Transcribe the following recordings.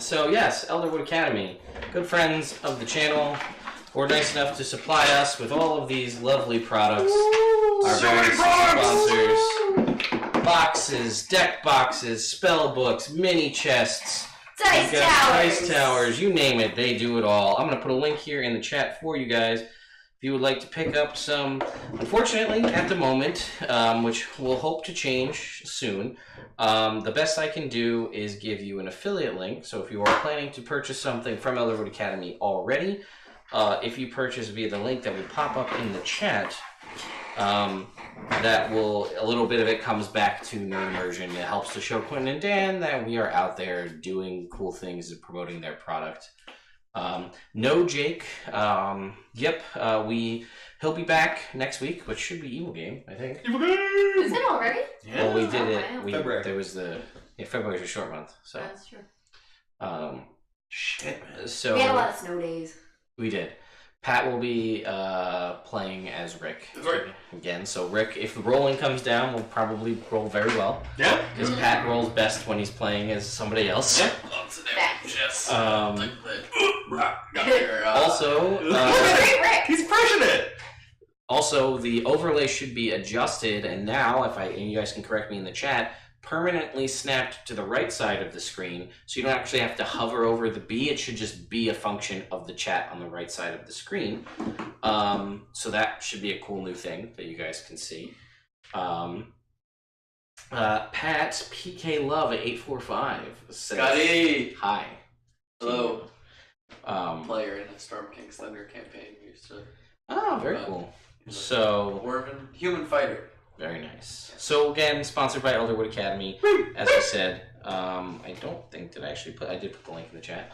So yes, Elderwood Academy, good friends of the channel, were nice enough to supply us with all of these lovely products. Our various sponsors, boxes, deck boxes, spell books, mini chests, dice towers, you name it, they do it all. I'm going to put a link here in the chat for you guys if you would like to pick up some. Unfortunately, at the moment, which we'll hope to change soon, the best I can do is give you an affiliate link. So if you are planning to purchase something from Elderwood Academy already, if you purchase via the link that will pop up in the chat, that will, a little bit of it comes back to Nerd Immersion. It helps to show Quentin and Dan that we are out there doing cool things and promoting their product. No Jake. He'll be back next week, which should be Evil Game, I think. Evil Game! Is it already? Yeah. Well, we did it. February. There was February was a short month, so. That's true. Shit. So we had a lot of snow days. We did. Pat will be playing as Rick. That's right. Again, so Rick, if the rolling comes down, will probably roll very well. Yeah. Because Pat rolls best when he's playing as somebody else. Yeah. Also, he's crushing it. Also, the overlay should be adjusted, and now, and you guys can correct me in the chat, permanently snapped to the right side of the screen, so you don't actually have to hover over the B. It should just be a function of the chat on the right side of the screen. So that should be a cool new thing that you guys can see. Pat PK Love at 845 says, Scotty! Hi. Hello. Player in the Storm King's Thunder campaign used to. Oh, very cool. So, Dwarven human fighter. Very nice. So again, sponsored by Elderwood Academy. As I said, I don't think that I did put the link in the chat.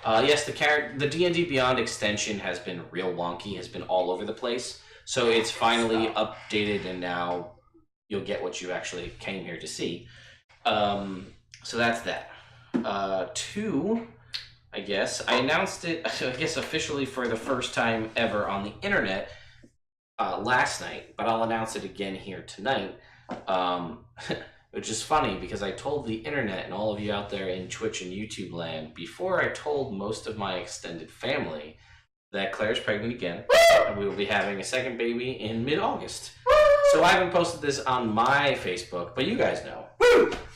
Yes, the D&D Beyond extension has been real wonky, has been all over the place. So it's finally updated, and now you'll get what you actually came here to see. So that's that. 2, I guess I announced it. I guess officially for the first time ever on the internet. Last night, but I'll announce it again here tonight, which is funny because I told the internet and all of you out there in Twitch and YouTube land before I told most of my extended family that Claire's pregnant again, and we will be having a second baby in mid-August. So I haven't posted this on my Facebook, but you guys know.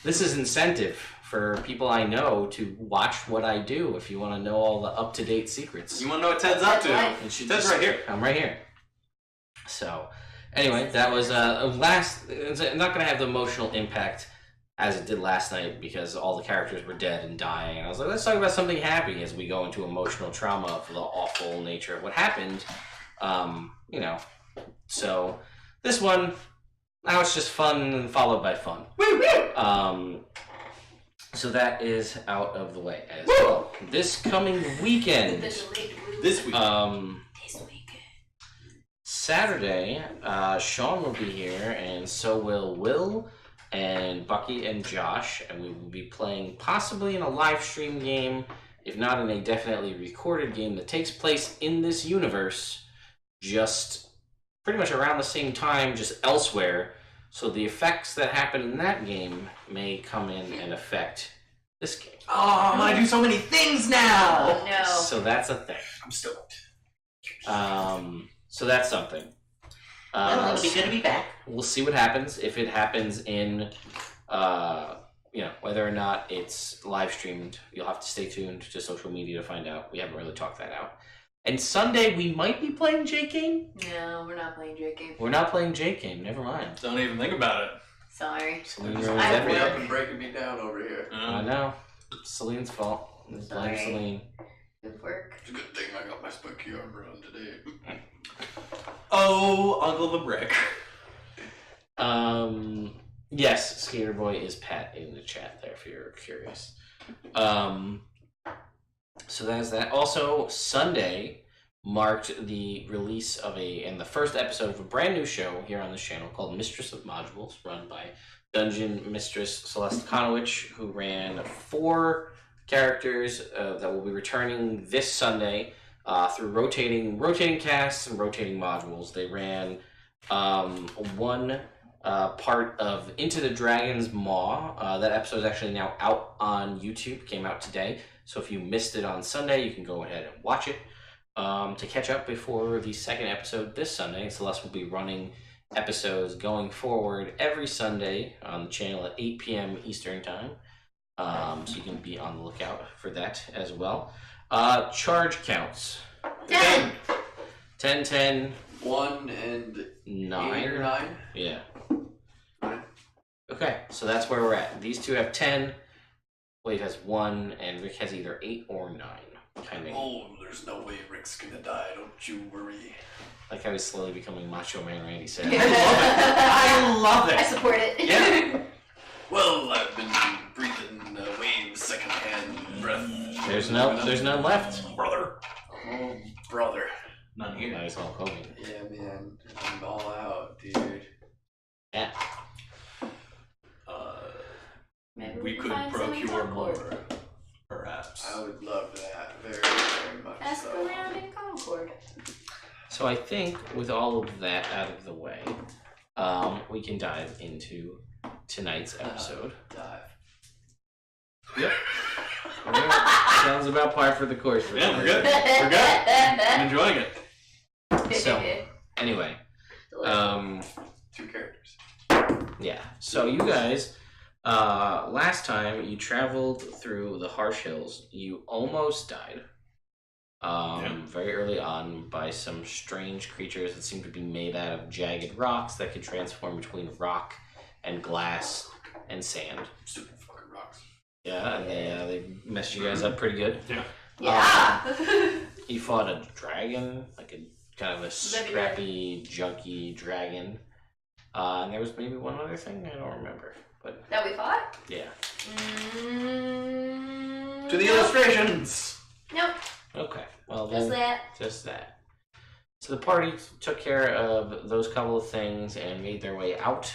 This is incentive for people I know to watch what I do if you want to know all the up-to-date secrets. You want to know what Ted's up to? Ted's right here. I'm right here. So, anyway, that was it's not going to have the emotional impact as it did last night because all the characters were dead and dying. And I was like, let's talk about something happy as we go into emotional trauma for the awful nature of what happened. So this one, now it's just fun followed by fun. So that is out of the way as well. This coming weekend. This week. Saturday, Sean will be here, and so will Will, and Bucky, and Josh, and we will be playing possibly in a live stream game, if not in a definitely recorded game that takes place in this universe, just pretty much around the same time, just elsewhere. So the effects that happen in that game may come in and affect this game. Oh, I'm gonna do so many things now! Oh, no. So that's a thing. I'm stoked. So that's something. It'll be good to be back. We'll see what happens. If it happens in, whether or not it's live streamed, you'll have to stay tuned to social media to find out. We haven't really talked that out. And Sunday, we might be playing J-Game? No, we're not playing J-Game. We're not playing J-Game, never mind. Don't even think about it. Sorry. Celine Just ruins picking me everything. up and breaking me down over here. I know. It's Celine's fault. Blame Sorry. Celine. Good work. It's a good thing I got my spunky armor on today. Oh, Uncle the Brick. Yes, Skater Boy is Pat in the chat there if you're curious. So that's that. Also, Sunday marked the release of the first episode of a brand new show here on this channel called Mistress of Modules, run by Dungeon Mistress Celeste Konowich, who ran 4 characters that will be returning this Sunday through rotating casts and rotating modules. They ran one part of Into the Dragon's Maw. That episode is actually now out on YouTube, came out today. So if you missed it on Sunday, you can go ahead and watch it to catch up before the second episode this Sunday. Celeste will be running episodes going forward every Sunday on the channel at 8 p.m. Eastern Time. So you can be on the lookout for that as well. Charge counts. 10. 10, 10, 1 and 9. 8 or 9? Yeah. 9. Okay, so that's where we're at. These two have 10, Wade has 1, and Rick has either 8 or 9. Kind of Oh, there's no way Rick's gonna die, don't you worry. like how he's slowly becoming Macho Man Randy said. I love I it. support it. Yeah. Well, I've been breathing Wave's secondhand breath. There's none left. Brother. Oh, brother. None here. Nice Hulk Hogan. Yeah, man. I'm all out, dude. Yeah. Maybe We can could find some in procure Concord. more, perhaps. I would love that very, very much. Ask so. around in Concord. So I think with all of that out of the way, we can dive into tonight's episode. Dive. Yep. Sounds about par for the course for Yeah, we're tonight. good. We're good. I'm enjoying it. So, anyway, 2 characters. yeah. So you guys, last time you traveled through the harsh hills, you almost died. Very early on by some strange creatures that seem to be made out of jagged rocks that can transform between rock and glass and sand. Stupid fucking rocks. Yeah, and they messed you guys up pretty good. Yeah. Yeah. You fought a dragon, like a kind of a Maybe scrappy, junky dragon. And there was maybe one other thing I don't remember, but That we fought? yeah. To the illustrations. Nope. Okay. Well, Just then, that. just that. So the party took care of those couple of things and made their way out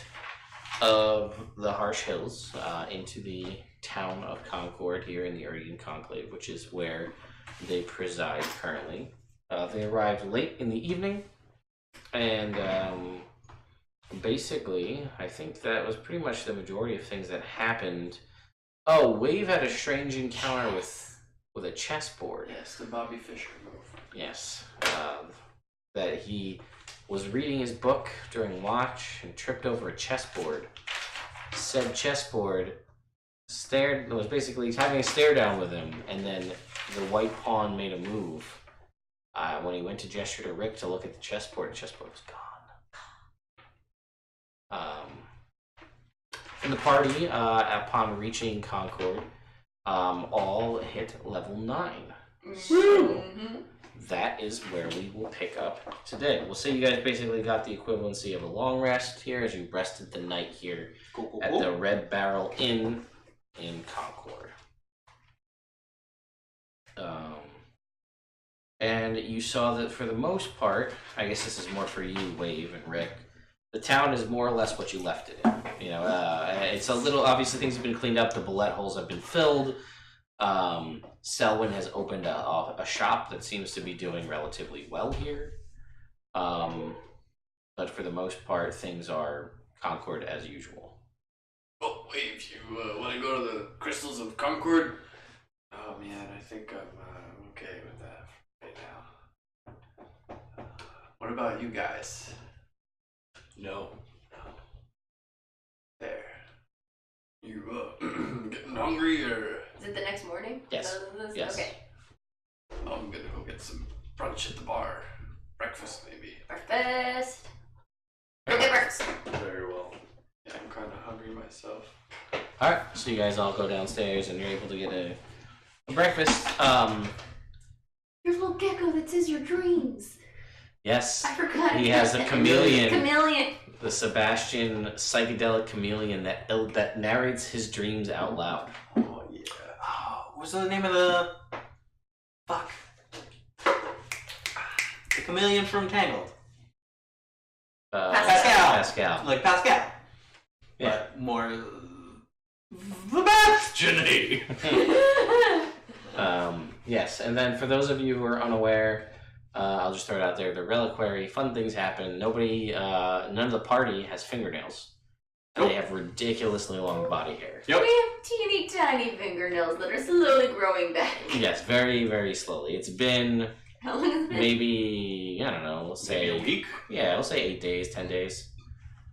of the harsh hills into the town of Concoryd here in the Urian Conclave, which is where they preside currently. They arrived late in the evening, and basically, I think that was pretty much the majority of things that happened. Oh, Wave had a strange encounter with a chessboard. Yes, the Bobby Fischer move. Yes, that he was reading his book during watch and tripped over a chessboard. Said chessboard was basically having a stare down with him, and then the white pawn made a move. When he went to gesture to Rick to look at the chessboard was gone. And the party, upon reaching Concord, all hit level 9. So that is where we will pick up today. We'll say you guys basically got the equivalency of a long rest here as you rested the night here at the Red Barrel Inn in Concord. And you saw that for the most part, I guess this is more for you, Wave and Rick, the town is more or less what you left it in. You know, it's a little, obviously things have been cleaned up, the bullet holes have been filled. Selwyn has opened a shop that seems to be doing relatively well here. But for the most part, things are Concord as usual. Oh, wait, if you want to go to the Crystals of Concord? Oh, man, I think I'm okay with that right now. What about you guys? No. There. You, getting hungry, or? Is it the next morning? Yes. Yes. Okay. I'm gonna go get some brunch at the bar. Breakfast, maybe. Breakfast. Go get breakfast. Very well. Yeah, I'm kind of hungry myself. Alright, so you guys all go downstairs and you're able to get a breakfast. Your little gecko that says your dreams. Yes, I forgot. he has a chameleon. Chameleon. The Sebastian psychedelic chameleon that narrates his dreams out loud. Oh, yeah. Oh, what's the name of the... Fuck. The chameleon from Tangled. Pascal. Like Pascal. Yeah. But more... Sebastian-y. Yes, and then for those of you who are unaware, I'll just throw it out there. The reliquary, fun things happen. None of the party has fingernails. And they have ridiculously long body hair. Yep. We have teeny tiny fingernails that are slowly growing back. Yes, very, very slowly. It's been How long has it been? maybe, I don't know, we'll say... Maybe a week? Yeah, we'll say 8 days, 10 days.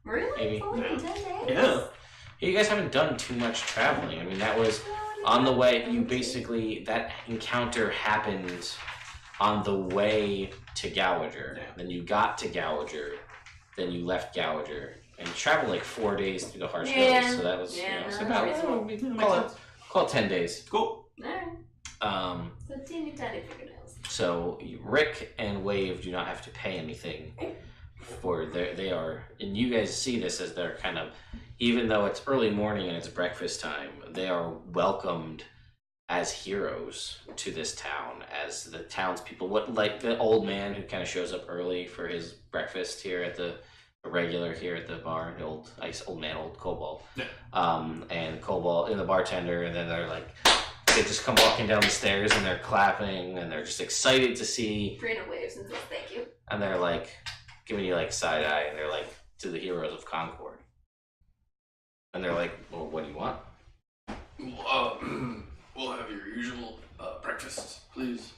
Really? Maybe. It's only been 10 days? Yeah. You guys haven't done too much traveling. I mean, that was on the way. You basically, that encounter happened on the way to Gouager. Yeah. Then you got to Gouager. Then you left Gouager. And you traveled like 4 days through the harsh hills. So that was, that's so about, reasonable. call it 10 days. Cool. Alright. So teeny tiny fingernails. So Rick and Wave do not have to pay anything for they are, and you guys see this as they're kind of, even though it's early morning and it's breakfast time, they are welcomed as heroes to this town, as the townspeople. What, like the old man who kind of shows up early for his breakfast here at the a regular here at the bar, the old Cobalt. Yeah. And Cobalt and the bartender, and then they're like, they just come walking down the stairs and they're clapping and they're just excited to see. Trina waves and says thank you. And they're like giving you like side eye, and they're like, to the heroes of Concord. And they're like, well, what do you want? We'll have your usual breakfast, please.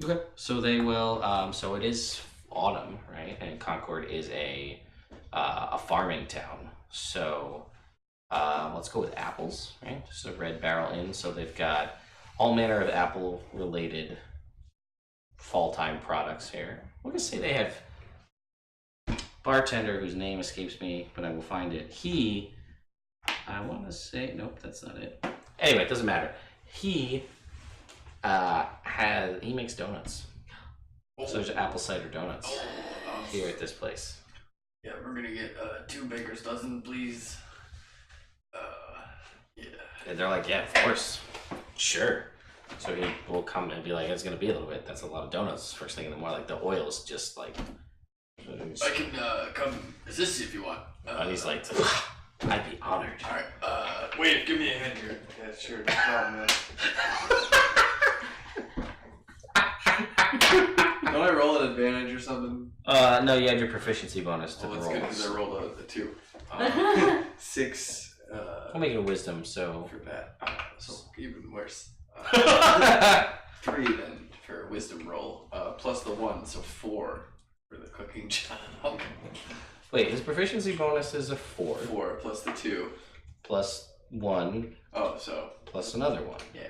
Okay. So they will. So it is autumn, right? And Concord is a farming town. So let's go with apples, right? Just a Red Barrel Inn. So they've got all manner of apple-related fall-time products here. We're gonna say they have bartender whose name escapes me, but I will find it. I want to say, nope, that's not it. Anyway, it doesn't matter. He makes donuts. So there's apple cider donuts here at this place. Yeah, we're gonna get 2 baker's dozen, please. Yeah. And they're like, yeah, of course, sure. So he will come and be like, it's gonna be a little bit. That's a lot of donuts first thing in the morning. Like the oil is just like. I can come assist you if you want. And he's like, I'd be honored. All right. Wait, give me a hand here. Yeah, sure. No problem, man. Don't I roll an advantage or something? No, you had your proficiency bonus to the That's rolls. good because I rolled a 2. 6. I'll make it a wisdom, so. For that. So even worse. 3 then for wisdom roll. Plus the 1, so 4 for the cooking job. Wait, his proficiency bonus is a 4. 4 plus the 2. Plus 1. Oh, so. Plus another 1. Yeah.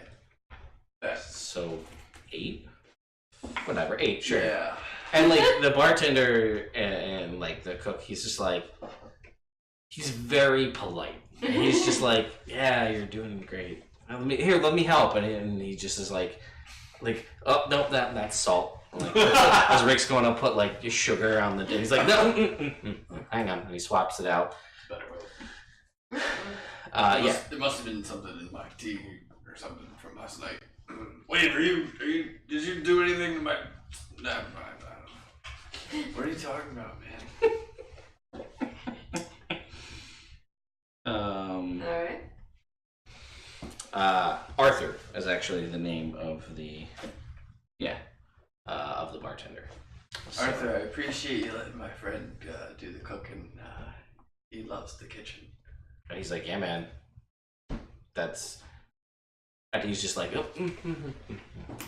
That. So 8? Whatever, 8, sure. Yeah. And like the bartender and like the cook, he's just like, he's very polite. And he's just like, yeah, you're doing great. Let me help. And he just is like, oh no, that's salt. Like, as Rick's going to put like sugar on the, he's like, no, hang on, and he swaps it out. Better way. Yeah. There must have been something in my tea or something from last night. Wait, did you do anything to my... Nah, I don't know. What are you talking about, man? Alright. Arthur is actually the name of the bartender. So, Arthur, I appreciate you letting my friend do the cooking. He loves the kitchen. and he's like, yeah, man, that's. And he's just like, oh,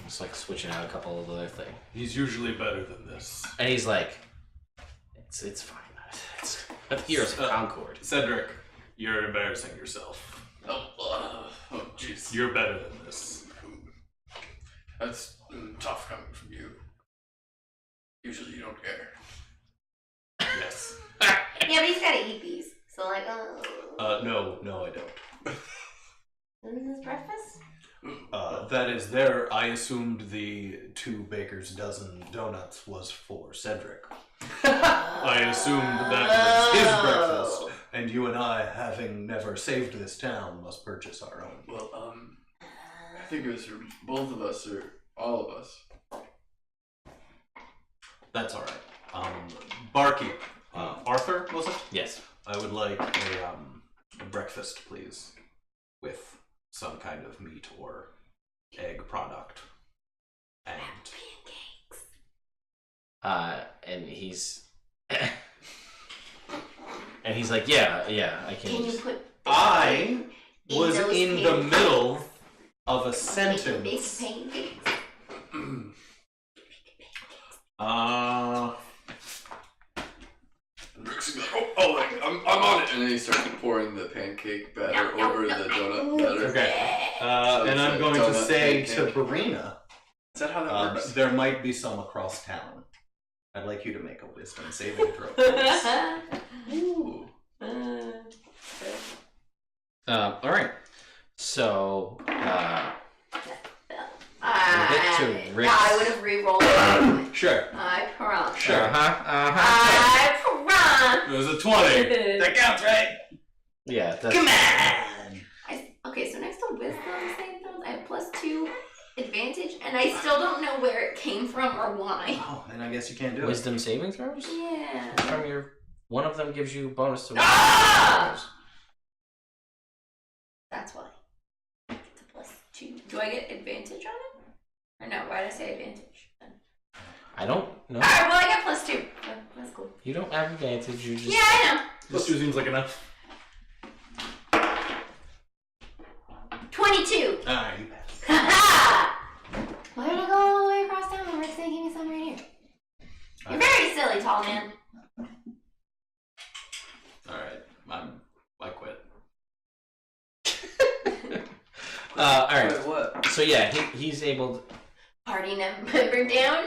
it's like switching out a couple of other things. He's usually better than this. And he's like, it's fine. It's heroes of Concord. Cedric, you're embarrassing yourself. Oh, jeez. You're better than this. That's tough coming from you. Usually you don't care. Yes. Yeah, but he's gotta eat these. So like, No, I don't. Isn't this breakfast? That is there. I assumed the 2 baker's dozen donuts was for Cedric. I assumed that was his breakfast, and you and I, having never saved this town, must purchase our own. Well, I think it was for both of us or all of us. That's all right. Barkeep, Arthur, was it? Yes. I would like a breakfast, please, with some kind of meat or egg product. And Pancakes. And he's And he's like, yeah, I can. Can you put? I was those in the pancakes? middle of a Big sentence. pancakes. Rick's like, I'm on it, and then he starts pouring the pancake batter over the donut batter. Okay. So And I'm it's a going to donut say pancake. to Barina, Is that how that works? there might be some across town. I'd like you to make a wisdom saving throw. Please. Ooh. All right. So, Rick's- I would have re-rolled it. Sure. I promise. Sure. I promise. It was a 20. That counts, right? Yeah. That's, Come on! Okay, so next to wisdom saving throws, I have +2 advantage, and I still don't know where it came from or why. Oh, then I guess you can't do Wisdom saving throws? Yeah. From your one of them gives you bonus to Ah! wisdom That's why. It's a +2. Do I get advantage on it? Or no? Why did I say advantage? Then? I don't know. Alright, well I get +2. Oh, that's cool. You don't have advantage. You just. Yeah, I know. Plus 2 seems like enough. 22. Ah, you pass. Ha Why did I go all the way across town when Rick's saying give me some right here? You're very silly, tall man. Alright, I quit. All right. Wait, what? So yeah, he's able. To, Party number down.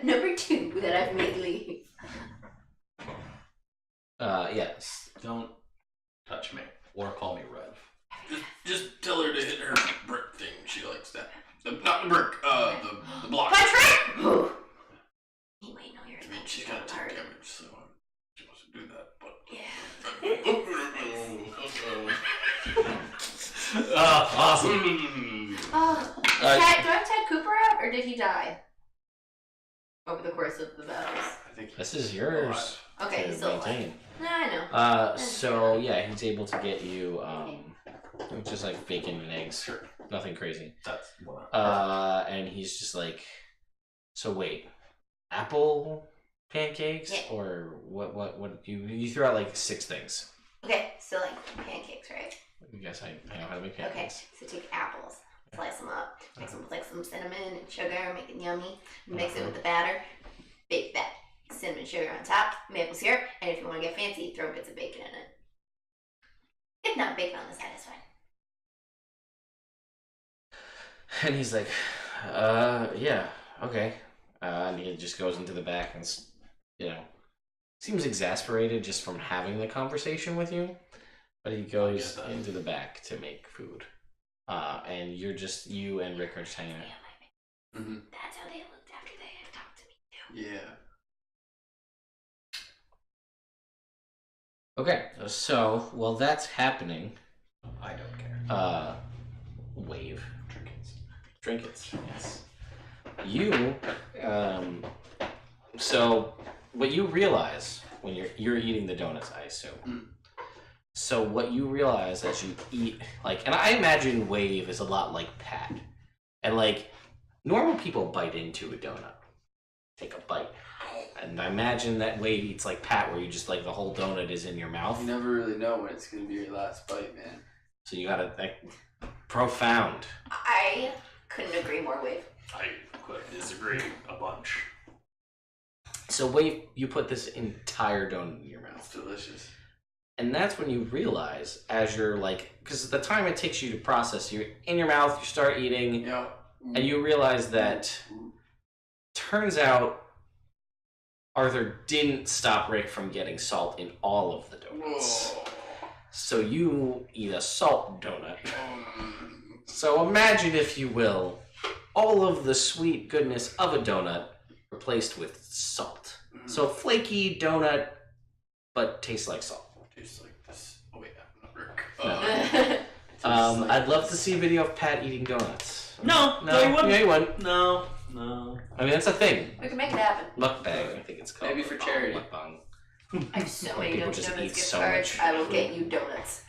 Number 2 that I've made leave. yes. Don't touch me. Or call me Rev. Just tell her to hit her brick thing. She likes that. Not the brick, the block. Patrick! Wait, no, you're I mean, she's got to take damage, so she wants to do that, but... Yeah. Awesome. Oh, do I have Ted Cooper out, or did he die? Over the course of the battles. I think This is yours. Okay, to he's still alive. maintain. No, I know. So yeah, he's able to get you just like bacon and eggs. Sure. Nothing crazy. That's what And he's just like, so wait, apple pancakes Yeah. or what you threw out like 6 things. Okay, so like pancakes, right? I guess I know how to make Okay, pancakes. so take apples, slice them up, mix them with like some cinnamon and sugar, make it yummy, mix it with the batter, bake that cinnamon sugar on top, maple syrup, and if you want to get fancy, throw bits of bacon in it. If not, bacon on the side is fine. And he's like, yeah, okay. And he just goes into the back and, seems exasperated just from having the conversation with you. But he goes into the back to make food. And you and Rick are just hanging out. Mm-hmm. That's how they looked after they had talked to me too. Yeah. Okay, so while that's happening, I don't care. wave. Trinkets. Yes. You, so what you realize when you're eating the donuts, I assume. Mm. So what you realize as you eat, and I imagine Wave is a lot like Pat, and normal people bite into a donut, take a bite, and I imagine that Wave eats like Pat, where you just the whole donut is in your mouth. You never really know when it's gonna be your last bite, man. So you gotta profound. I couldn't agree more, Wave. I could disagree a bunch. So Wave, you put this entire donut in your mouth. It's delicious. And that's when you realize, as you're because the time it takes you to process, you're in your mouth, you start eating, Yeah. and you realize that turns out Arthur didn't stop Rick from getting salt in all of the donuts. Whoa. So you eat a salt donut. So imagine, if you will, all of the sweet goodness of a donut replaced with salt. So flaky donut, but tastes like salt. Tastes like this. Oh wait, I'm not Rick. I'd love to see a video of Pat eating donuts. No, No, you wouldn't. yeah, you wouldn't. No. I mean, that's a thing. We can make it happen. Mukbang, I think it's called. Maybe for charity. Mukbang. I have so many people donuts just eat gift so cards. much I will food. get you donuts.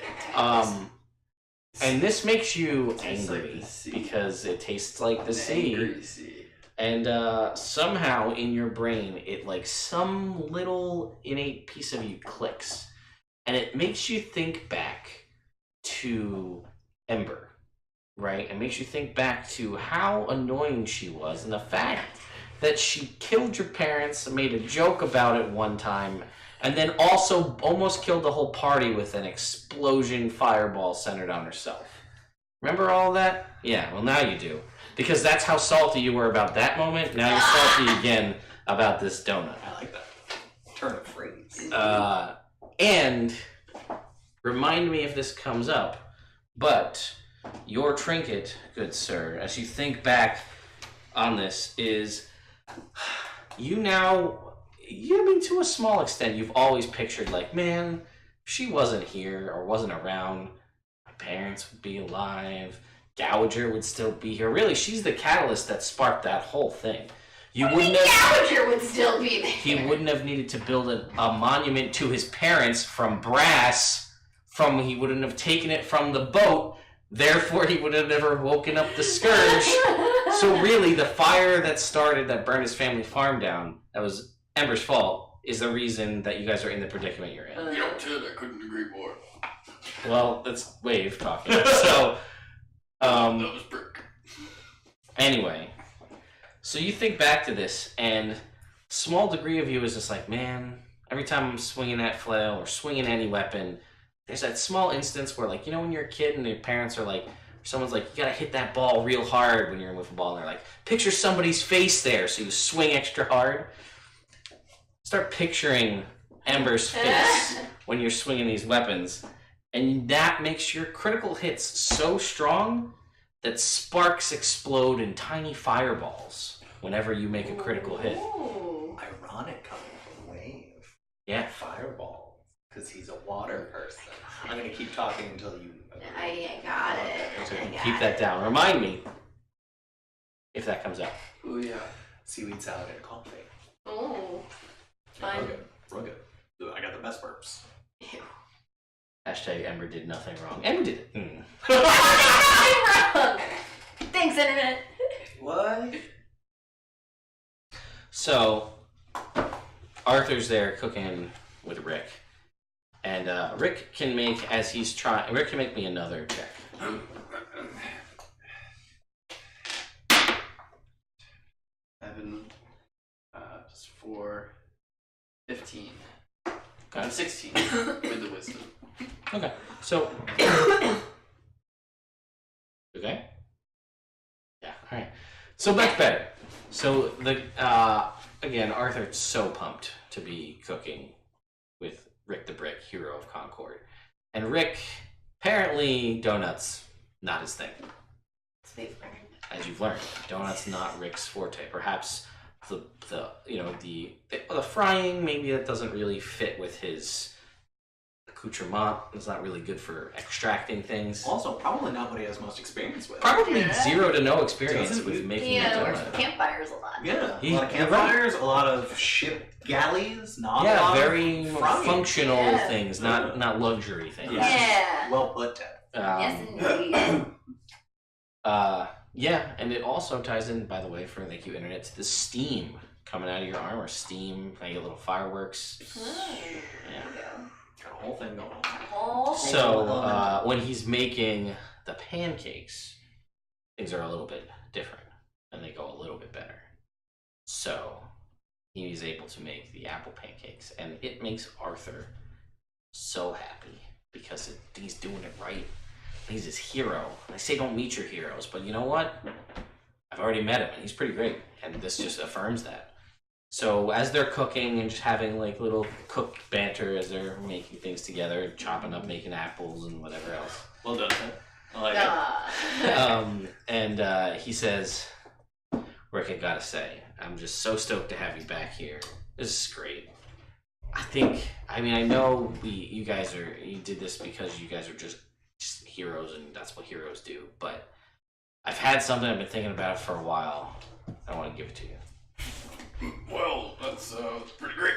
And this makes you Tastes like angry the sea. because it tastes like the An sea. angry sea. And somehow in your brain, it some little innate piece of you clicks. and it makes you think back to Ember, right? It makes you think back to how annoying she was, and the fact that she killed your parents, made a joke about it one time, and then also almost killed the whole party with an explosion fireball centered on herself. Remember all that? Yeah, well now you do. Because that's how salty you were about that moment. Now you're salty again about this donut. I like that. Turn of phrase. And remind me if this comes up, but your trinket, good sir, as you think back on this, is you now, to a small extent, you've always pictured like, man, if she wasn't here or wasn't around, my parents would be alive, Gouger would still be here. Really, she's the catalyst that sparked that whole thing. Gouger would still be there. He wouldn't have needed to build a monument to his parents from brass. He wouldn't have taken it from the boat. Therefore, he would have never woken up the scourge. So really, the fire that burned his family farm down, that was Ember's fault, is the reason that you guys are in the predicament you're in. You know, Ted, I couldn't agree more. Well, that's Wave talking. So, that was Brick. Anyway, so you think back to this, and a small degree of you is just like, man, every time I'm swinging that flail or swinging any weapon, there's that small instance where, like, you know, when you're a kid and your parents are like, someone's like, you gotta hit that ball real hard when you're in wiffle ball, and they're like, picture somebody's face there, so you swing extra hard. Start picturing Ember's face when you're swinging these weapons, and that makes your critical hits so strong that sparks explode in tiny fireballs whenever you make a critical hit. Ooh. Ironic coming from Wave. Yeah. Fireball. Because he's a water person. I'm going to keep talking until you agree. I got it. So I got keep that it. down. Remind me if that comes up. Oh, yeah. Seaweed salad and coffee. Ooh. Fun. Rugged. I got the best burps. Ew. Hashtag Ember did nothing wrong. Ember did it. I'm wrong. Thanks, Internet. What? So, Arthur's there cooking with Rick. And Rick can make, Rick can make me another check. 7 plus 4, 15. Got it. 16 with the wisdom. Okay. So, okay. Yeah. All right. So that's better. So again, Arthur's so pumped to be cooking with Rick the Brick, hero of Concoryd, and Rick apparently donuts not his thing. As you've learned, donuts not Rick's forte. Perhaps the frying, maybe that doesn't really fit with his accoutrement. It's not really good for extracting things. Also, probably not what he has most experience with. Probably Yeah. 0 to no experience Doesn't with he? making a Yeah, works donut. with campfires a lot. Yeah, He- a lot of campfires, a lot of ship galleys, not a Yeah, lot very of frying. functional Yeah. things, not luxury things. Yeah. Well put, Ted. Yes, indeed. Yeah, and it also ties in, by the way, for thank you, Internet, to the steam coming out of your armor. Steam, I get little fireworks. Yeah. Got a whole thing going on. Oh. So when he's making the pancakes, things are a little bit different, and they go a little bit better. So he's able to make the apple pancakes, and it makes Arthur so happy because he's doing it right. He's his hero. I say don't meet your heroes, but you know what? I've already met him, and he's pretty great, and this just affirms that. So as they're cooking and just having like little cooked banter as they're making things together, chopping up, making apples and whatever else. Well done, Ted. I like it. And he says, Rick, I gotta say, I'm just so stoked to have you back here. This is great. I know you did this because you guys are just heroes and that's what heroes do, but I've had something I've been thinking about for a while. I want to give it to you. Well, that's pretty great.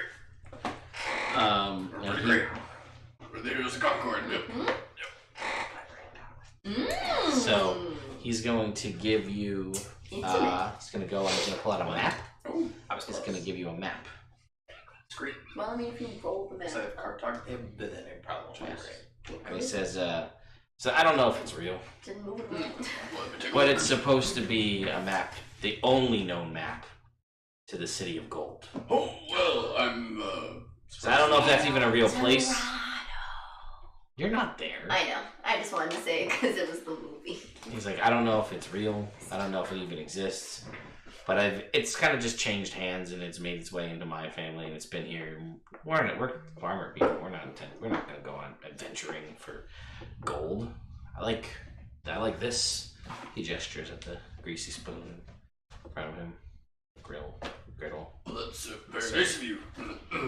And Pretty great. We're the heroes of Concord. Yep. So he's going to give you. He's going to go. I'm going to pull out a map. I was He's going to give you a map. It's great. Well Well, I mean, if you roll the map. Does that have cartography? It probably Yes. is. And he says, so I don't know if it's real, Didn't move it around. but it's supposed to be a map, the only known map to the city of gold. Oh, well, I'm, So I don't know if that's even a real place. Dorado. You're not there. I know. I just wanted to say it because it was the movie. He's like, I don't know if it's real. I don't know if it even exists. But it's kind of just changed hands and it's made its way into my family and it's been here. We're farmer people. We're not gonna go on adventuring for gold. I like this. He gestures at the greasy spoon in front of him. Griddle. Well, that's very nice of you.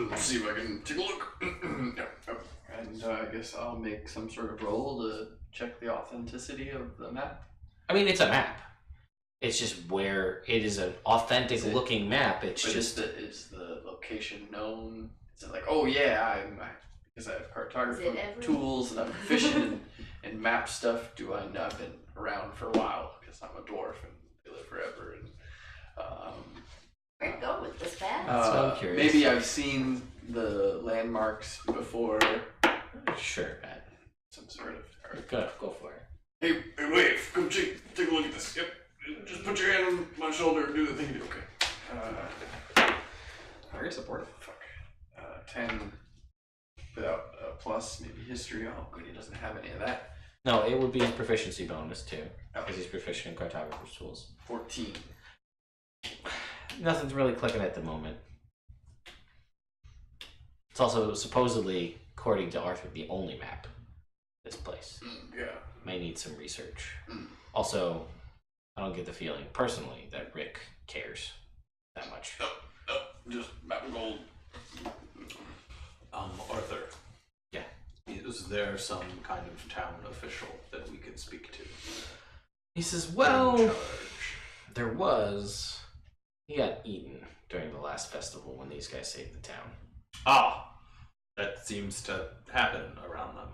Let's see if I can take a look. Yeah. And I guess I'll make some sort of roll to check the authenticity of the map. I mean, it's a map. It's just where it is an authentic looking map. It's But just is the location known? Is it like, oh yeah, because I have cartography Is it ever? tools and I'm proficient in map stuff. I've been around for a while because I'm a dwarf and they live forever. And Where'd it go with this bag? So I'm curious. maybe I've seen the landmarks before. sure, Pat. Some sort of. Go for it. Hey, wait! Come take a look at this. Yep. Just put your hand on my shoulder and do the thing you do. Okay. Very supportive. Fuck. 10 without a plus, maybe history. Oh, good, he doesn't have any of that. No, it would be his proficiency bonus too, Oh. because he's proficient in cartographer's tools. 14. Nothing's really clicking at the moment. It's also supposedly, according to Arthur, the only map. This place Yeah. may need some research. Mm. Also, I don't get the feeling personally that Rick cares that much. No, just map of gold. Arthur. Yeah. Is there some kind of town official that we could speak to? He says, In "Well, charge? there was. He got eaten during the last festival when these guys saved the town." Ah, that seems to happen around them.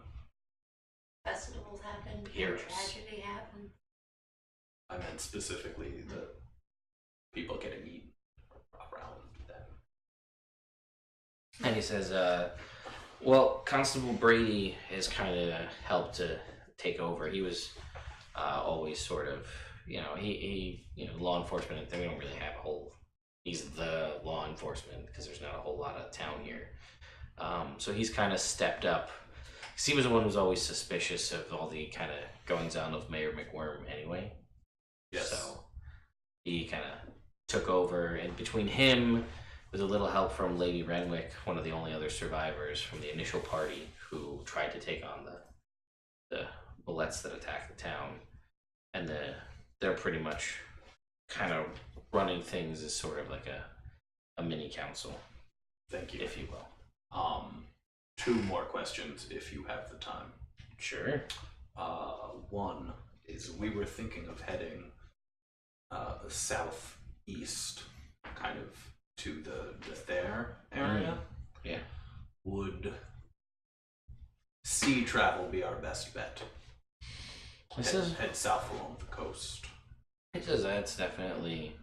Festivals happen. Heroes. Tragedy happens. I meant specifically the people getting eaten around them. And he says, well, Constable Brady has kind of helped to take over. He was always sort of, he law enforcement, and we don't really have a whole, he's the law enforcement because there's not a whole lot of town here. So he's kind of stepped up. He was the one who was always suspicious of all the kind of goings on of Mayor McWorm anyway. Yes. So he kind of took over, and between him, with a little help from Lady Renwick, one of the only other survivors from the initial party who tried to take on the bullets that attacked the town, and they're pretty much kind of running things as sort of like a mini council, Thank you. if you will. 2 more questions if you have the time. Sure. One is we were thinking of heading southeast, kind of to the Thayer area. Yeah. Would sea travel be our best bet? Head south along the coast. It says that's definitely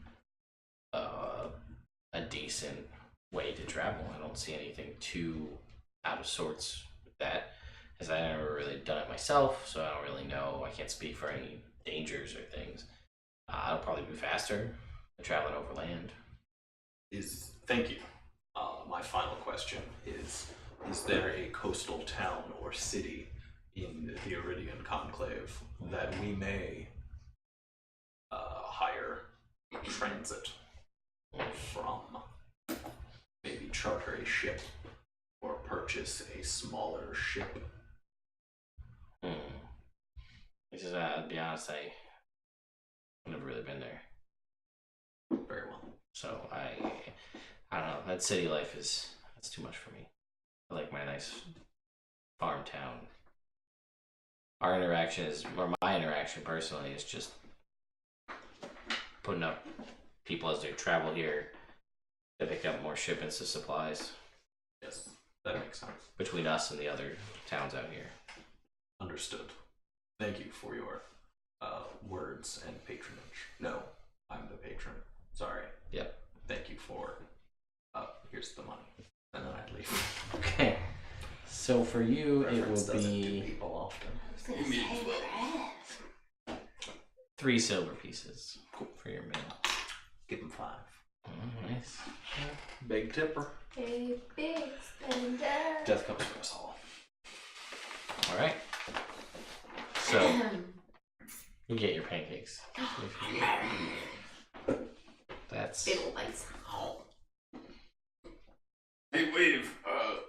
a decent way to travel. I don't see anything too out of sorts with that, because I never really done it myself, so I don't really know. I can't speak for any dangers or things. It'll probably be faster than traveling over land. Thank you. My final question is there a coastal town or city in the Iridian Conclave that we may hire transit from? Maybe charter a ship or purchase a smaller ship? He says, to be honest, I've never really been there. Very well. So I don't know. That city life that's too much for me. I like my nice farm town. My interaction personally is just putting up people as they travel here to pick up more shipments of supplies Yes, that makes sense. between us and the other towns out here. Understood. Thank you for your words and patronage. No, I'm the patron. Sorry. Yep. Thank you for. Here's the money. And then I leave. Okay. So for you, it Reference will doesn't do be people often. I was gonna You mean say 12. bread. 3 silver pieces for your meal. Give him 5. Oh, nice. Big tipper. Big, big spender. Death comes for us all. All right. So you get your pancakes. That's Big old bites. Hey, Wave,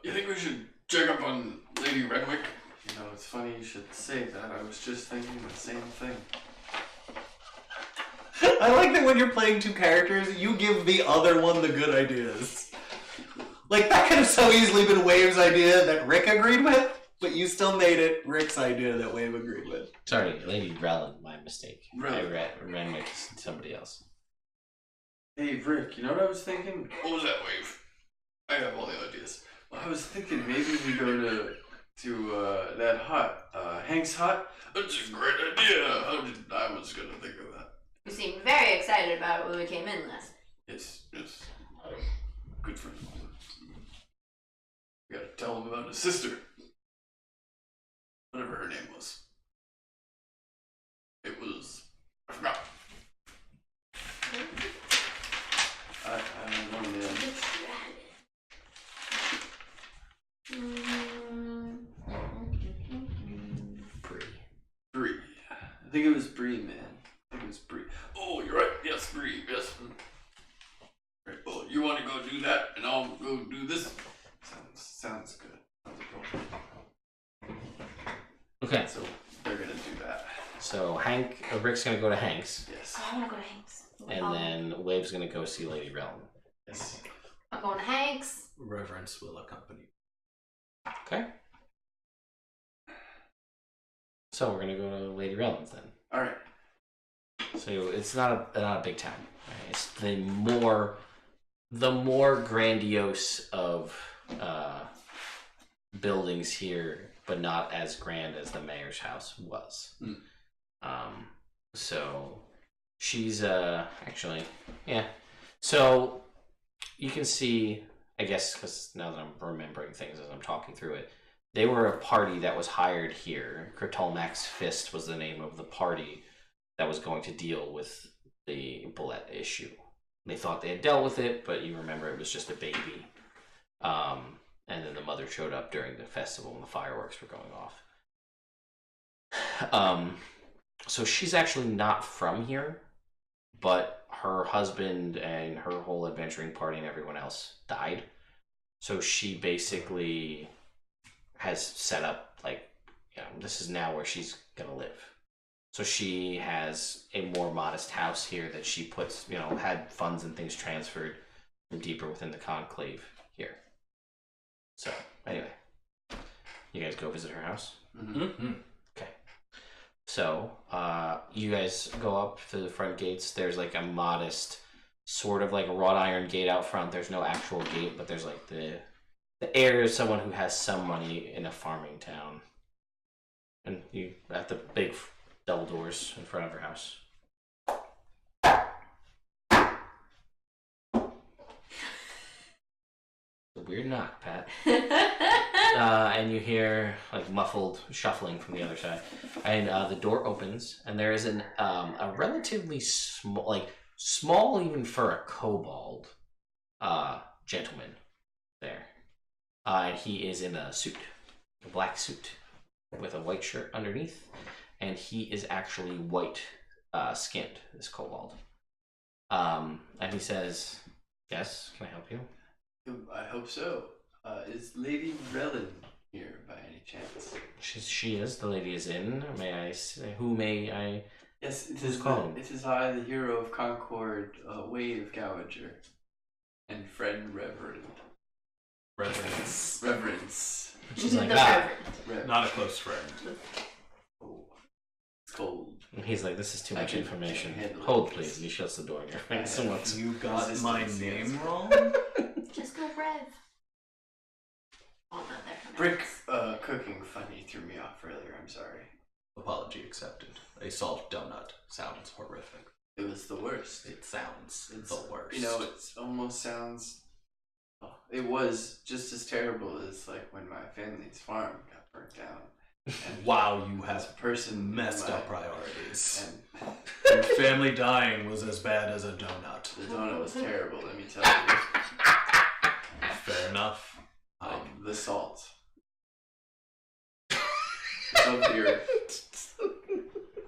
you think we should check up on Lady Renwick? You know, it's funny you should say that. I was just thinking the same thing. I like that when you're playing 2 characters, you give the other one the good ideas. Like, that could have so easily been Wave's idea that Rick agreed with, but you still made it Rick's idea that Wave agreed with. sorry, Lady Relin, my mistake. Relin. I ran with somebody else. Hey, Rick, you know what I was thinking? What was that, Wave? I have all the ideas. Well, I was thinking maybe we go to that hut, Hank's hut. That's a great idea. I was gonna think of that. You seemed very excited about it when we came in last. Yes. Good friend. We gotta tell him about his sister. Whatever her name was. It was... I forgot. I don't know, man. Bree. I think it was Bree, man. I think it was Bree. Oh, you're right. Yes, Bree. Yes. Right. Well, you want to go do that, and I'll go do this. Sounds good. Okay. So they're gonna do that. So Rick's gonna go to Hank's, Yes. I wanna go to Hank's. and then Wave's gonna go see Lady Relin. Yes. I'm going to Hank's. Reverence will accompany. Okay. So we're gonna go to Lady Relin's then. All right. So it's not a big town. Right? It's the more grandiose of buildings here, but not as grand as the mayor's house was. So she's actually, yeah. So you can see, I guess, because now that I'm remembering things as I'm talking through it, they were a party that was hired here. Kratolmak's Fist was the name of the party that was going to deal with the bullet issue. They thought they had dealt with it, but you remember it was just a baby. And then the mother showed up during the festival when the fireworks were going off. So she's actually not from here, but her husband and her whole adventuring party and everyone else died. So she basically has set up, like, you know, this is now where she's gonna live. So she has a more modest house here that she puts, you know, had funds and things transferred from deeper within the conclave here. So, anyway, you guys go visit her house? Mm-hmm. Okay. So, you guys go up to the front gates. There's like a modest, sort of like a wrought iron gate out front. There's no actual gate, but there's like the air of someone who has some money in a farming town. And you have the big double doors in front of her house. A weird knock, Pat. And you hear like muffled shuffling from the other side, and the door opens, and there is a relatively small even for a kobold, gentleman there, and he is in a suit, a black suit, with a white shirt underneath, and he is actually white skinned. This kobold, and he says, "Yes, can I help you?" I hope so. Is Lady Relin here by any chance? She is. The lady is in. May I say? Who may I? Yes, it Who's is. calling? It is I, the hero of Concoryd, Wave Gowager, and friend Reverend. Reverence. She's like, The ah. Reverend. Not a close friend. Oh, it's cold. And he's like, this is too I much can information. handle it. Hold, please. And he shuts the door in your face and walks. You got my name wrong? Just go Rev. Oh, no, they're Brick cooking funny threw me off earlier. I'm sorry. Apology accepted. A salt donut sounds horrific. It was the worst. It sounds It's the worst. You know, it almost sounds. Oh, it was just as terrible as like when my family's farm got burnt down. And Wow, you as a have person messed my- up priorities. And Your family dying was as bad as a donut. the donut was terrible. Let me tell you. Fair enough. The salt. It's of the earth.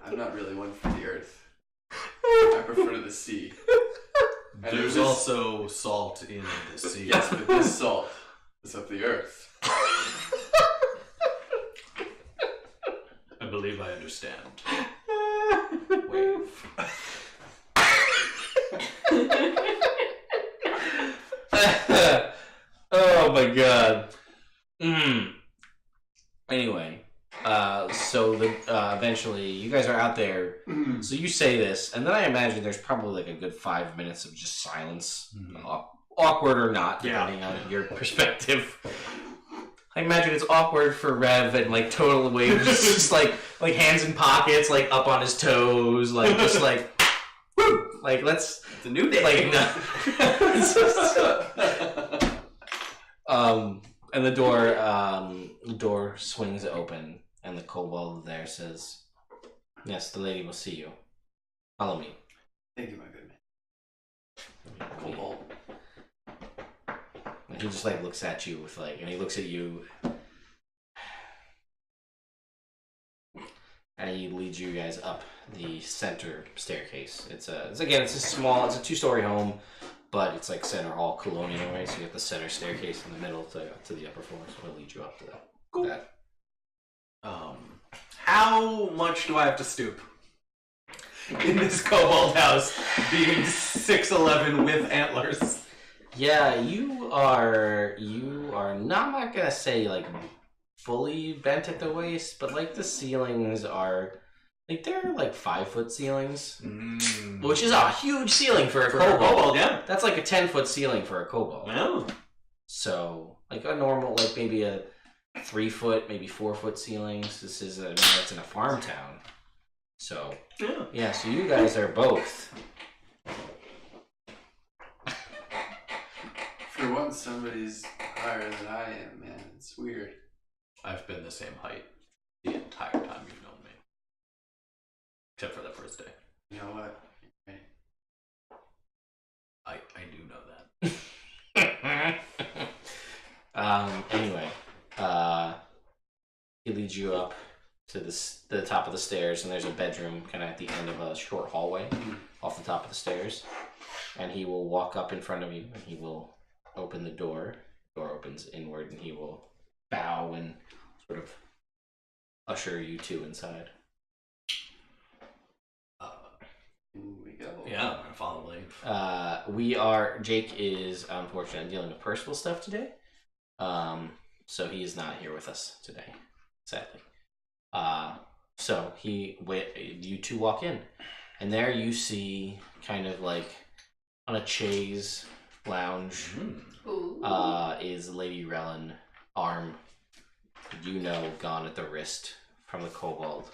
I'm not really one for the earth. I prefer the sea. And There's this- also salt in the sea. Yes, but this salt is of the earth. I believe I understand. Wave. Oh my god. Anyway, so eventually you guys are out there. So you say this, and then I imagine there's probably like a good 5 minutes of just silence, awkward or not, depending on your perspective. I imagine it's awkward for Rev and like total waves, just like hands in pockets, like up on his toes, like just like, woo, like let's. It's a new day. Like no. And the door swings open, and the kobold there says, "Yes, the lady will see you. Follow me." Thank you, my good man. Cobalt. And he just like looks at you with like, and he looks at you, and he leads you guys up the center staircase. It's a 2-story home, but it's like center hall colonial, right? So you have the center staircase in the middle to the upper floor. So he'll lead you up to that. Cool. That. How much do I have to stoop in this kobold house, being 6'11" with antlers? Yeah, you are not, I'm not gonna say like fully bent at the waist, but like the ceilings are like they're like 5-foot ceilings, which is a huge ceiling for a kobold. Yeah. That's like a 10-foot ceiling for a kobold. Oh. So like a normal, like maybe a 3-foot, maybe 4-foot ceilings. This is it's in a farm town. So yeah, so you guys are both. For once, somebody's higher than I am, man. It's weird. I've been the same height the entire time you've known me. Except for that first day. You know what? Right. I do know that. Anyway, he leads you up to the top of the stairs, and there's a bedroom kind of at the end of a short hallway off the top of the stairs. And he will walk up in front of you, and he will open the door. The door opens inward, and he will bow and sort of usher you two inside. Here we go. Yeah, I'm gonna follow Blade. Jake is unfortunately dealing with personal stuff today. So he is not here with us today, sadly. So you two walk in, and there you see kind of like on a chaise lounge is Lady Relin, arm, gone at the wrist from the kobold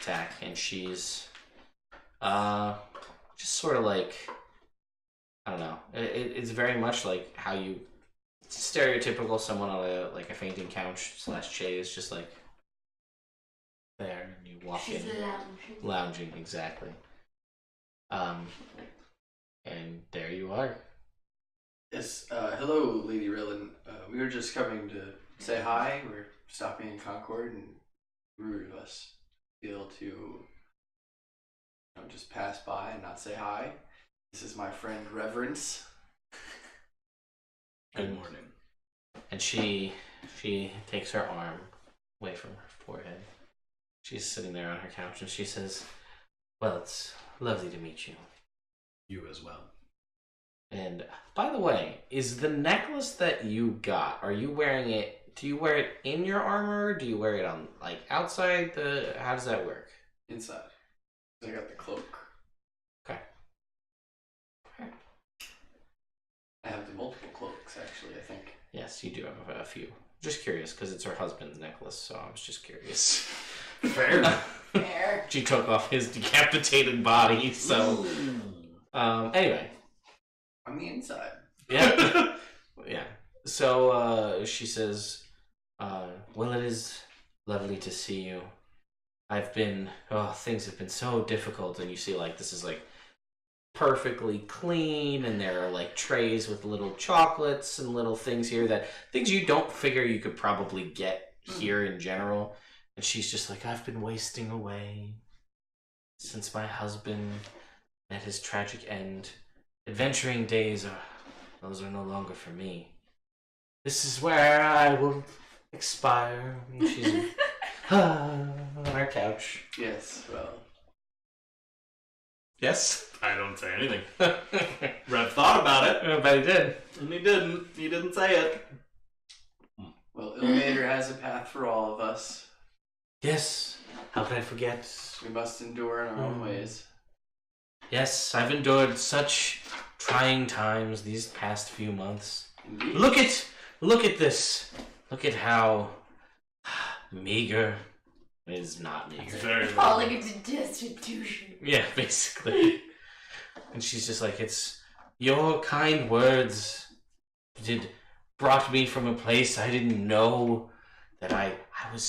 attack, and she's just sort of like, I don't know. It's very much like how you stereotypical someone on a fainting couch / chaise, just like there, and you walk in, lounging exactly. And there you are. Yes. Hello, Lady Rillin. We were just coming to say hi. We're stopping in Concoryd, and rude of us feel to just pass by and not say hi. This is my friend Reverence. Good morning. And she takes her arm away from her forehead. She's sitting there on her couch, and she says, "Well, it's lovely to meet you. You as well." And by the way, is the necklace that you got, are you wearing it, do you wear it in your armor? Do you wear it on, like, outside the, how does that work? Inside. I got the cloak. Okay. I have the multiple cloaks, actually, I think. Yes, you do have a few. Just curious, because it's her husband's necklace, so I was just curious. Fair. Fair. She took off his decapitated body, so... Anyway. On the inside. Yeah. Yeah. So she says, well, it is lovely to see you. Things have been so difficult, and you see, like, this is, like, perfectly clean, and there are, like, trays with little chocolates and little things here things you don't figure you could probably get here in general. And she's just like, I've been wasting away since my husband met his tragic end. Adventuring days those are no longer for me. This is where I will expire. And she's on our couch. Yes, well. Yes? I don't say anything. Rev thought about it, But he did. and he didn't. He didn't say it. Well, Ilmater has a path for all of us. Yes. How could I forget? We must endure in our own ways. Yes, I've endured such trying times these past few months. Indeed. Look at this. Look at how meager. It is not meager. It's very Falling into destitution. Yeah, basically. And she's just like, it's your kind words brought me from a place I didn't know, that I felt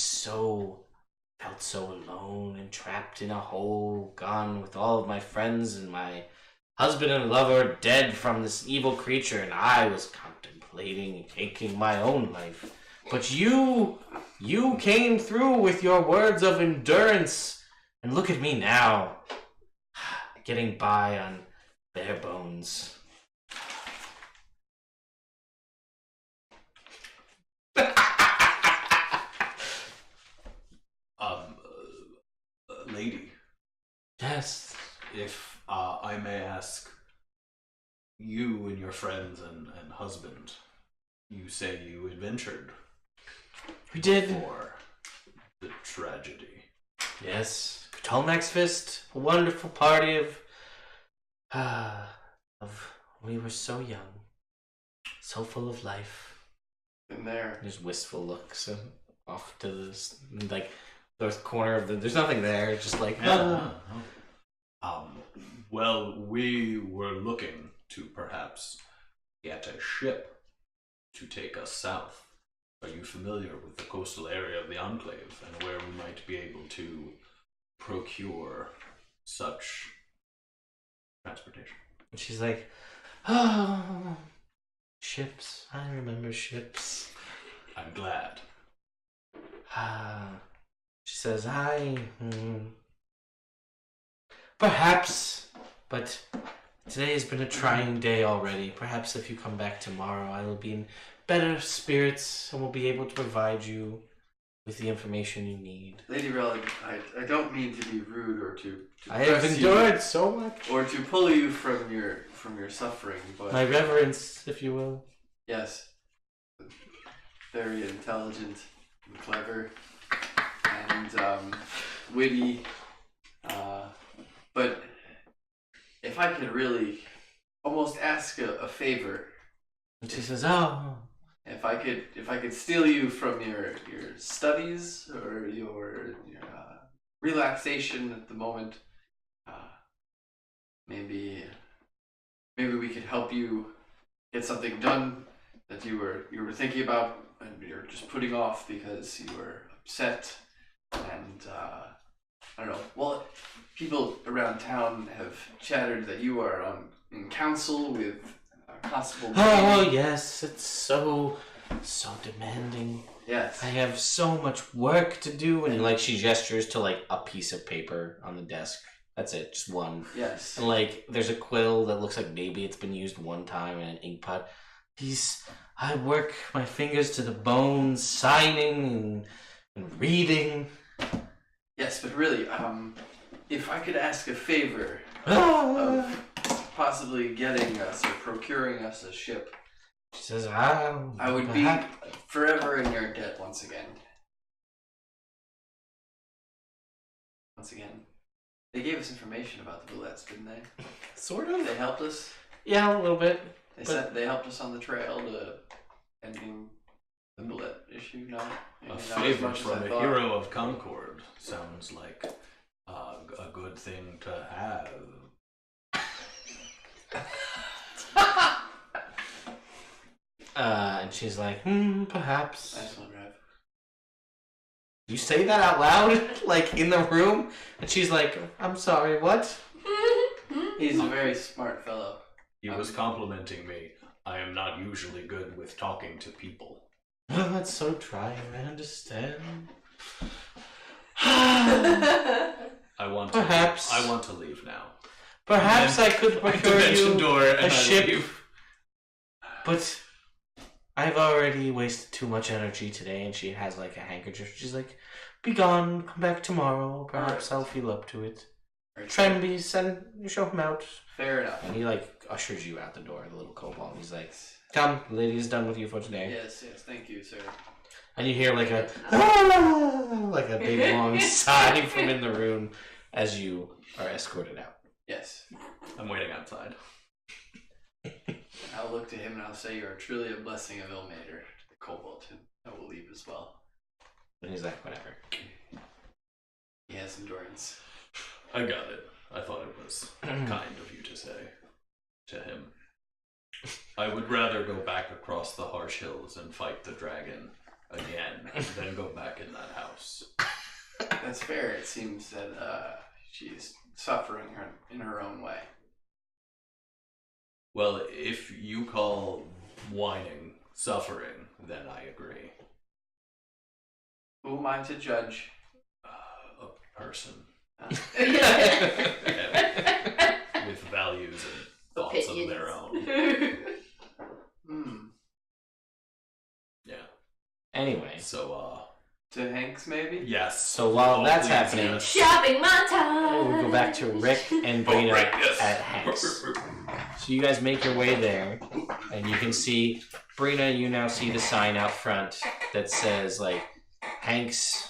so alone and trapped in a hole, gone with all of my friends, and my husband and lover dead from this evil creature, and I was contemplating taking my own life. But you came through with your words of endurance, and look at me now, getting by on bare bones. Lady, Yes. if I may ask, you and your friends and husband, you say you adventured We did. for the tragedy. Yes. Tolmac's Fist, a wonderful party we were so young, so full of life. In there. There's wistful looks off to this, like, north corner of there's nothing there, just like, Well, we were looking to perhaps get a ship to take us south. Are you familiar with the coastal area of the Enclave and where we might be able to procure such transportation? And she's like, ships. I remember ships. I'm glad. She says, perhaps, but today has been a trying day already. Perhaps if you come back tomorrow, I will be in better spirits and will be able to provide you with the information you need. Lady Relic, I don't mean to be rude or to I have press you endured so much. or to pull you from your suffering, but My reverence, if you will. yes, very intelligent and clever and witty. But if I could really almost ask a favor, And she says, oh, if I could steal you from your studies or your relaxation at the moment, maybe we could help you get something done that you were thinking about and you're just putting off because you were upset and I don't know. Well, people around town have chattered that you are in council with Constable. oh yes, it's so demanding. Yes. I have so much work to do, and like she gestures to like a piece of paper on the desk. That's it, just one. Yes. And like there's a quill that looks like maybe it's been used one time, and an ink pot. I work my fingers to the bone, signing and reading. Yes, but really, if I could ask a favor Ah. of possibly getting us or procuring us a ship, She says, I would be forever in your debt once again. Once again. They gave us information about the bullets, didn't they? Sort of. They helped us. Yeah, a little bit. They helped us on the trail to ending the bullet issue. No, maybe A not as favor much as from I a thought. hero of Concord sounds like a good thing to have. And she's like, perhaps. I just want to drive. You say that out loud, like in the room? And she's like, I'm sorry, what? He's a very smart fellow. He was complimenting me. I am not usually good with talking to people. Oh, that's so trying, I understand. I want to Perhaps. I want to leave now. Perhaps I could procure Dimension you door and a I ship, leave. but I've already wasted too much energy today. And she has like a handkerchief. She's like, be gone, come back tomorrow. Perhaps I'll feel up to it. Try and show him out. Fair enough. And he like ushers you out the door, the little kobold. He's like, come, the lady is done with you for today. Yes, thank you, sir. And you hear like a like a big long sigh from in the room as you are escorted out. Yes. I'm waiting outside. I'll look to him and I'll say you are truly a blessing of Ilmater to the kobold, and I will leave as well. And he's like, whatever. He has endurance. I got it. I thought it was kind of you to say to him. I would rather go back across the harsh hills and fight the dragon again than go back in that house. That's fair. It seems that she's suffering in her own way. Well, if you call whining suffering, then I agree. Who am I to judge? A person Yeah. with values and thoughts of their own. Yeah. Anyway, So, To Hanks, maybe? yes. so while Oh, that's please, happening, yes. Shopping montage. we go back to Rick and Oh, Brina right, yes. at Hanks. So you guys make your way there, and you can see Brina. You now see the sign out front that says like Hanks,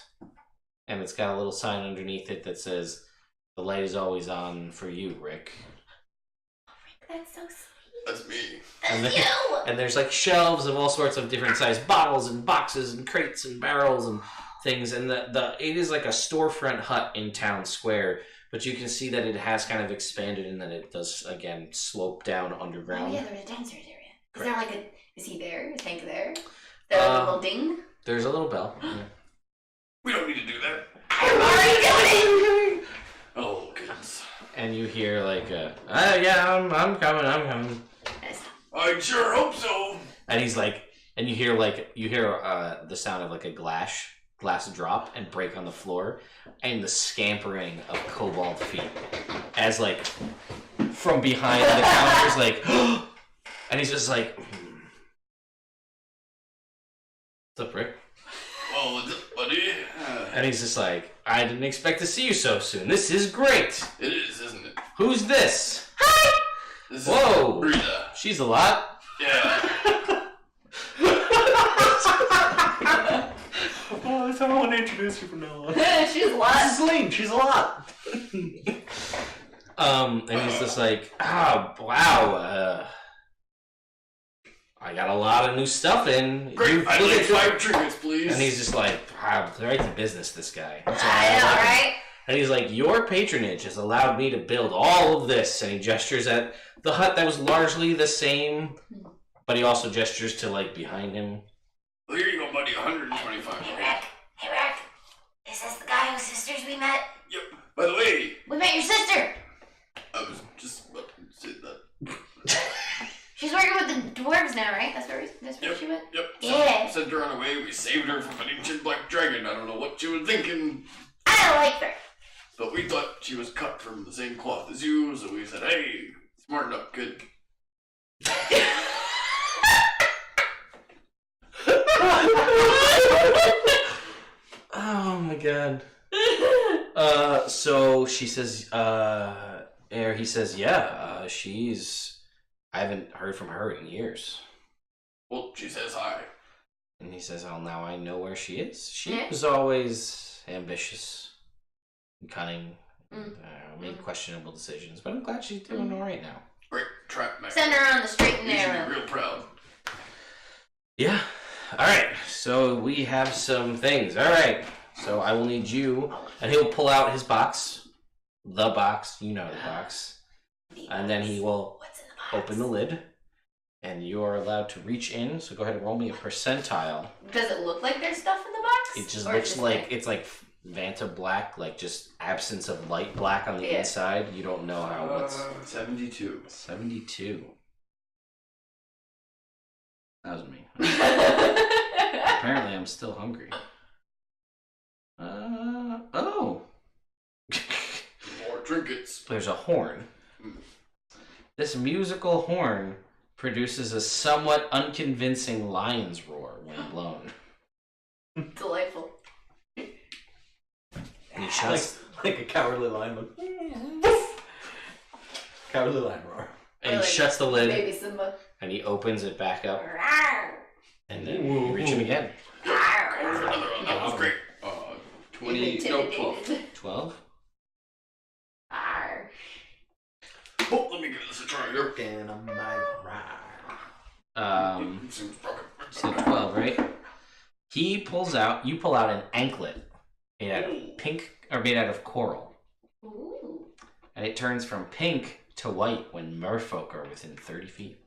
and it's got a little sign underneath it that says the light is always on for you, Rick. That's so sweet. That's me. And That's then- you. And there's like shelves of all sorts of different sized bottles and boxes and crates and barrels and things. And it is like a storefront hut in town square, but you can see that it has kind of expanded and that it does again slope down Oh underground. yeah, there's a downstairs area. Is Correct. there like a? Is he there? Is Hank there? Is there like a little ding? There's a little bell. Yeah. We don't need to do that. I'm already doing it. Oh, goodness. And you hear like, yeah, I'm coming. Nice. I sure hope so. And he's like, and you hear the sound of like a glass drop and break on the floor, and the scampering of kobold feet as like from behind the counters, like, and he's just like, what's up, Rick? Oh, what's up, buddy? And he's just like, I didn't expect to see you so soon. This is great. It is, isn't it? Who's this? This Whoa. is Brita. She's a lot. Yeah. Oh, that's how I want to introduce you from now on. She's a lot. Celine, she's a lot. And he's just like, wow, I got a lot of new stuff in. Great. I'd Look like at 5 trinkets, please. And he's just like, wow, right to business, this guy. That's all I know, like. right? And he's like, your patronage has allowed me to build all of this. And he gestures at the hut that was largely the same, but he also gestures to like behind him. Well, here you go, buddy. 125. Hey Rick. Hey Rick. Is this the guy whose sisters we met? Yep. By the way, We met your sister. I was just about to say that. She's working with the dwarves now, right? That's where Yep. she went. Yep. Yeah. Sent her on her way. We saved her from an ancient black dragon. I don't know what she was thinking, I don't like her. but we thought she was cut from the same cloth as you, so we said, hey, smarten up, kid. Oh my god. So she says, he says, yeah, I haven't heard from her in years. Well, she says hi. And he says, oh, now I know where she is. She Yeah. was always ambitious and cunning, and, Mm. made questionable decisions, but I'm glad she's doing all right now. Great trap man. Send her on the straight and You should narrow. be real proud. Yeah. All right. So we have some things. All right. So I will need you, and he'll pull out his box, the box, you know the box, and then he will What's in the box? open the lid, And you're allowed to reach in, so go ahead and roll me a percentile. Does it look like there's stuff in the box? It just Or looks just like it's like Vanta black, like just absence of light black on the inside. You don't know how what's 72. 72. That was me. Apparently, I'm still hungry. Oh. More trinkets. There's a horn. This musical horn produces a somewhat unconvincing lion's roar when blown. Delightful. And he shuts, Like a cowardly lion. Cowardly lion roar. and he Or like shuts the lid, Baby Simba. and he opens it back up, Rawr. and then you reach him again. Rawr. That was great. 20, no, 12. 12? Rawr. Oh, let me give this a try here. And I'm Seems broken. So 12, right? You pull out an anklet made out of pink, or made out of coral. Ooh. And it turns from pink to white when merfolk are within 30 feet.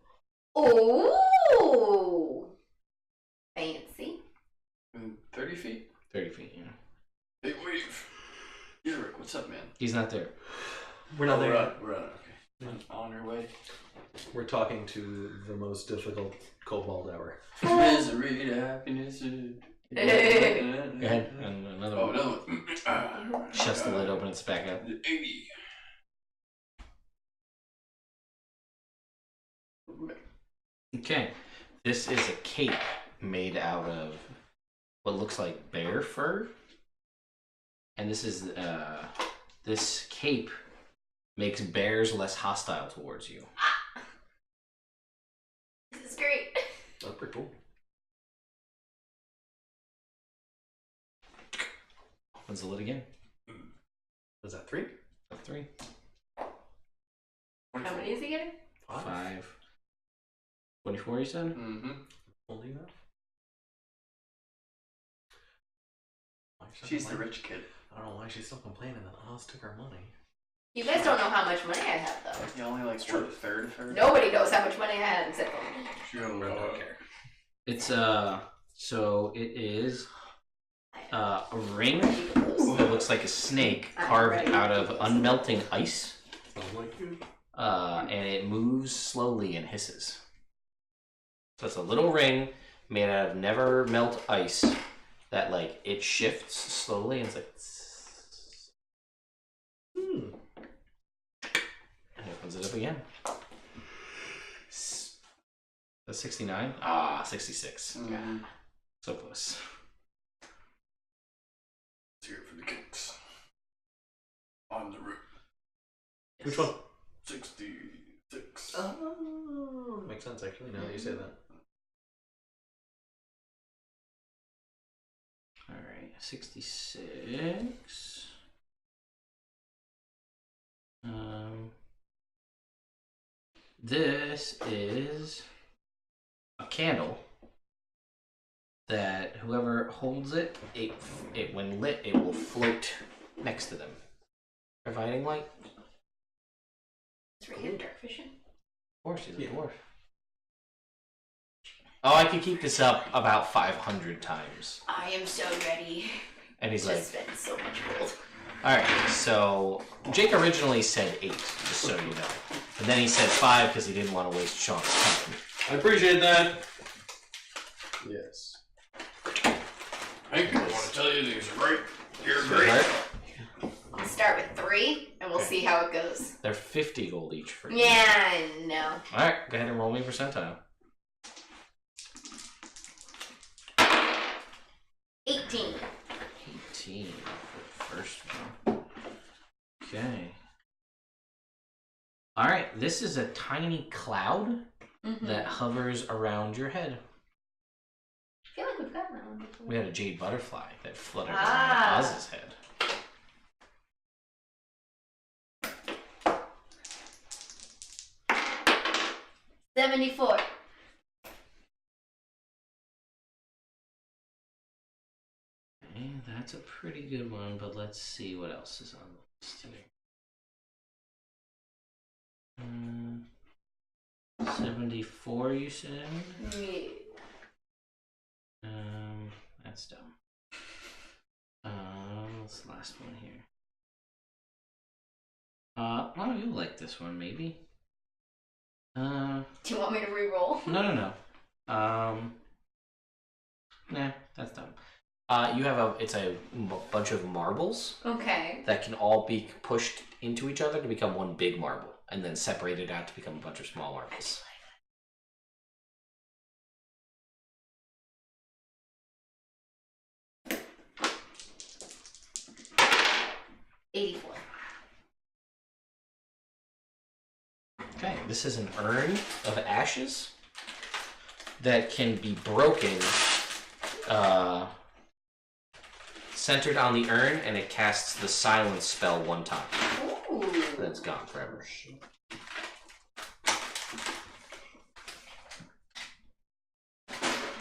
Ooh. Fancy. 30 feet? 30 feet, yeah. Hey, wait. Yeah, Rick, what's up, man? He's not there. We're not there. We're on, okay. On your way. We're talking to the most difficult kobold ever. Misery to happiness. Go ahead, and another Oh, one. another one. Shuts the lid, opens it back up. 80. Okay. This is a cape made out of what looks like bear fur. And this cape makes bears less hostile towards you. This is great. That's pretty cool. Opens the lid again. Was that 3? Up 3. How many is he getting? 5. 24, you said? Mm-hmm. Only enough? She's the rich kid. I don't know why she's still complaining that Oz took her money. You guys don't know how much money I have, though. You only like what, a third of her? Nobody knows how much money I have except for me. She got a I lot. don't care. It's so it is a ring Keep it close. that looks like a snake carved out of unmelting ice. Sounds like you. And it moves slowly and hisses. So it's a little ring made out of never melt ice that like it shifts slowly and it's like and opens it up again. That's 69? 66. Mm-hmm. So close. Let's hear it for the kicks. On the route. Which one? 66. Oh, makes sense actually. Now that you say that. Alright, 66. This is a candle that whoever holds it, when lit, it will float next to them, providing light. Is Regan dark vision? Of course, he's a dwarf. Oh, I could keep this up about 500 times. I am so ready. And he's to like, spend so much gold. alright, so Jake originally said 8, just so you know. And then he said 5 because he didn't want to waste Sean's time. I appreciate that. Yes. Hank, I want to tell you these are great. You're great. Alright? I'll start with 3, and we'll see how it goes. They're 50 gold each for you. Yeah, I know. Alright, go ahead and roll me a percentile. 18. 18 for the first one. Okay. Alright, this is a tiny cloud that hovers around your head. I feel like we've gotten that one before. We had a jade butterfly that fluttered Ah. around Oz's head. $74. Okay, that's a pretty good one, but let's see what else is on the list here. 74, you said? Yeah. That's dumb. What's the last one here? Oh, you like this one, maybe? Do you want me to re-roll? No. Nah, that's dumb. You have it's a bunch of marbles Okay. that can all be pushed into each other to become one big marble, and then separated out to become a bunch of small marbles. 84. Okay, this is an urn of ashes that can be broken, centered on the urn, and it casts the silence spell one time. Ooh. Then it's gone forever.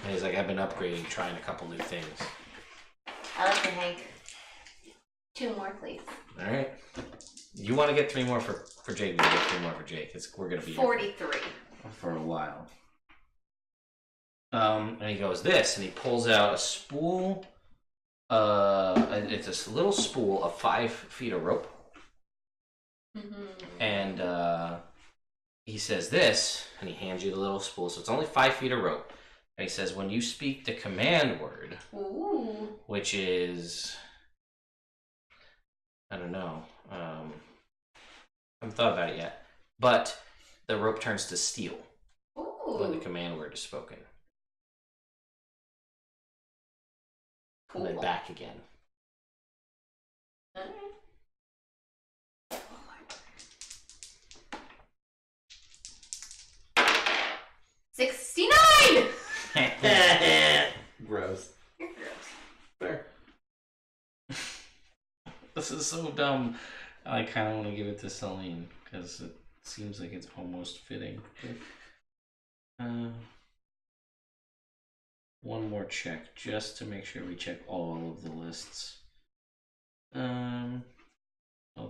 And he's like, I've been upgrading, trying a couple new things. I like the Hank. 2 more, please. Alright. You want to get 3 more for Jake, you get 3 more for Jake. We're going to be 43. here for a while. And he goes, this, and he pulls out a spool. It's a little spool of 5 feet of rope. Mm-hmm. And he says this, and he hands you the little spool. So it's only 5 feet of rope. And he says, when you speak the command word, Ooh. which is, I don't know, I haven't thought about it yet, but the rope turns to steel when the Ooh. command word is spoken. Cool. And then back again. Alright. 69! Gross. You're gross. Fair. This is so dumb. I kind of want to give it to Celine because it seems like it's almost fitting. One more check just to make sure we check all of the lists. Oh,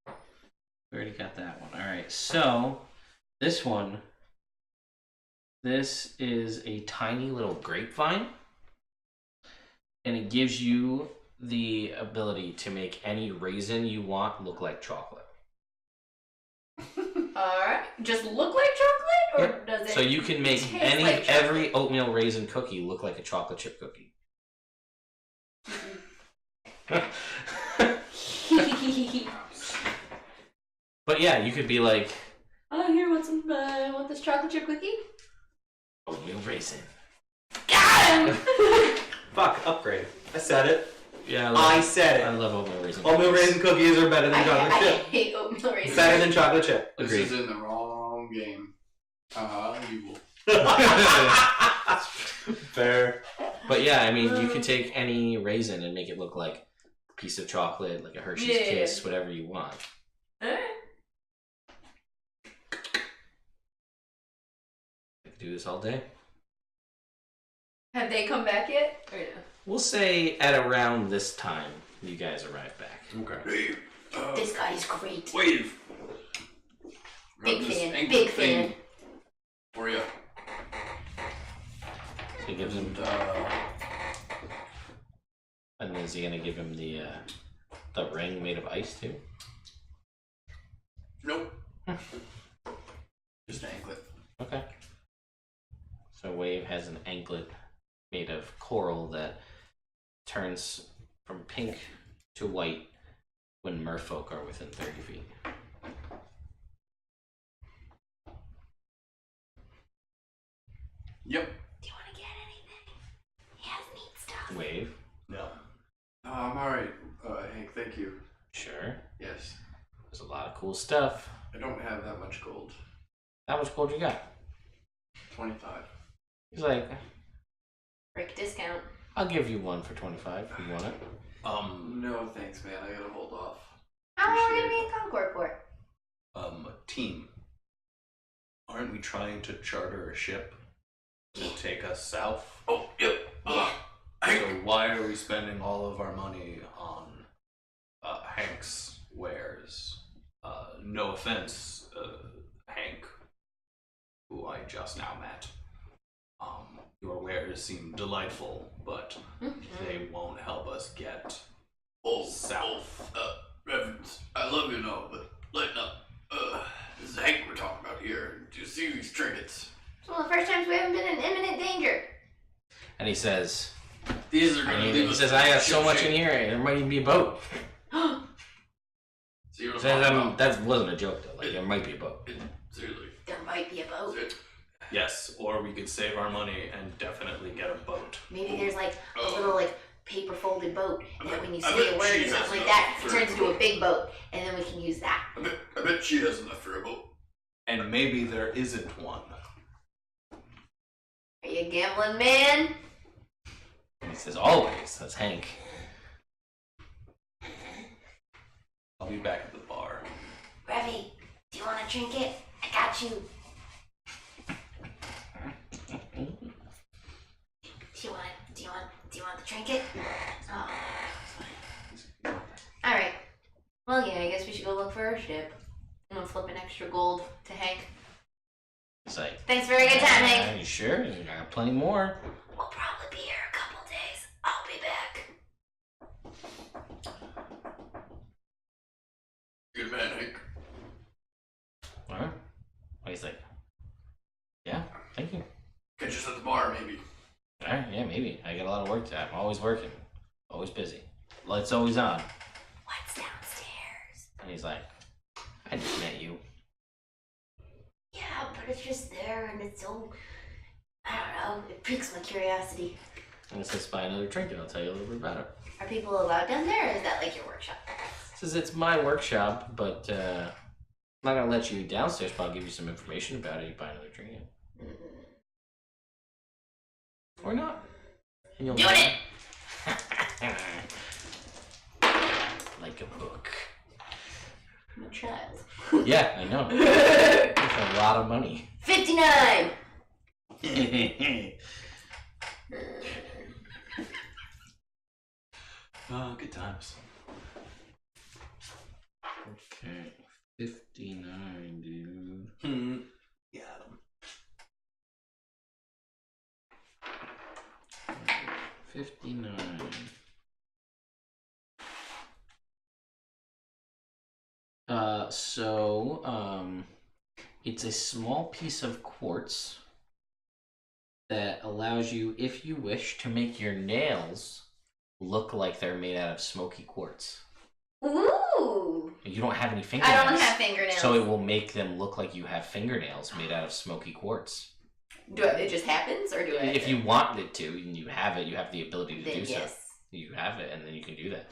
we already got that one. All right, so this one. This is a tiny little grapevine, and it gives you the ability to make any raisin you want look like chocolate. Alright. Just look like chocolate? Or Yep. does it? So you can make taste like chocolate? every oatmeal raisin cookie look like a chocolate chip cookie. But yeah, you could be like Oh, here, want this chocolate chip cookie? oatmeal raisin. Got him! Fuck, upgrade. I said it. Yeah, I said I it. love oatmeal raisin. Oatmeal cookies. raisin cookies are better than chocolate I chip. hate oatmeal raisin. Better than chocolate chip. This Agreed. is in the wrong game. You will. Fair. But yeah, I mean, you could take any raisin and make it look like a piece of chocolate, like a Hershey's Yeah. Kiss, whatever you want. Alright. I could do this all day. Have they come back yet? Or no? We'll say at around this time, you guys arrive back. Okay. Hey, This guy is great. wait. Big Grab this fan, anklet big thing fan. For you. So he gives him, and is he gonna give him the ring made of ice too? Nope. Just an anklet. Okay. So Wave has an anklet made of coral that turns from pink to white when merfolk are within 30 feet. Yep. Do you want to get anything? He has neat stuff. Wave? No. I'm alright, Hank, thank you. Sure. Yes. There's a lot of cool stuff. I don't have that much gold. How much gold you got? 25. He's like, Break discount. I'll give you one for 25 if you want it. No, thanks, man. I gotta hold off. How long are we Appreciate going to be in Concord for? Team. Aren't we trying to charter a ship to take us south? Oh, yep. So why are we spending all of our money on Hank's wares? No offense, Hank. who I just now met. Your wares seem delightful, but they won't help us get south. Reverends, I love you and all, but lighten up. This is Hank we're talking about here. Do you see these trinkets? It's one of the first times we haven't been in imminent danger. And he says, These are gonna leave us. I got so much in here, there might even be a boat. See what I'm Says, talking about? that wasn't a joke though. Like there might be a boat. Seriously. There might be a boat. Yes, or we could save our money and definitely get a boat. Maybe there's like a little like paper folded boat, and then when you I say bet a word she or has something like enough that, it for turns a into a boat. big boat, and then we can use that. I bet she has enough for a boat. And maybe there isn't one. Are you a gambling man? And he says, always. That's Hank. I'll be back at the bar. Revy, do you want a trinket? I got you. Do you want the trinket? Oh. Alright. Well, yeah, I guess we should go look for our ship. I'm gonna flip an extra gold to Hank. It's like, Thanks for a good time, Hank. you sure? I got plenty more. We'll probably be here a couple days. I'll be back. Good man, Hank. Alright. He's like, yeah, thank you. Catch us at the bar, maybe. Alright, yeah, maybe. I got a lot of work to do. I'm always working. Always busy. Light's always on. What's downstairs? And he's like, I just met you. Yeah, but it's just there and it's so... I don't know. It piques my curiosity. And he says, buy another trinket. I'll tell you a little bit about it. Are people allowed down there, or is that like your workshop? He says, it's my workshop, but I'm not going to let you downstairs, but I'll give you some information about it. You buy another trinket. Or not. And you'll Doing it! Like a book. I'm a child. Yeah, I know. It's a lot of money. 59! Oh, good times. Okay. 59, dude. Yeah. 59. It's a small piece of quartz that allows you, if you wish, to make your nails look like they're made out of smoky quartz. Ooh! You don't have any fingernails. I don't have fingernails. So it will make them look like you have fingernails made out of smoky quartz. It just happens, or do I? If you want it to, and you have it, you have the ability to Then do so. yes. You have it, and then you can do that.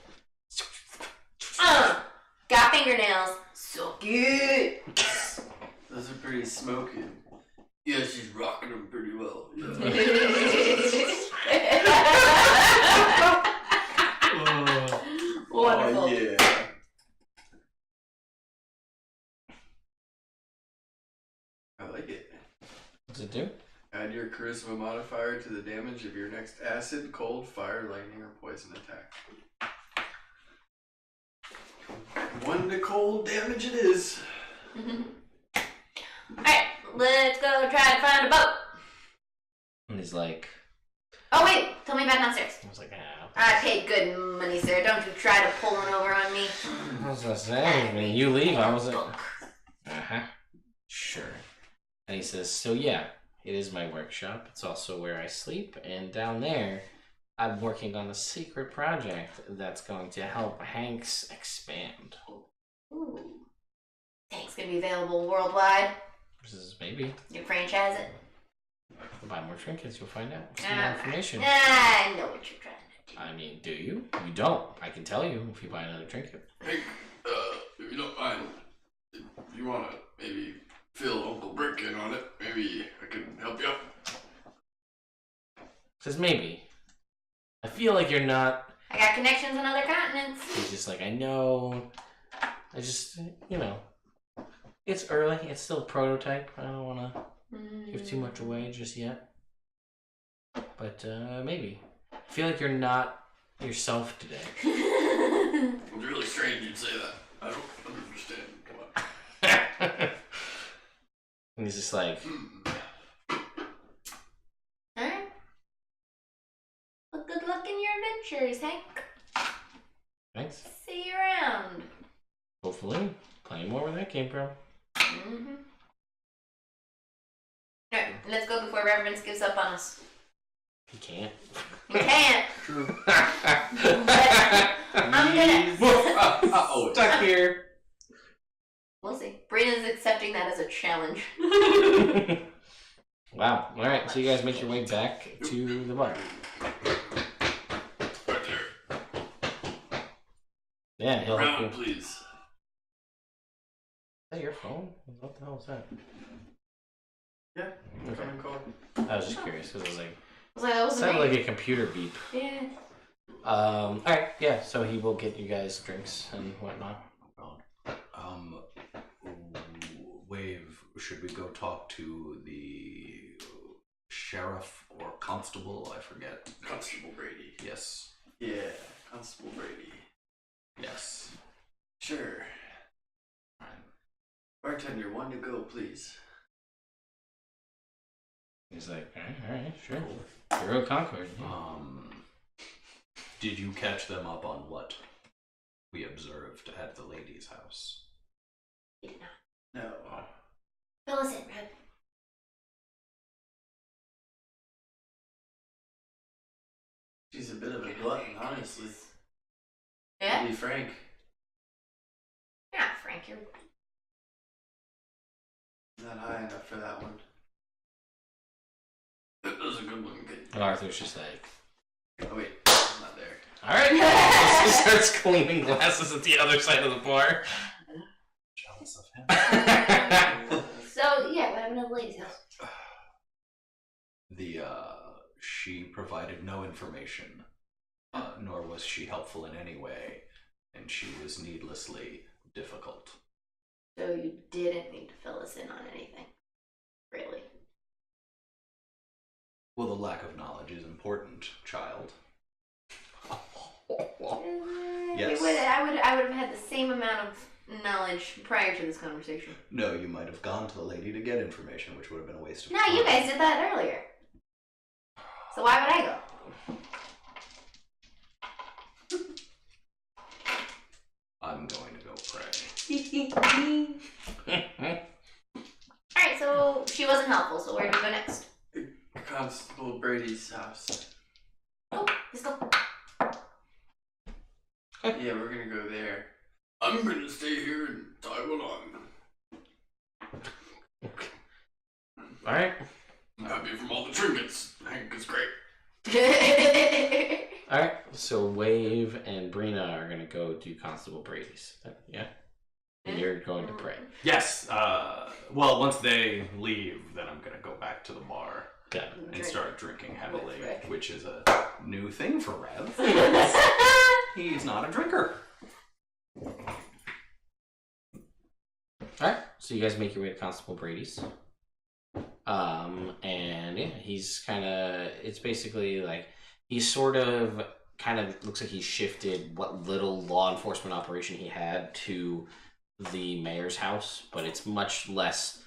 Got fingernails. Suck it. Those are pretty smoky. Yeah, she's rocking them pretty well. Yeah. Wonderful. Oh, yeah. I like it. What's it do? Add your charisma modifier to the damage of your next acid, cold, fire, lightning, or poison attack. 1 to cold damage it is. Alright, let's go try to find a boat. And he's like, Oh wait, tell me about downstairs. I was like, I paid good money, sir. Don't you try to pull one over on me. I was gonna say, when you leave, I was like, uh-huh, sure. And he says, so yeah, it is my workshop. It's also where I sleep. And down there, I'm working on a secret project that's going to help Hanks expand. Ooh. Tank's gonna be available worldwide. This is maybe. You franchise it. Buy more trinkets, you'll find out some more information. I know what you're trying to do. I mean, do you? You don't. I can tell you if you buy another trinket. Hank, if you don't mind, if you want to maybe fill Uncle Brick in on it, maybe I can help you out. Says maybe. I feel like you're not. I got connections on other continents. He's just like, I know. I just, it's early. It's still a prototype. I don't want to give too much away just yet. But maybe. I feel like you're not yourself today. It's really strange you'd say that. I don't understand. And he's just like, adventures, Hank. Thanks. See you around. Hopefully, plenty more where that came from. Mm-hmm. Alright, let's go before Reverence gives up on us. He can't. He can't. True. I'm gonna. Oh, Stuck here. We'll see. Brina's accepting that as a challenge. Wow. Alright, so you guys make your way back to the bar. Right there. Yeah, he'll help you. Round, please. Is that your phone? What the hell was that? Yeah. Okay. Coming call. I was just curious because it was like, I was like, that wasn't sounded me. like a computer beep. Yeah. Alright, yeah, so he will get you guys drinks and whatnot. Wave, should we go talk to the sheriff or constable? I forget. Constable Brady. Yes. Yeah, Constable Brady. Yes. Sure. Bartender, one to go, please. He's like, alright, sure. Hero Concoryd. Yeah. Did you catch them up on what we observed at the lady's house? He did not. No. Fill us in, Red. She's a bit of a glutton, honestly. Yeah? To be frank. You're not Frank, you're... Not high enough for that one. That was a good one. Good. Arthur's just like, Oh wait, I'm not there. alright. He starts cleaning glasses at the other side of the bar. Jealous of him. So, yeah, what happened to the lady's house? She provided no information, nor was she helpful in any way, and she was needlessly difficult. So you didn't need to fill us in on anything. Really? Well, the lack of knowledge is important, child. Yes. I would have had the same amount of knowledge prior to this conversation. No, you might have gone to the lady to get information, which would have been a waste of No, time. you guys did that earlier. So why would I go? I'm going to go pray. Alright, so she wasn't helpful, so where do we go next? Constable Brady's house. Oh, let's go. Yeah, we're gonna go there. I'm gonna stay here and toggle on. Alright. I'm happy from all the trinkets. Hank is great. Alright, so Wave and Brina are gonna go do Constable Brady's. Yeah? And you're going to pray. Yes. Well, once they leave, then I'm going to go back to the bar Yeah. and start drinking heavily, Rick. which is a new thing for Rev. He's not a drinker. Alright, so you guys make your way to Constable Brady's. And yeah, he's kind of, it's basically like, he's sort of, kind of looks like he's shifted what little law enforcement operation he had to the mayor's house, but it's much less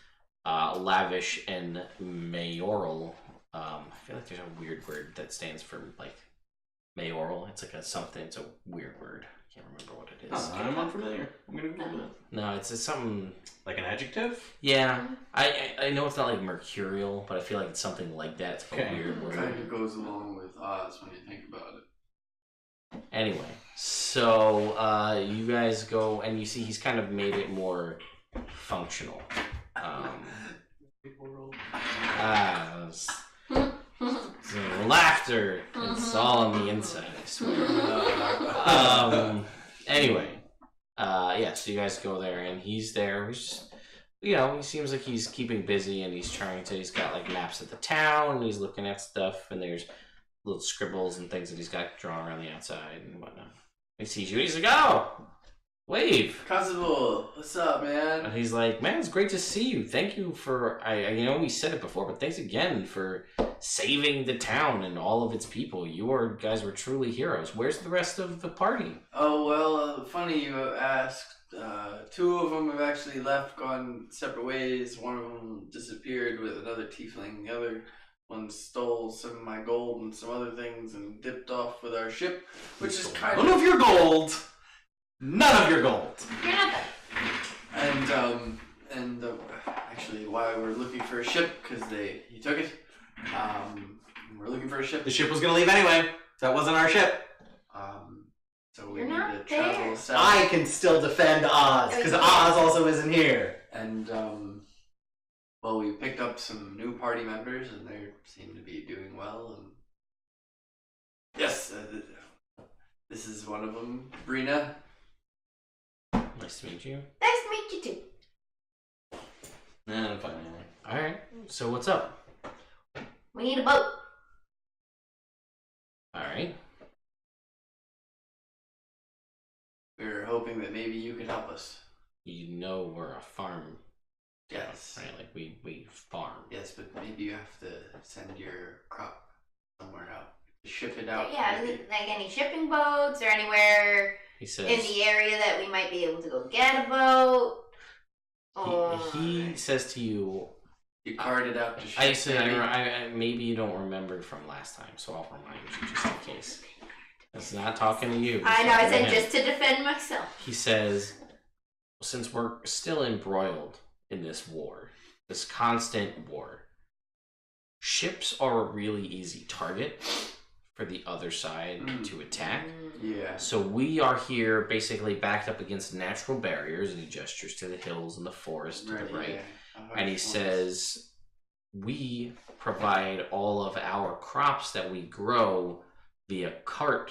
lavish and mayoral. I feel like there's a weird word that stands for like mayoral. It's like a something, it's a weird word. I can't remember what it is. I'm unfamiliar. I'm going to Google it. No, it's something. Like an adjective? Yeah, I know it's not like mercurial, but I feel like it's something like that. It's like a weird word. Kind of goes along with Oz when you think about it. Anyway, so you guys go and you see he's kind of made it more functional. Laughter. It's all on the inside, I swear. Anyway, yeah, so you guys go there and he's there. He's just, you know, he seems like he's keeping busy and he's got like maps of the town and he's looking at stuff and there's little scribbles and things that he's got drawn around the outside and whatnot. He sees you and he's like, oh, Wave. Constable, what's up, man? And he's like, man, it's great to see you. Thank you for, I know we said it before, but thanks again for saving the town and all of its people. You guys were truly heroes. Where's the rest of the party? Oh, well, funny you asked. Two of them have actually left, gone separate ways. One of them disappeared with another tiefling. The other one stole some of my gold and some other things and dipped off with our ship, which is kind None of your gold. None of your gold. You're not that. And actually, why we're looking for a ship because he took it. We're looking for a ship. The ship was gonna leave anyway. That wasn't our ship. So we You're need not to travel there. south. I can still defend Oz because Oz also isn't here. And well, we picked up some new party members, and they seem to be doing well. And yes, this is one of them, Brina. Nice to meet you. Nice to meet you too. Nah, I'm fine. Alright, so what's up? We need a boat. Alright. We were hoping that maybe you could help us. You know we're a farm. Yes. Right, like we farm. Yes, but maybe you have to send your crop somewhere out. Ship it out. Yeah, maybe. like any shipping boats or anywhere He says in the area that we might be able to go get a boat. Or... he says to you, You carted out to ship. I said, maybe? maybe you don't remember from last time, so I'll remind you just in case. It's not talking to you. I know, I said Him. just to defend myself. He says, since we're still embroiled in this war, this constant war, ships are a really easy target for the other side to attack. Yeah. So we are here basically backed up against natural barriers, and he gestures to the hills and the forest to the right. Yeah. And he says, we provide all of our crops that we grow via cart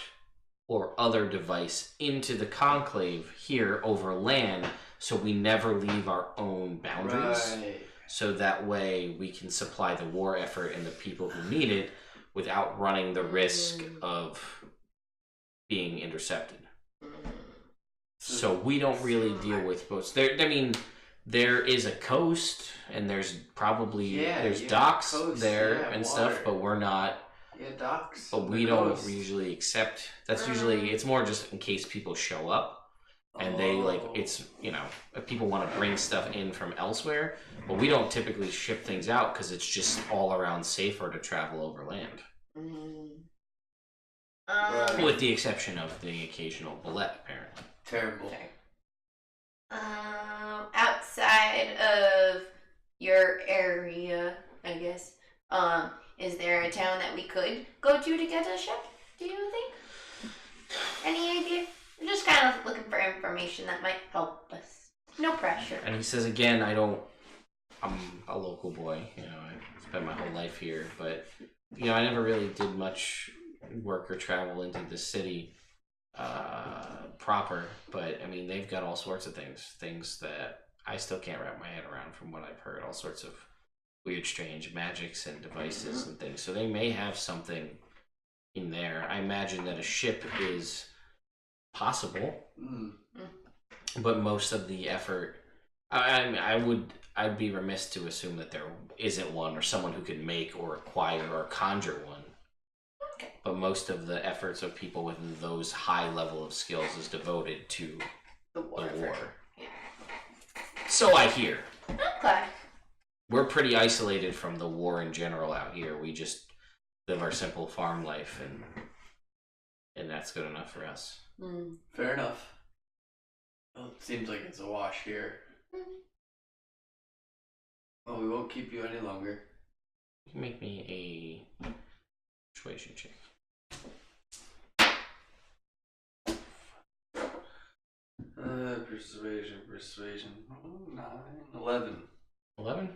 or other device into the conclave here over land, so we never leave our own boundaries. Right. So that way we can supply the war effort and the people who need it without running the risk of being intercepted. So we don't really deal with boats. There is a coast, and there's probably docks coast, there and stuff, water. but we're not. Yeah, docks. But we don't usually accept. That's usually, it's more just in case people show up, and they it's if people want to bring stuff in from elsewhere, but we don't typically ship things out because it's just all around safer to travel over land, with the exception of the occasional bullet, apparently. Terrible. Okay. Outside of your area, I guess, is there a town that we could go to get a ship, do you think? Any idea? I'm just kind of looking for information that might help us. No pressure. And he says again, I'm a local boy, I spent my whole life here, but I never really did much work or travel into the city proper, but I mean, they've got all sorts of things that I still can't wrap my head around from what I've heard, all sorts of weird, strange magics and devices and things. So they may have something in there. I imagine that a ship is possible, but most of the effort, I'd be remiss to assume that there isn't one or someone who can make or acquire or conjure one. Okay. But most of the efforts of people with those high level of skills is devoted to The war. Yeah. So I hear. Okay. We're pretty isolated from the war in general out here. We just live our simple farm life, and that's good enough for us. Fair enough. Well, it seems like it's a wash here. Well, we won't keep you any longer. You can make me a persuasion check. Persuasion. 9, 11. 11?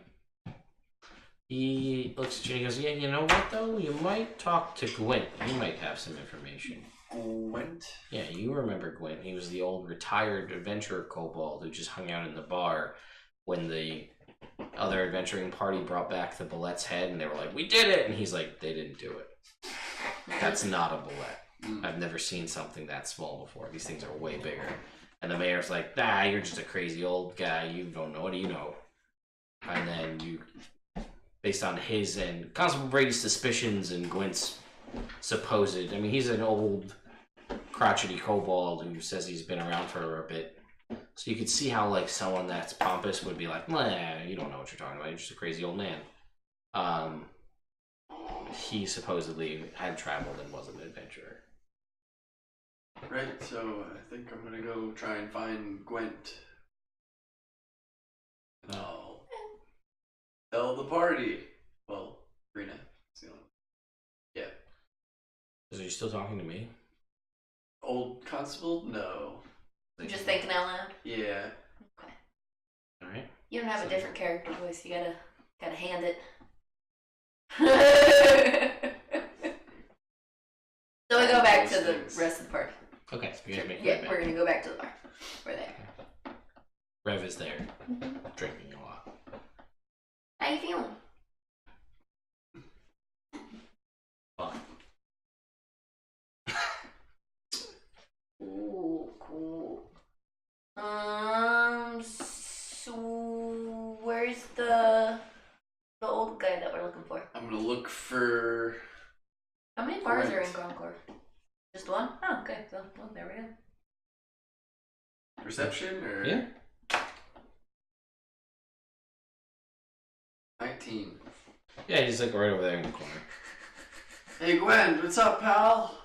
He looks at you and he goes, yeah, you know what though? You might talk to Gwent. He might have some information. Gwent? Yeah, you remember Gwent. He was the old retired adventurer kobold who just hung out in the bar when the other adventuring party brought back the bullet's head and they were like, we did it! And he's like, they didn't do it. That's not a bullet. I've never seen something that small before. These things are way bigger. And the mayor's like, nah, you're just a crazy old guy. You don't know. What do you know? And then you, based on his and Constable Brady's suspicions and Gwent's supposed, I mean, he's an old crotchety kobold who says he's been around for a bit. So you could see how, like, someone that's pompous would be like, nah, you don't know what you're talking about. You're just a crazy old man. he supposedly had traveled and was an adventurer. Right, so I think I'm gonna go try and find Gwent. And I'll tell the party. Well, Rena. Yeah. Are you still talking to me? Old constable? No. I'm just thinking out loud. Yeah. Okay. Alright. You don't have a different character voice. You gotta hand it. So we go back to the rest of the party. Okay, so you guys make your way Yeah, back. we're gonna go back to the bar. We're there. Rev is there, drinking a lot. How you feeling? Fine. Ooh, cool. So where's the old guy that we're looking for? I'm gonna look for. How many bars are in Gwent. Concord? Just one? Oh, okay. So, well, there we go. Reception or? Yeah. 19. Yeah, he's like right over there in the corner. Hey Gwen, what's up, pal?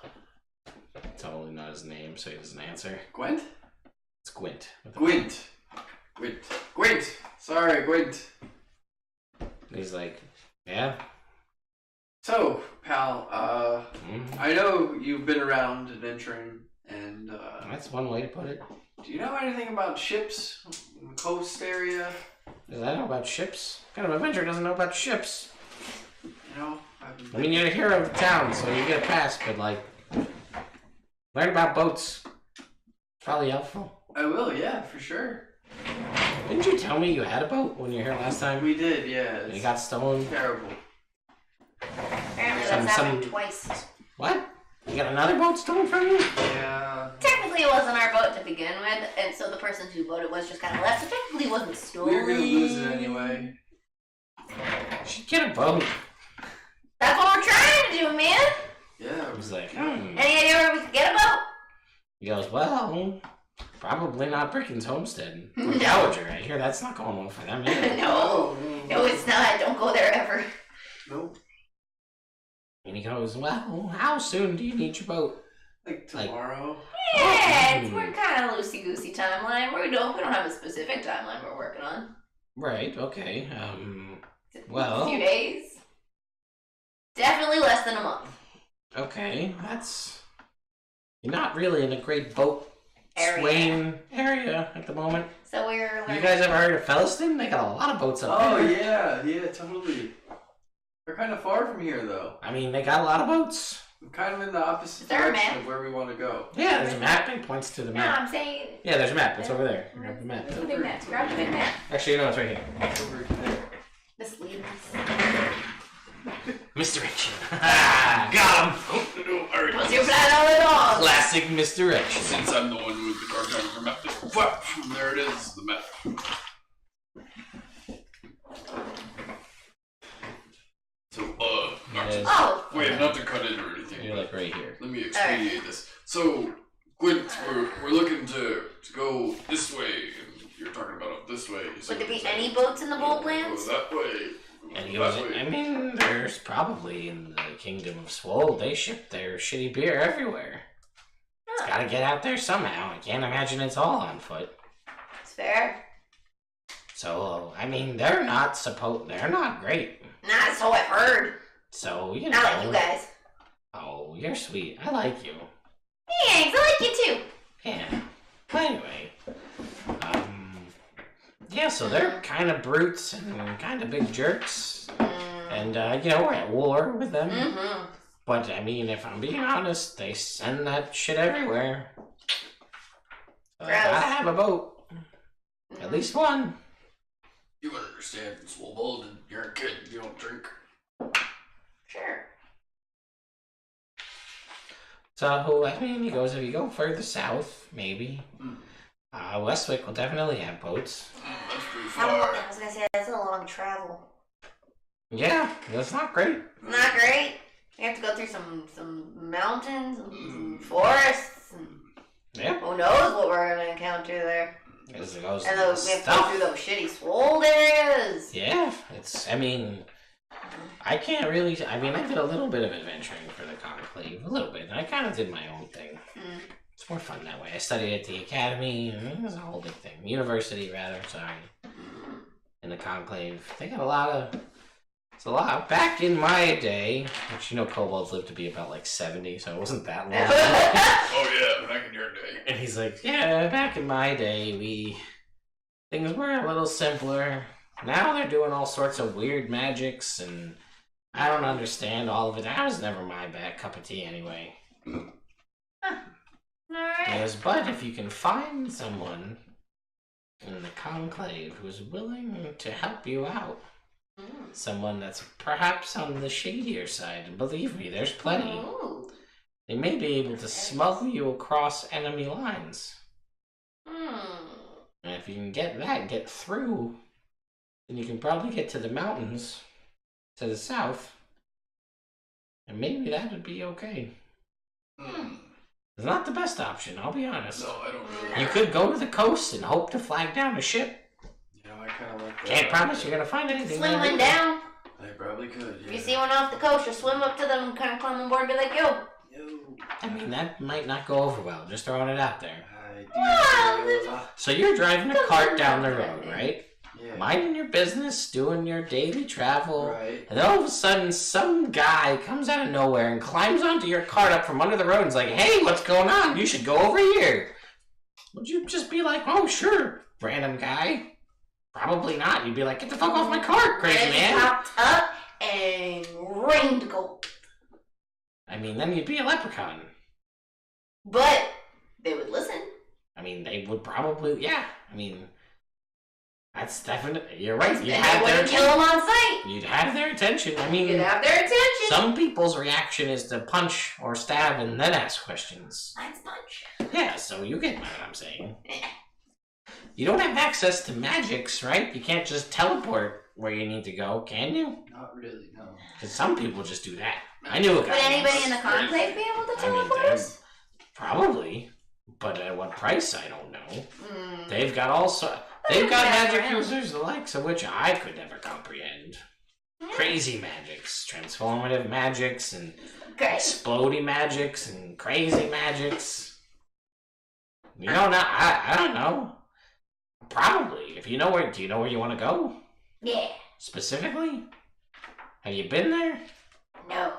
Totally not his name, so he doesn't answer. Gwent? It's Gwent. with a- Gwent. Gwent. Sorry, Gwent. He's like, yeah. So, pal, Mhm. I know you've been around adventuring, and That's one way to put it. do you know anything about ships in the coast area? Does I know about ships? What kind of adventurer doesn't know about ships? You know, I mean, you're the hero of the town, so you get a pass, but like, learn about boats. Probably helpful. I will, yeah, for sure. Didn't you tell me you had a boat when you were here last time? We did, yeah. And it It's got stolen? terrible. Apparently Some- that's happened twice. What? You got another boat stolen from you? Yeah. Technically, it wasn't our boat to begin with, and so the person who boat it was just kind of left. So technically, it wasn't stolen. We were gonna lose it anyway. You should get a boat. That's what we're trying to do, man. Yeah. He's like, Any idea where we could get a boat? He goes, well, probably not Bricken's homestead. Or No. Dowager. I hear that's not going well for them either. No, it's not. Don't go there ever. Nope. And he goes, well, how soon do you need your boat? Like tomorrow. Yeah, we're kind of loosey goosey timeline. We don't have a specific timeline we're working on. Right, okay. A Well. few days. Definitely less than a month. Okay, that's... You're not really in a great boat Area. swaying area at the moment. So we're You learning. guys ever heard of Felliston? They got a lot of boats up Oh there. yeah, totally. They're kind of far from here though. I mean, they got a lot of boats. I'm kind of in the opposite Is there a direction map? of where we want to go. Yeah, there's a map. It points to the No, map. I'm saying. Yeah, there's a map. It's over there. Grab the map. Grab the big map. Grab the big map. Actually, no, it's right here. It's over there. Mislead us. Misdirection. Got him! Oh, no, alright. What's your plan all along? Classic misdirection. Since I'm the one with the cartographer map, whap, there it is, the map. So, not to, Oh. wait, not to cut in or anything, You're but like right here. let me expedite this. So, Gwent, we're looking to go this way, and you're talking about up this way. So Would there be is that- any boats in the boat Go lands? that way. And he That goes, way. I mean, there's probably in the Kingdom of Swold, they ship their shitty beer everywhere. It's gotta get out there somehow. I can't imagine it's all on foot. It's fair. So, I mean, they're not great. Nah, so I've heard. So, you know. Not like you guys. Oh, you're sweet. I like you. Thanks, I like you too. Yeah. But anyway. Yeah, so they're kind of brutes and kind of big jerks. And, you know, we're at war with them. Mm-hmm. But, I mean, if I'm being honest, they send that shit everywhere. So I Gross. gotta have a boat. At least one. You would understand, it's Swobold, and you're a kid, you don't drink. Sure. So, I mean, he goes, if you go further south, maybe. Westwick will definitely have boats. That's pretty How long? far. I was gonna say that's a long travel. Yeah, that's not great. Not great. We have to go through some mountains, some forests, and Yeah. who knows what we're gonna encounter there. As it goes And to we have to go stuff. through those shitty swold areas. Yeah, I mean, I can't really. I mean, I did a little bit of adventuring for the Conclave, a little bit. I kind of did my own thing. It's more fun that way. I studied at the academy. It was a whole big thing. University, rather. Sorry. In the Conclave, they got a lot of. It's a lot. Back in my day, which kobolds lived to be about like 70, so it wasn't that long. Oh yeah, back in your day. And he's like, yeah, back in my day, things were a little simpler. Now they're doing all sorts of weird magics, and I don't understand all of it. That was never my cup of tea anyway. Alright. Yes, but if you can find someone in the Conclave who's willing to help you out, someone that's perhaps on the shadier side, and believe me, there's plenty. Ooh. They may be able to smuggle you across enemy lines. And if you can get through, then you can probably get to the mountains to the south, and maybe that would be okay. It's not the best option, I'll be honest. No, I don't really. You could go to the coast and hope to flag down a ship. I kind of like that. Can't promise you're gonna find anything. Swim there. one down. I probably could. Yeah. If you see one off the coast, just swim up to them and kind of climb on board and be like, yo. I mean, that might not go over well. Just throwing it out there. Wow, So you're driving a cart down the road, right? Yeah. Minding your business, doing your daily travel, Right. and then all of a sudden some guy comes out of nowhere and climbs onto your cart up from under the road and is like, hey, what's going on? You should go over here. Would you just be like, oh, sure, random guy? Probably not. You'd be like, get the fuck off my cart, crazy and man. popped up and rained gold. I mean, then you'd be a leprechaun. But they would listen. I mean, they would probably, yeah. I mean, that's definitely, you're right. You'd And have they their wouldn't kill them on sight. You'd have their attention. I mean, You'd have their attention. some people's reaction is to punch or stab and then ask questions. Mine's punch. Yeah, so you get what I'm saying. You don't have access to magics, right? You can't just teleport where you need to go, can you? Not really, no. Because some people just do that. I knew a guy. Would anybody once. in the Conclave be able to I mean, teleport us? probably, but at what price, I don't know. Mm. They've got all They've got Yeah, magic around. users the likes of which I could never comprehend. Crazy magics, transformative magics, and Great. explodey magics, and crazy magics. You know, I don't know. Probably. If you know where, do you know where you want to go? Yeah. Specifically? Have you been there? No.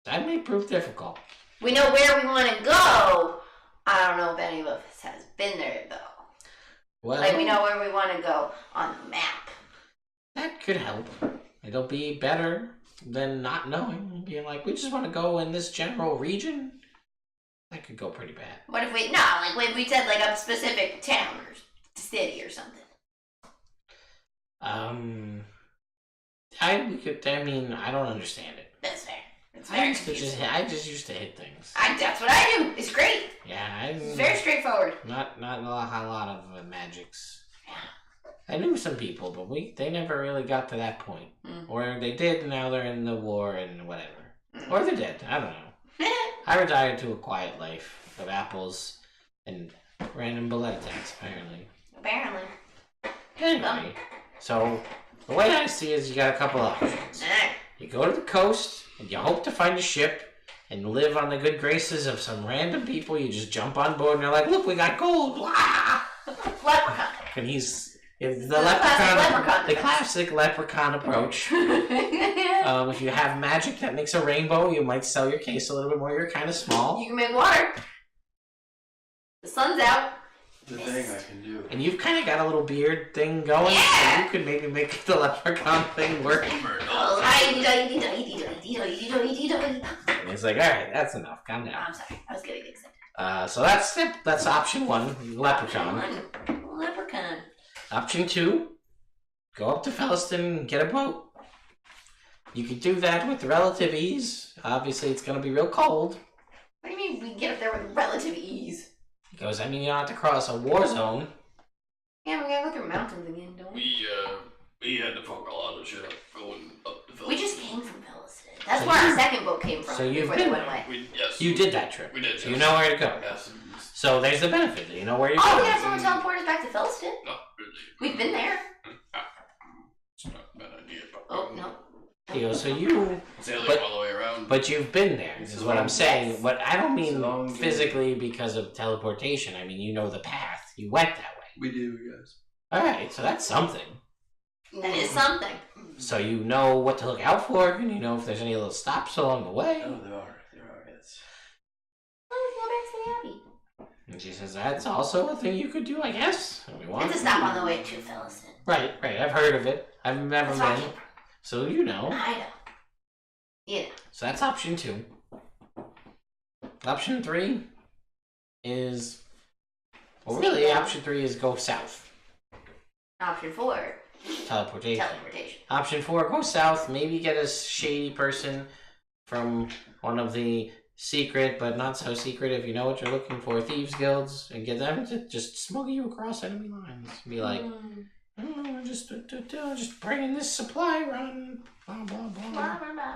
That may prove difficult. We know where we want to go. I don't know if any of us has been there, though. Well, Like, we know where we want to go on the map. that could help. It'll be better than not knowing. Being like, we just want to go in this general region. That could go pretty bad. What if we... No, like, what if we said, like, a specific town or city or something? I mean, I don't understand it. That's fair. It's I very just used to hit things. That's what I do. It's great. Yeah, It's very straightforward. not a lot of magics. I knew some people, but they never really got to that point. Or they did, and now they're in the war and whatever. Or they're dead. I don't know. I retired to a quiet life of apples and random bullet attacks, apparently. Apparently. Anyway, so the way I see it is you got a couple options. You go to the coast, and you hope to find a ship, and live on the good graces of some random people. You just jump on board, and they're like, look, we got gold! Blah! Leprechaun. And he's... The classic leprechaun approach. If you have magic that makes a rainbow, you might sell your case a little bit more. You're kind of small. You can make water. The sun's out. The thing I can do. And you've kind of got a little beard thing going. Yeah. So you could maybe make the leprechaun thing work. Oh, And he's like, alright, that's enough. Calm down. I'm sorry. I was getting excited. So that's option one, leprechaun. Leprechaun. Option two, go up to Felliston and get a boat. You could do that with relative ease. Obviously, it's going to be real cold. What do you mean we can get up there with relative ease? Because, I mean, you don't have to cross a war zone. Yeah, we gotta go through mountains again, don't we? We had to fuck a lot of shit up going up the We just came from Felliston. That's So where our you- second boat came from. so you've before they been went there. away. Yes. You did that trip. We did. So yes. you know where to go. Yes. So there's the benefit. You know where you're Oh, we going. got someone teleport us back to Felliston. Not really. We've been there. It's not a bad idea. But Oh, no. He goes, so you, Sailing all the way around. but you've been there, is what I'm saying. But I don't mean long physically because of teleportation. I mean, you know the path. You went that way. We do, guys. Alright, so that's something. That is something. So you know what to look out for, and you know if there's any little stops along the way. Oh, there are, yes. Let's go back to the Abbey. And she says, that's also a thing you could do, I guess. If you want. It's a stop on the way to Phillison. Right. I've heard of it. I've never That's where I been. came from. So you know. I know. You know. So that's option 2. Option 3 is... Well, really, option 3 is go south. Option 4, Teleportation. teleportation. Option 4, go south. Maybe get a shady person from one of the secret, but not so secret if you know what you're looking for, thieves guilds, and get them to just smuggle you across enemy lines. Be like, oh, just bringing this supply run, blah, blah, blah. Blah, blah, blah.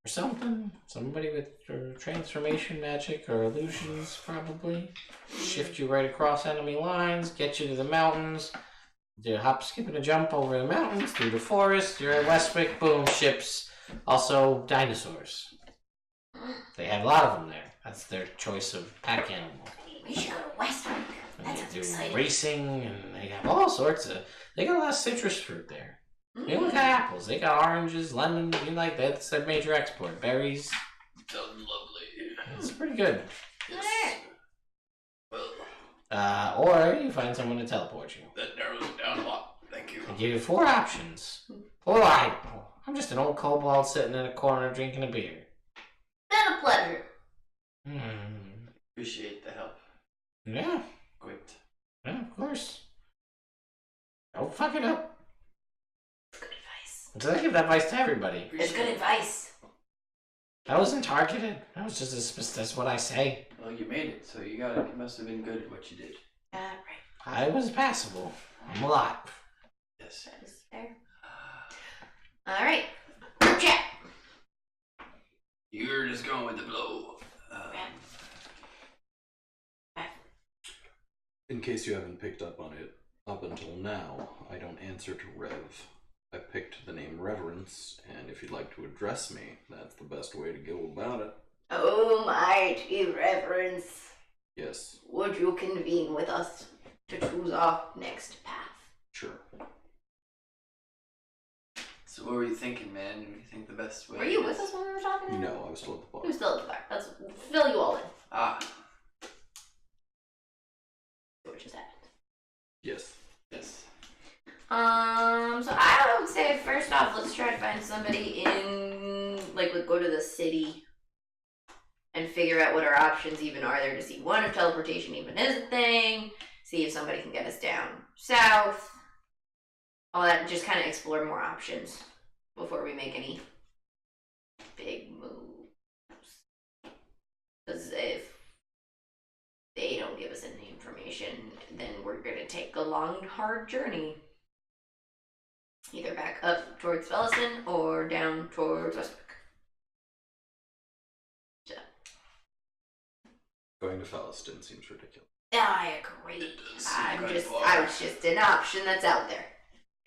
Or something. Somebody with transformation magic or illusions, probably. Shift you right across enemy lines, get you to the mountains. Do a hop, skip, and a jump over the mountains, through the forest. You're at Westwick, boom, ships. Also, dinosaurs. They have a lot of them there. That's their choice of pack animal. We should go to Westwick. And That they sounds do exciting. racing, and they have all sorts of... They got a lot of citrus fruit there. They don't got apples. They got oranges, lemons, you like that. That's their major export. Berries. Sounds lovely. It's pretty good. Alright. Well, Or you find someone to teleport you. that narrows it down a lot. Thank you. I give you 4 options. Or I'm just an old kobold sitting in a corner drinking a beer. Been a pleasure. Appreciate the help. Yeah, Great. of course. Don't fuck it up. Good advice. So I give that advice to everybody. It's good advice. I wasn't targeted. I was just that's what I say. Well, you made it, so you must have been good at what you did. Right. I was passable. I'm alive. Yes. That is fair. Alright. Group chat. You're just going with the blow. In case you haven't picked up on it, up until now, I don't answer to Rev. I picked the name Reverence, and if you'd like to address me, that's the best way to go about it. Oh, mighty reverence. Yes, Would you convene with us to choose our next path? sure. So what were you thinking, man? What do you think the best way Were you is? with us when we were talking? No, I was still at the bar. You were still at the bar. Let's fill you all in. Ah, What just happened? Yes. yes. So I would say first off, let's try to find somebody in, like, go to the city and figure out what our options even are there to see one if teleportation even is a thing. See if somebody can get us down south. All that, just kind of explore more options before we make any big moves. Because if they don't give us any information, then we're gonna take a long, hard journey. Either back up towards Phillison or down towards Westwick. So, Going to Falliston seems ridiculous. I agree. It does seem kind of far. I was just an option that's out there.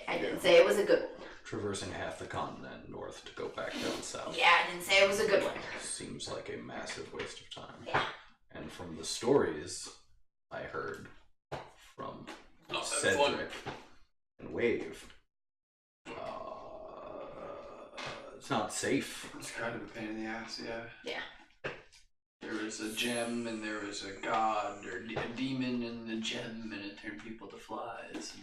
I didn't say it was a good one. Traversing half the continent north to go back down south Yeah, I didn't say it was a good one. seems like a massive waste of time. Yeah. And from the stories I heard from Not that fun. Cedric and Wave, it's not safe. It's kind of a pain in the ass, yeah. Yeah. There was a gem, and there was a god, or a demon in the gem, and it turned people to flies.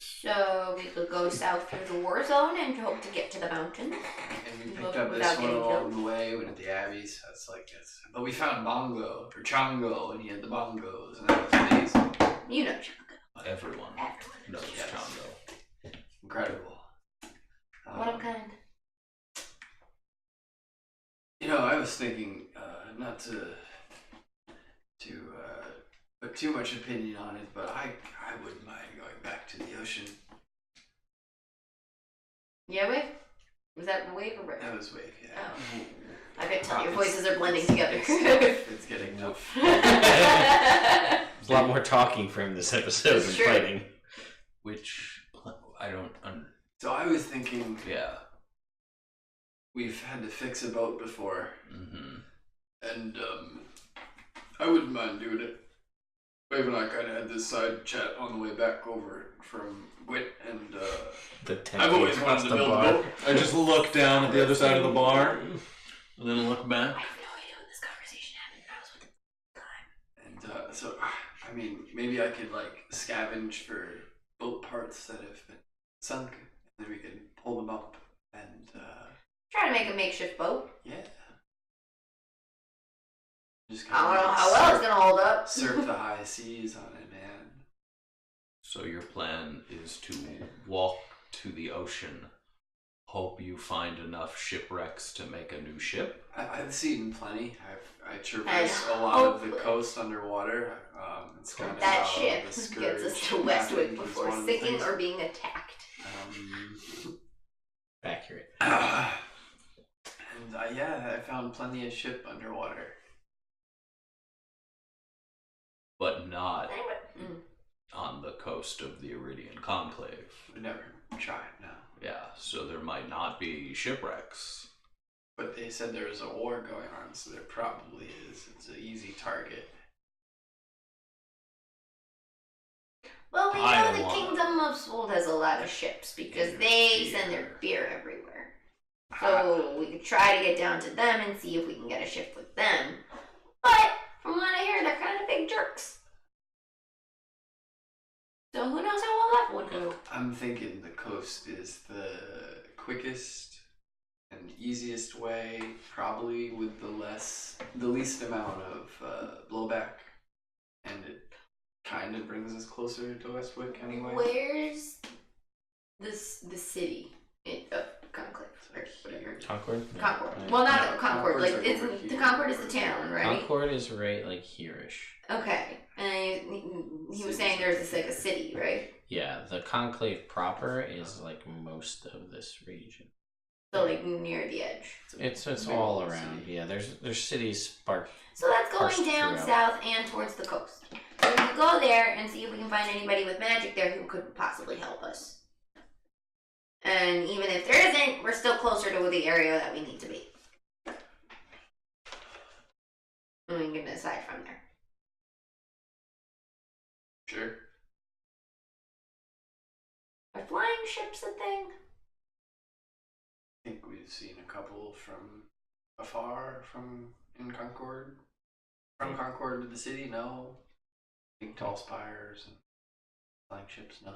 So we could go south through the war zone and hope to get to the mountain. And we Without picked up this getting one along killed. the way, went to the Abbeys. That's like this. But we found Bongo, or Chongo, and he had the bongos, and that was amazing. You know Chunga. Everyone Everyone. knows Yes. Chongo. Incredible. What of kind? You know, I was thinking not to put too much opinion on it, but I wouldn't mind going back to the ocean. Yeah, Wave? Was that Wave or Rick? That was Wave, yeah. Oh. I could tell your voices are blending together. It's getting tough. There's a lot more talking for him this episode It's than true. fighting. Which I don't. So I was thinking, Yeah. we've had to fix a boat before, Mm-hmm. and I wouldn't mind doing it. Wave and I kind of had this side chat on the way back over from Gwit, and I've always wanted to build a boat. I just look down at the other side of the bar, and then look back. I have no idea when this conversation happened. I was with time. And so, I mean, maybe I could like scavenge for boat parts that have been sunk, and then we can pull them up and Try to make a makeshift boat. yeah. Just I don't know how well it's gonna hold up. surf the high seas on it, man. So your plan is to walk to the ocean, hope you find enough shipwrecks to make a new ship. I've seen plenty. I traverse a lot of the coast underwater. It's kind of That how ship the gets us scourge to Westwick happened, is before one of the sinking things. or being attacked. Accurate. And yeah, I found plenty of ship underwater. But not Anyway, on the coast of the Iridian Conclave. We never tried, no. Yeah, so there might not be shipwrecks. But they said there was a war going on, so there probably is. It's an easy target. well, we I know don't the wanna- Kingdom of Swold has a lot of ships because they send their beer everywhere. Ah. So we could try to get down to them and see if we can get a ship with them. But from what I hear, they're kind of big jerks. So who knows how well that would go? I'm thinking the coast is the quickest and easiest way, probably with the least amount of blowback, and it kind of brings us closer to Westwick anyway. Where's the city of Conclave? Or whatever. Concord? Yeah. Concord. Right. Well, not Yeah, Concord. Like, Concord's like over it's the here. Concord is the town, right? Concord is right like here-ish. Okay. And he was saying there's this like a city, right? Yeah, the conclave proper is like most of this region. So like near the edge. It's Big all old around. city. Yeah, there's cities sparked. So that's Parsed going down throughout. south and towards the coast. So we can go there and see if we can find anybody with magic there who could possibly help us. And even if there isn't, we're still closer to the area that we need to be. And we can decide from there. Sure. Are flying ships a thing? I think we've seen a couple from afar in Concord. From Concord to the city, no. Big tall spires and flying ships, no.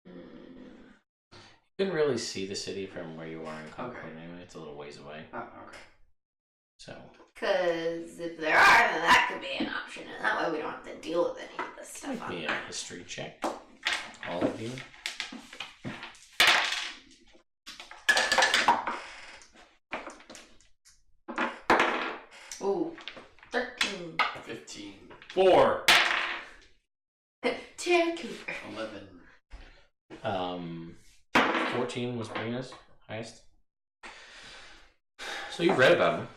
You couldn't really see the city from where you are in Concord anyway. It's a little ways away. Oh, okay. So Because if there are, then that could be an option, and that way we don't have to deal with any of this stuff. might be a history check. All of you. Ooh, 13. 15, 4. Chad Cooper. 11. 14 was Brina's highest. So you read about them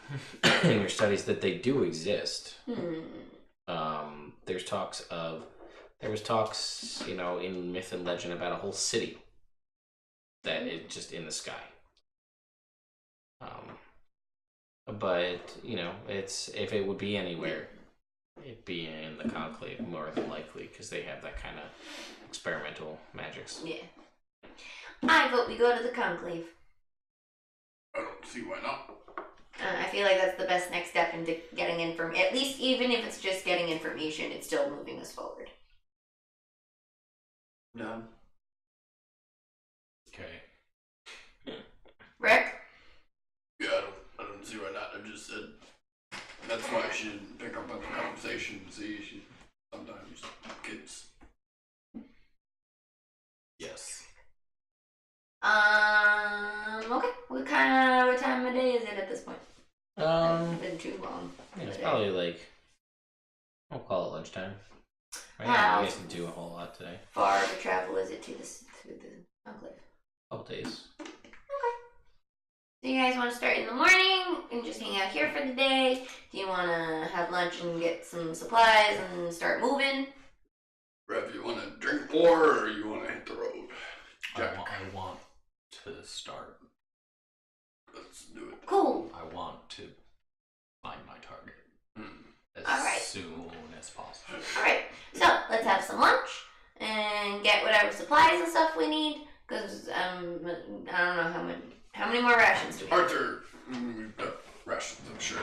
in your studies that they do exist. There was talks, in myth and legend about a whole city that is just in the sky. But it's if it would be anywhere, it'd be in the conclave more than likely because they have that kind of experimental magics. Yeah. I vote we go to the conclave. I don't see why not. I feel like that's the best next step into getting information. At least, even if it's just getting information, it's still moving us forward. Done. Okay. Rick? Yeah, I don't see why not. I just said that's why she didn't pick up on the conversation. See, she sometimes kids. Yes. Okay. What time of day is it at this point? It's been too long. Yeah, it's probably like I'll call it lunchtime. Right How now, you guys didn't do a whole lot today. far of a travel is it to the conclave? Couple days. Do you guys want to start in the morning and just hang out here for the day? Do you want to have lunch and get some supplies and start moving? Rev, you want to drink more or you want to hit the road? Jack. I want to start. Let's do it. Cool. I want to find my target as Alright. soon as possible. Alright, so let's have some lunch and get whatever supplies and stuff we need. Because I don't know how many more rations do we have? Arthur, we've got rations, I'm sure.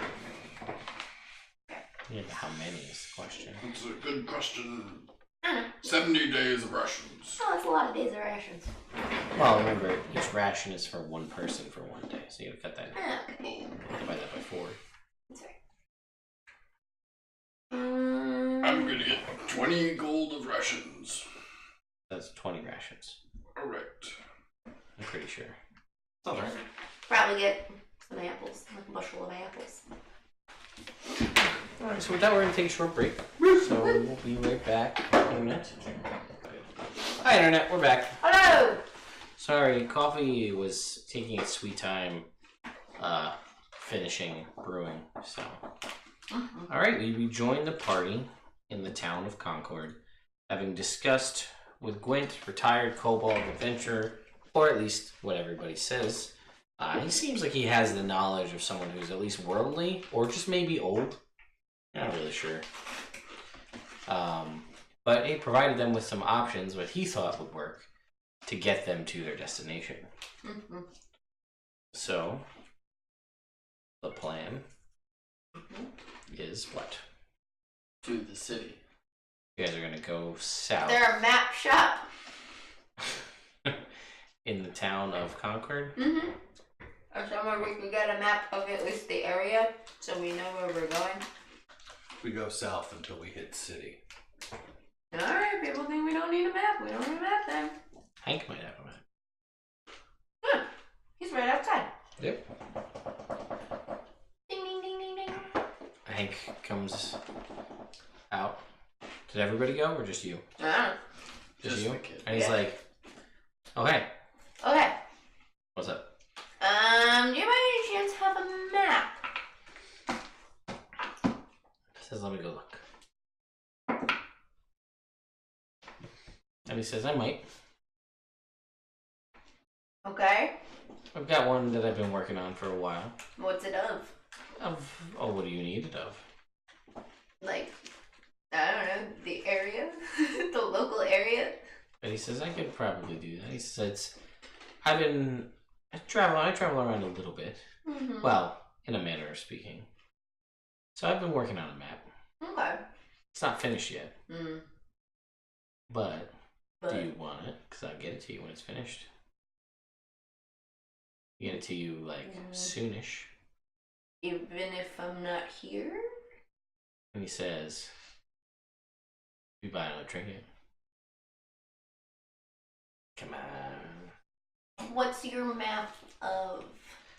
Yeah, but how many is the question? That's a good question. I don't know. 70 days of rations. Oh, that's a lot of days of rations. Well, remember, each ration is for one person for one day, so you gotta cut that, Okay. divide that by 4. That's right. I'm gonna get 20 gold of rations. That's 20 rations. Alright. I'm pretty sure. Alright. Probably get some apples, like a bushel of apples. Alright, so with that, we're gonna take a short break. So we'll be right back in a minute. Hi, Internet, we're back. Hello! Sorry, coffee was taking its sweet time finishing brewing, so. Alright, we rejoined the party in the town of Concoryd, having discussed with Gwent, retired kobold adventurer, or at least what everybody says. He seems like he has the knowledge of someone who's at least worldly, or just maybe old. Not really sure. But he provided them with some options, what he thought would work, to get them to their destination. So, the plan is what? To the city. You guys are gonna go south They're a map shop. in the town of Concord. Or somewhere we can get a map of at least the area so we know where we're going. We go south until we hit city. Alright, people think we don't need a map. We don't need a map then. Hank might have a map. Huh. He's right outside. Yep. Ding ding ding ding ding. Hank comes out. Did everybody go or just you? Just you? the kid. And he's Yeah. like, "Oh hey, Okay. what's up?" Do you by any chance have a map? He says, "Let me go look." And he says, "I might. Okay. I've got one that I've been working on for a while. What's it of? What do you need it of?" Like, I don't know, the area? The local area? And he says, "I could probably do that." He says, I travel around a little bit. Mm-hmm. Well, in a manner of speaking. So I've been working on a map. Okay. It's not finished yet, Mm. but But do you want it? Because I'll get it to you when it's finished. Get it to you, like, soonish. even if I'm not here? And he says, "You buy another trinket." Come on. What's your map of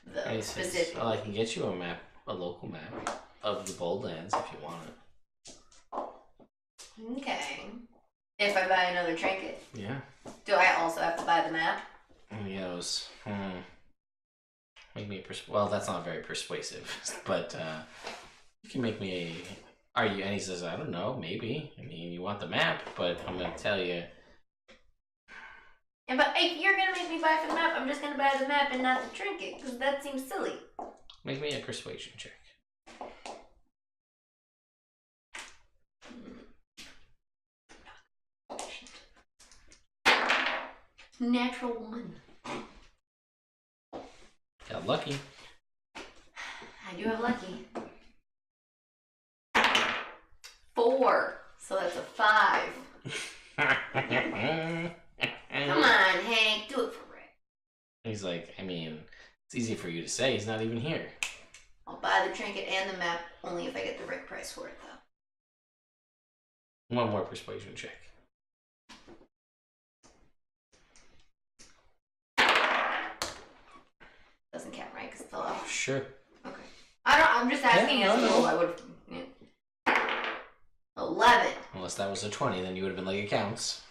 And the he says, specific? "Well, I can get you a map, a local map of the Bold Lands if you want it." Okay. If I buy another trinket, Yeah. do I also have to buy the map? And he goes, make me well, that's not very persuasive, but you can make me and he says, "I don't know, maybe. I mean, you want the map, but I'm going to tell you." Yeah, but if you're gonna make me buy the map, I'm just gonna buy the map and not the trinket, because that seems silly. Make me a persuasion check. Natural 1. Got lucky. I do have lucky. 4. So that's a 5. Come on, Hank, do it for Rick. He's like, I mean, it's easy for you to say. He's not even here. I'll buy the trinket and the map only if I get the Rick price for it, though. One more persuasion check. Doesn't count, right? Because it fell off. Sure. Okay. I'm just asking Yeah, as a no. rule. I would have. 11. Unless that was a 20, then you would have been like, it counts.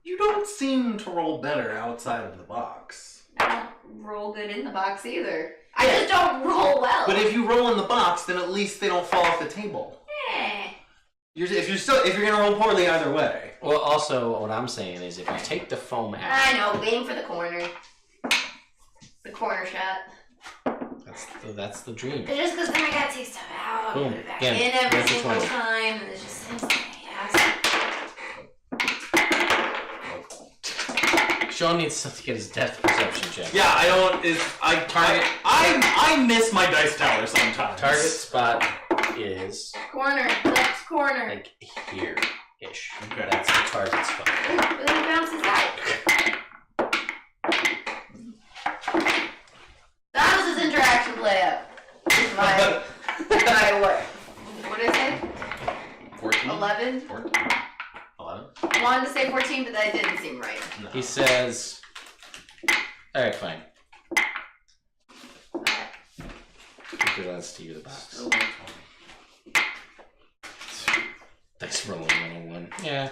You don't seem to roll better outside of the box. I don't roll good in the box either. I just don't roll well. But if you roll in the box, then at least they don't fall off the table. Eh. If you're gonna roll poorly either way. Well, also, what I'm saying is if you take the foam out, I know, aim for the corner. The corner shot. That's the dream. It's just because then I gotta take stuff out, Boom. put it back Again, in every that's single fine. time, and it's just things that I Sean needs to get his depth perception check. Yeah, I don't. I miss my dice tower sometimes. Target spot is Corner, left corner. like here-ish. Okay. That's the target spot. Ooh, but then it bounces out. So how does this interaction play out? Is my what? What did I say? 14. 11? 14. 11? I wanted to say 14, but that didn't seem right. No. He says, alright, fine. He presents to you the box. Dice rolling 101. Yeah.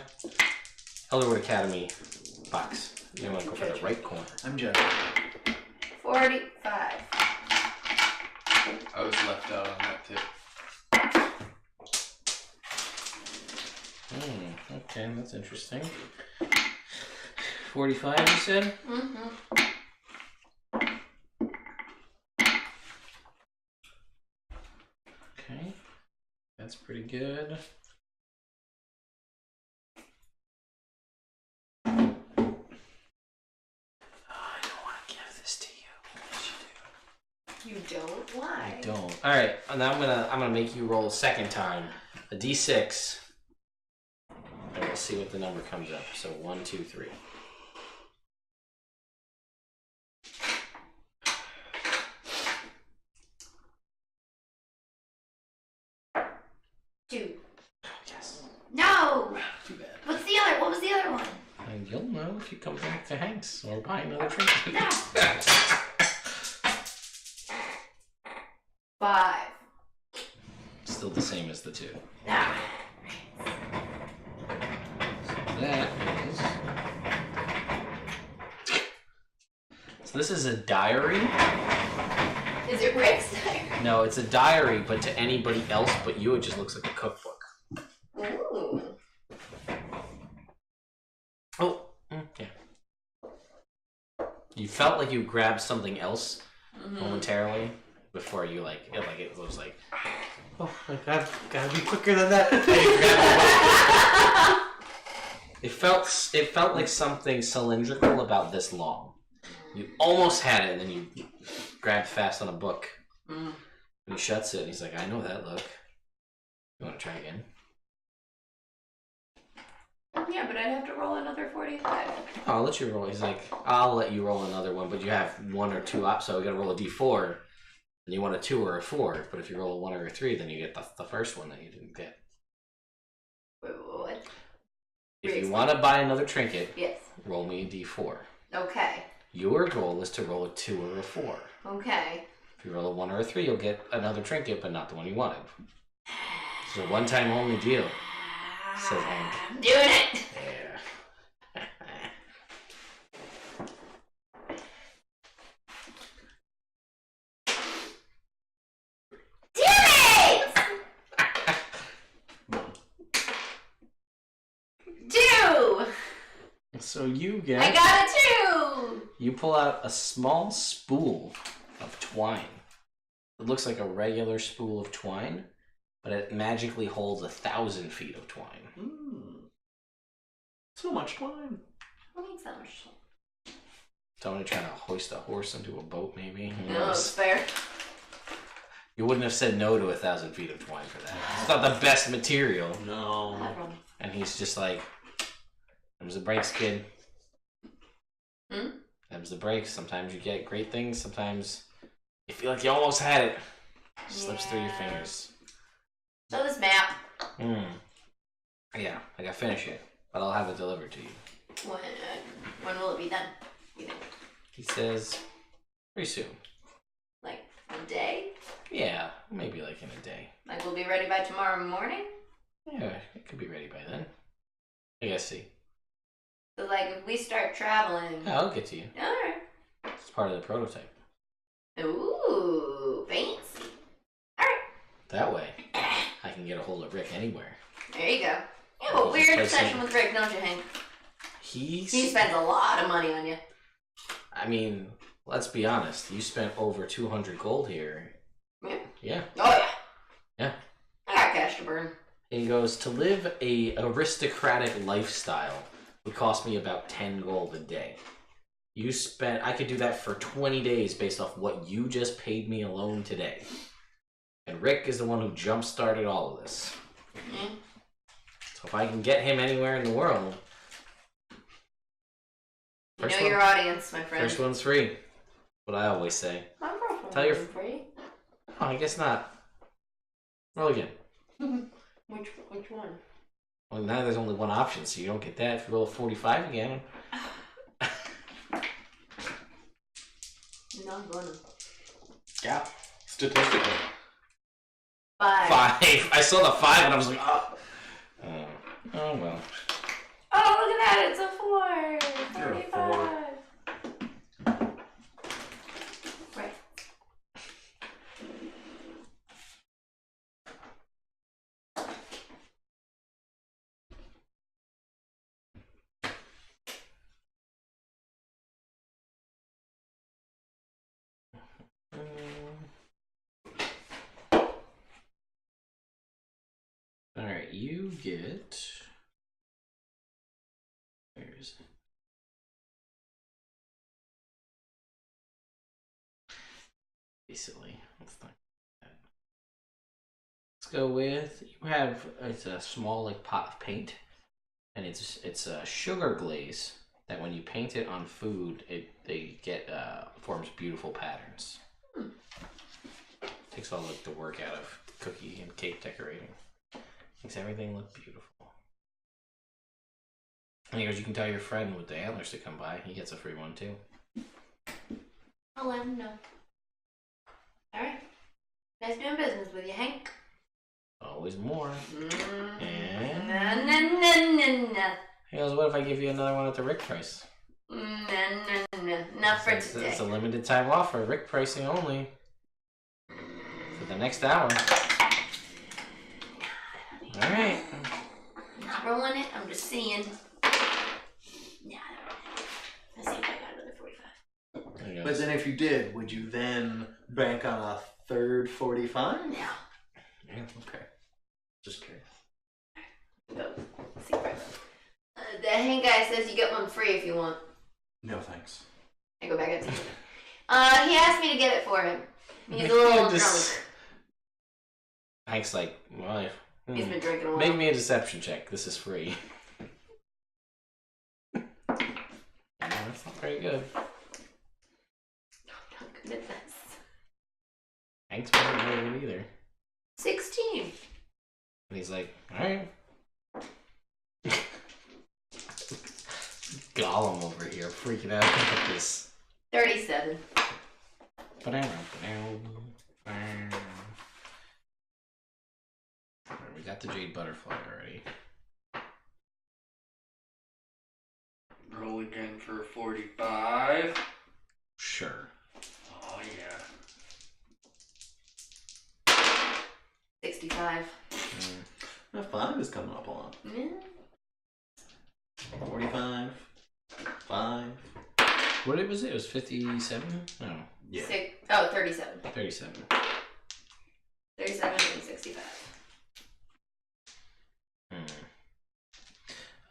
Elderwood Academy box. You want to go for the right corner. I'm judging. 45. I was left out on that tip. Okay, that's interesting. 45, you said? Mm-hmm. Okay. That's pretty good. I don't want to give this to you. Yes, You don't? you Why? do. I don't. Alright, and now I'm gonna make you roll a second time. A D6. And we'll see what the number comes up. So 1, 2, 3. Two. Yes. No! Too bad. What was the other one? And you'll know if you come back to Hank's or buy another trinket. No. 5. Still the same as the 2. No. That is. So this is a diary. Is it Rick's diary? No, it's a diary, but to anybody else but you, it just looks like a cookbook. Ooh. Oh, yeah. You felt like you grabbed something else momentarily before you it was like, oh my god, gotta be quicker than that. And you grabbed it felt like something cylindrical about this long. You almost had it, and then you grabbed fast on a book. And he shuts it, and he's like, I know that look. You want to try again? Yeah, but I'd have to roll another 45. I'll let you roll. He's like, I'll let you roll another one, but you have 1 or 2 up, so we gotta roll a d4. And you want a 2 or a 4, but if you roll a 1 or a 3, then you get the first one that you didn't get. Wait, what? If you want to buy another trinket, Yes. roll me a d4. Okay. Your goal is to roll a 2 or a 4. Okay. If you roll a 1 or a 3, you'll get another trinket, but not the one you wanted. It's a one-time only deal, says Hank. I'm doing it! Yeah. Damn it! 2! So you I get... got a 2! You pull out a small spool of twine. It looks like a regular spool of twine, but it magically holds 1,000 feet of twine. So much twine. Who needs that much? Tony trying to hoist a horse into a boat, maybe? Who No, it's knows? fair. You wouldn't have said no to 1,000 feet of twine for that. It's not the best material. No. And he's just like, them's the breaks, kid. Them's the breaks. Sometimes you get great things. Sometimes you feel like you almost had it. It slips through your fingers. So this map. Yeah, I gotta finish it, but I'll have it delivered to you. When will it be done? You think? He says, pretty soon. Like a day? Yeah, maybe like in a day. Like we'll be ready by tomorrow morning? Yeah, it could be ready by then. I guess see. So like if we start traveling. Yeah, I'll get to you. Alright. It's part of the prototype. Ooh, fancy. Alright. That way, I can get a hold of Rick anywhere. There you go. You have a weird obsession with Rick, don't you, Hank? He He spends a lot of money on you. I mean, let's be honest. You spent over 200 gold here. Yeah. Yeah. Oh yeah. Yeah. I got cash to burn. He goes, to live a aristocratic lifestyle would cost me about 10 gold a day. I could do that for 20 days based off what you just paid me alone today. And Rick is the one who jump-started all of this. Mm-hmm. So if I can get him anywhere in the world... You know your audience, my friend. First one's free. What I always say. I'm Tell your... free. Oh, I guess not. Roll again. Which one? Well, now there's only one option, so you don't get that. If you roll a 45 again... No, I'm gonna. Yeah. Statistically. 5. 5. I saw the 5 and I was like, oh. Oh well. Oh, look at that! It's a 4. You're a 45. Right. Alright, you get... Where is it? Basically, let's not that. Let's go with, you have, it's a small like pot of paint, and it's a sugar glaze that when you paint it on food, forms beautiful patterns. Takes all like the work out of cookie and cake decorating. Makes everything look beautiful. And he goes, you can tell your friend with the antlers to come by. He gets a free one too. I'll let him know. Alright. Nice doing business with you, Hank. Always more. And No. he goes, what if I give you another one at the Rick price? No. Not for today. It's a limited time offer, Rick pricing only. For the next hour. Alright. Not rolling it, I'm just seeing. Yeah, let's see if I got another 45. But then if you did, would you then bank on a third 45? No. Yeah. Okay. Just curious. Go. See where I go. The Hank guy says you get one free if you want. No thanks. I go back up to him. He asked me to get it for him. He's a little drunk. Hank's like, well, He's been drinking a while. make me a deception check. This is free. That's not very good. I'm not good at this. Hank's not very good either. 16. And he's like, alright. Gollum over here freaking out at this. 37. We got the jade butterfly already. Roll again for 45. Sure. Oh yeah. 65. The 5 is coming up a lot. Yeah. 45. 5. What was it? It was 57? No. Yeah. 37. 37. 37 and 65.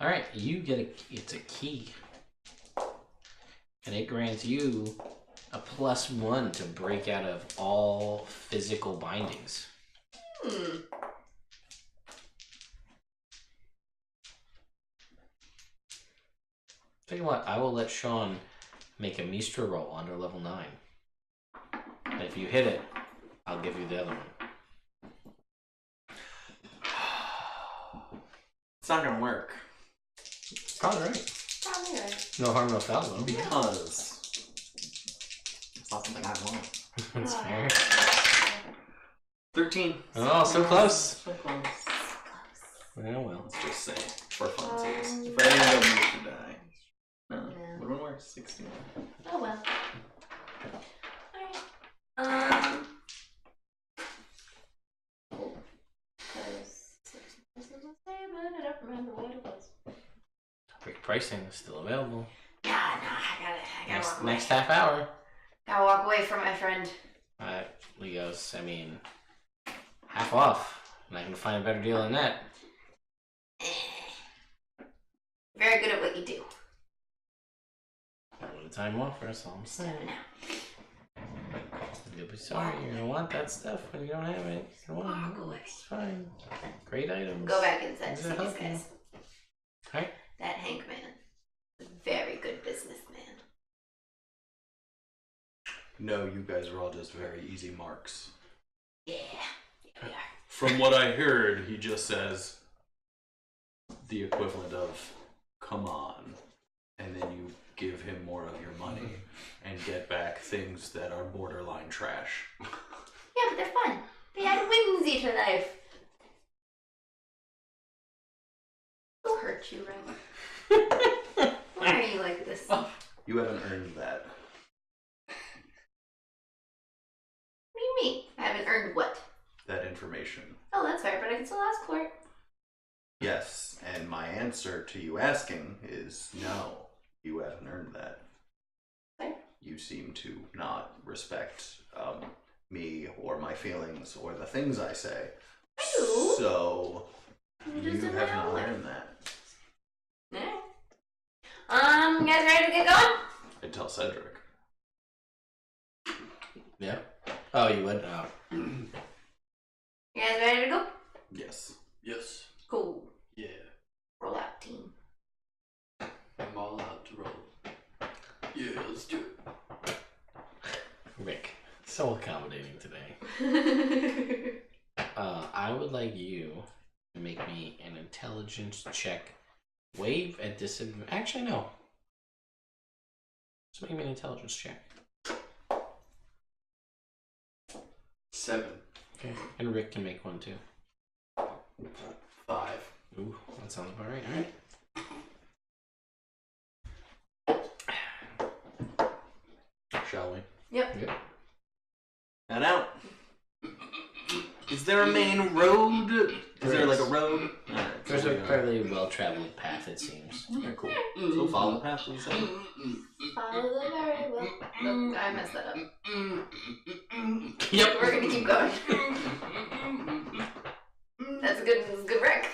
Alright, you get it's a key. And it grants you a +1 to break out of all physical bindings. Tell you what, I will let Sean make a Mistra roll under level 9. And if you hit it, I'll give you the other one. It's not gonna work. Probably right. Probably right. No harm, no foul though. Because it's not something I want. That's fair. 13. Oh, so close. So close. Well, Let's just say, for funsies. If I end up need to die. No, would have been worse. 16. Oh well. Alright. But I don't remember what it was. Quick pricing is still available. Nah, I got it. Next half hour. Gotta walk away from my friend. Lee goes, I mean, half off. I'm not gonna find a better deal than that. Very good at what you do. A little time off, that's all I'm saying. You'll be sorry, you're gonna want that stuff when you don't have it. You're gonna want it. It's fine. Great items. Go back inside to see These are these guys. Alright. That Hank man is a very good businessman. No, you guys are all just very easy marks. Yeah, we are. From what I heard, he just says the equivalent of "come on," and then you give him more of your money and get back things that are borderline trash. Yeah, but they're fun. They add whimsy to life. It'll hurt you, right? Why are you like this? You haven't earned that. What do you mean? I haven't earned what? That information. Oh, that's fair, but I can still ask for it. Yes, and my answer to you asking is no. You haven't earned that. Fair. You seem to not respect me or my feelings or the things I say. I do. So I'm you just in have my own not way. earned that. Alright. You guys ready to get going? I tell Cedric. Yeah. Oh, you would? Oh. You guys ready to go? Yes. Yes. Cool. Yeah. Roll out, team. I'm all out to roll. Yeah, let's do it. Rick, so accommodating today. I would like you to make me an intelligence check. Wave at disadvantage. Actually, no. Just make me an intelligence check. 7. Okay. And Rick can make one too. 5. Ooh, that sounds about right. Alright. Shall we? Yep. Good. Head out. Is there a main road? Is there like a road? Alright, There's so a we, fairly well-traveled path, it seems. Okay, cool. So follow the path, you say? Follow the very well. Nope, I messed that up. Yep. We're gonna keep going. That's a good wreck.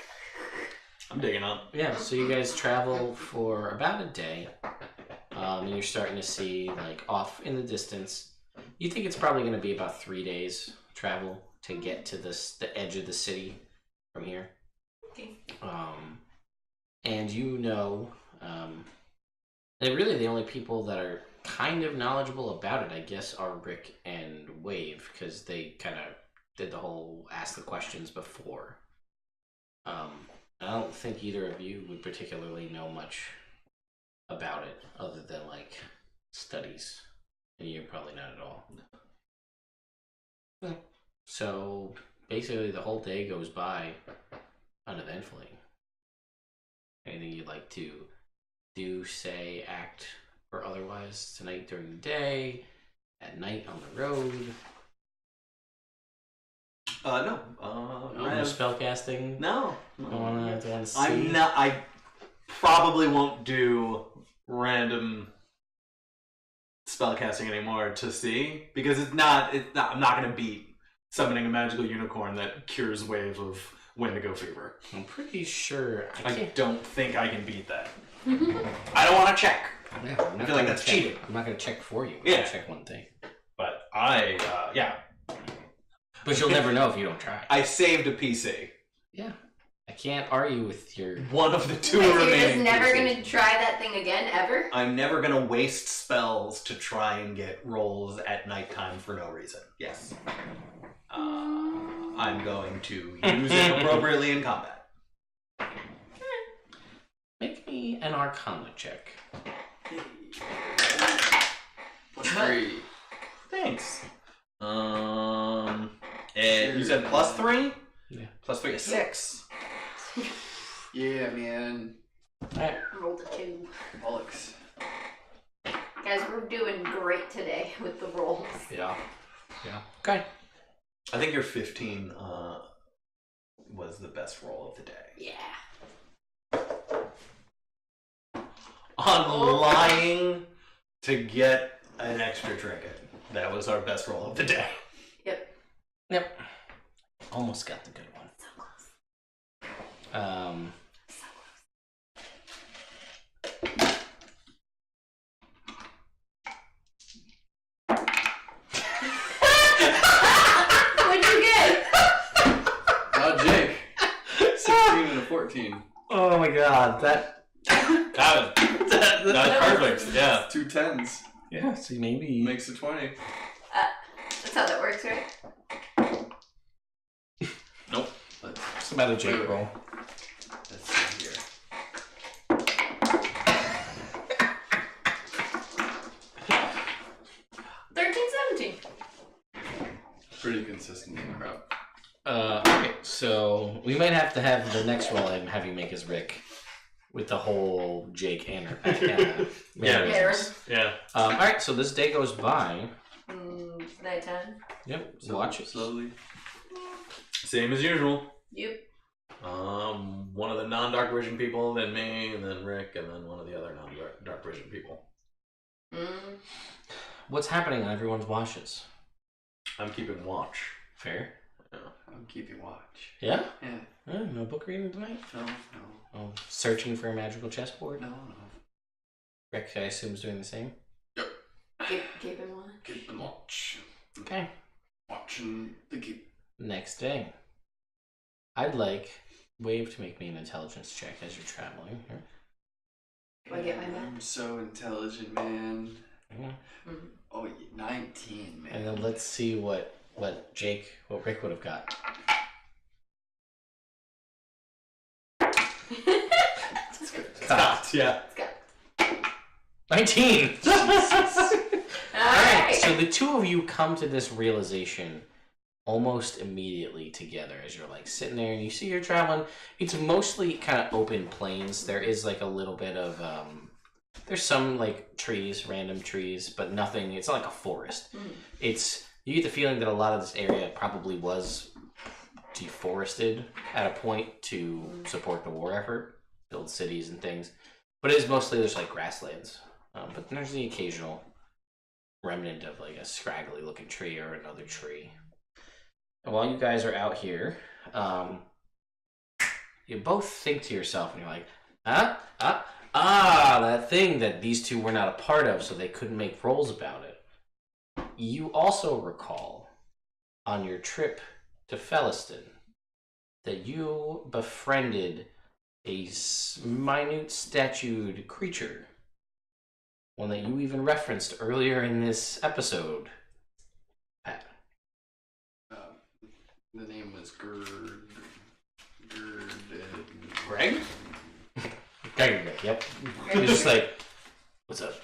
I'm digging up. Yeah, so you guys travel for about a day, and you're starting to see, like, off in the distance. You think it's probably going to be about 3 days travel to get to the edge of the city from here. Okay. And you know, and really the only people that are kind of knowledgeable about it, I guess, are Rick and Wave, because they kind of did the whole ask the questions before. I don't think either of you would particularly know much about it other than like studies, and you're probably not at all. So basically the whole day goes by uneventfully. Anything you'd like to do, say, act, or otherwise tonight during the day, at night on the road? No. No spell casting? No. Don't wanna see? I'm not. I probably won't do random spellcasting anymore to see because it's not. I'm not going to beat summoning a magical unicorn that cures wave of Wendigo fever. I'm pretty sure I don't think I can beat that. I don't want to check. Yeah, I feel like that's cheating. I'm not going to check for you. I'm Yeah. going to check one thing. But But you'll never know if you don't try. I saved a PC. Yeah. I can't argue with your... One of the two Wait, so you're remaining just never PCs. gonna try that thing again, ever? I'm never gonna waste spells to try and get rolls at nighttime for no reason. Yes. I'm going to use it appropriately in combat. Make me an Arcana check. +3. Thanks. And you said +3? Yeah. +3 is 6. Yeah, man. Alright. Rolled a 2. Bollocks. Guys, we're doing great today with the rolls. Yeah. Yeah. Okay. I think your 15 was the best roll of the day. Yeah. On lying to get an extra trinket. That was our best roll of the day. Yep. Almost got the good one. So close. So close. What'd you get? Jake. 16 and a 14. Oh my god, that That's perfect. Yeah. 2 10s. yeah. See, maybe Makes it 20. That's how that works, right? Nope. it's about a Jake roll. Let's see here. 13, 17. Pretty consistent in the crowd. Okay, so we might have to have the next roll and have you make as Rick with the whole Jake and her. Mannerisms. Yeah. All right, so this day goes by. Nighttime. Yep. So Watch it. slowly. Same as usual. Yep. One of the non-dark vision people, then me, and then Rick, and then one of the other non-dark vision people. What's happening on everyone's watches? I'm keeping watch. Fair. I'm keeping watch. Yeah. Yeah. No book reading tonight. No. Oh, searching for a magical chessboard. No. Rick, I assume, is doing the same. Keeping one. Keeping watch. Okay. Watching the keep. Next day. I'd like Wave to make me an intelligence check as you're traveling. Here. Do I get my map? I'm so intelligent, man. Yeah. Oh, 19, man. And then let's see what Rick would have got. That's good. Yeah. Let's go. 19! Alright. So the two of you come to this realization almost immediately together as you're like sitting there and you see you're traveling. It's mostly kind of open plains. There is like a little bit of there's some like trees, random trees, but nothing. It's not like a forest. You get the feeling that a lot of this area probably was deforested at a point to support the war effort, build cities and things. But it is mostly just like grasslands. But there's the occasional remnant of like a scraggly looking tree or another tree. And while you guys are out here, you both think to yourself and you're like, that thing that these two were not a part of, so they couldn't make rolls about it. You also recall on your trip to Felliston that you befriended a minute statued creature. One that you even referenced earlier in this episode, Pat. The name was Greg? Greg, yep. He was just like, what's up?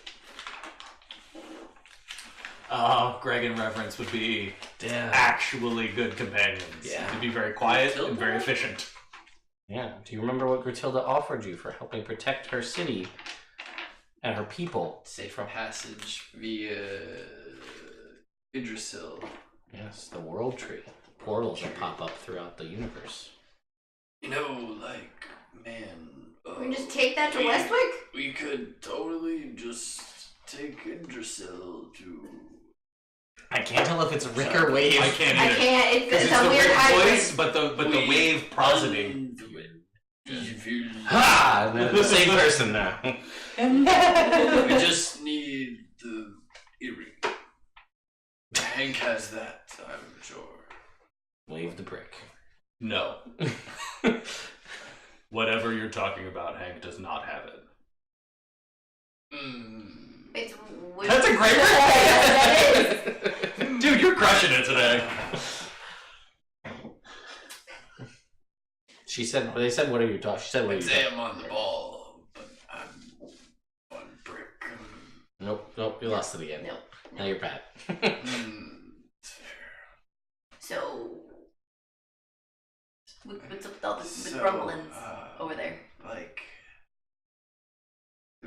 Greg in reference would be Yeah. actually good companions. Yeah. They'd be very quiet and very efficient. Yeah. Do you remember what Gratilda offered you for helping protect her city and her people? Safe passage via Idrisil. Yes, the world tree. Portals that pop up throughout the universe. You know, like, man. We can just take that to Westwick? We could totally just take Idrisil to. I can't tell if it's Rick or Wave. I can't I either. can't. It's It's a the weird Rick hybrid. voice, but the wave prosody. Ha! And they're the same person now. We just need the earring. Hank has that, I'm sure. Wave the brick. No. Whatever you're talking about, Hank does not have it. It's That's a great That is. Dude, you're crushing it today. They said, what are you talking? She said, what are I'd you say talking? I'm on the ball, but I'm on brick. Nope, you lost it again. Nope. Now you're bad. It's fair. So, what's up with all the So, grumblings over there? Like,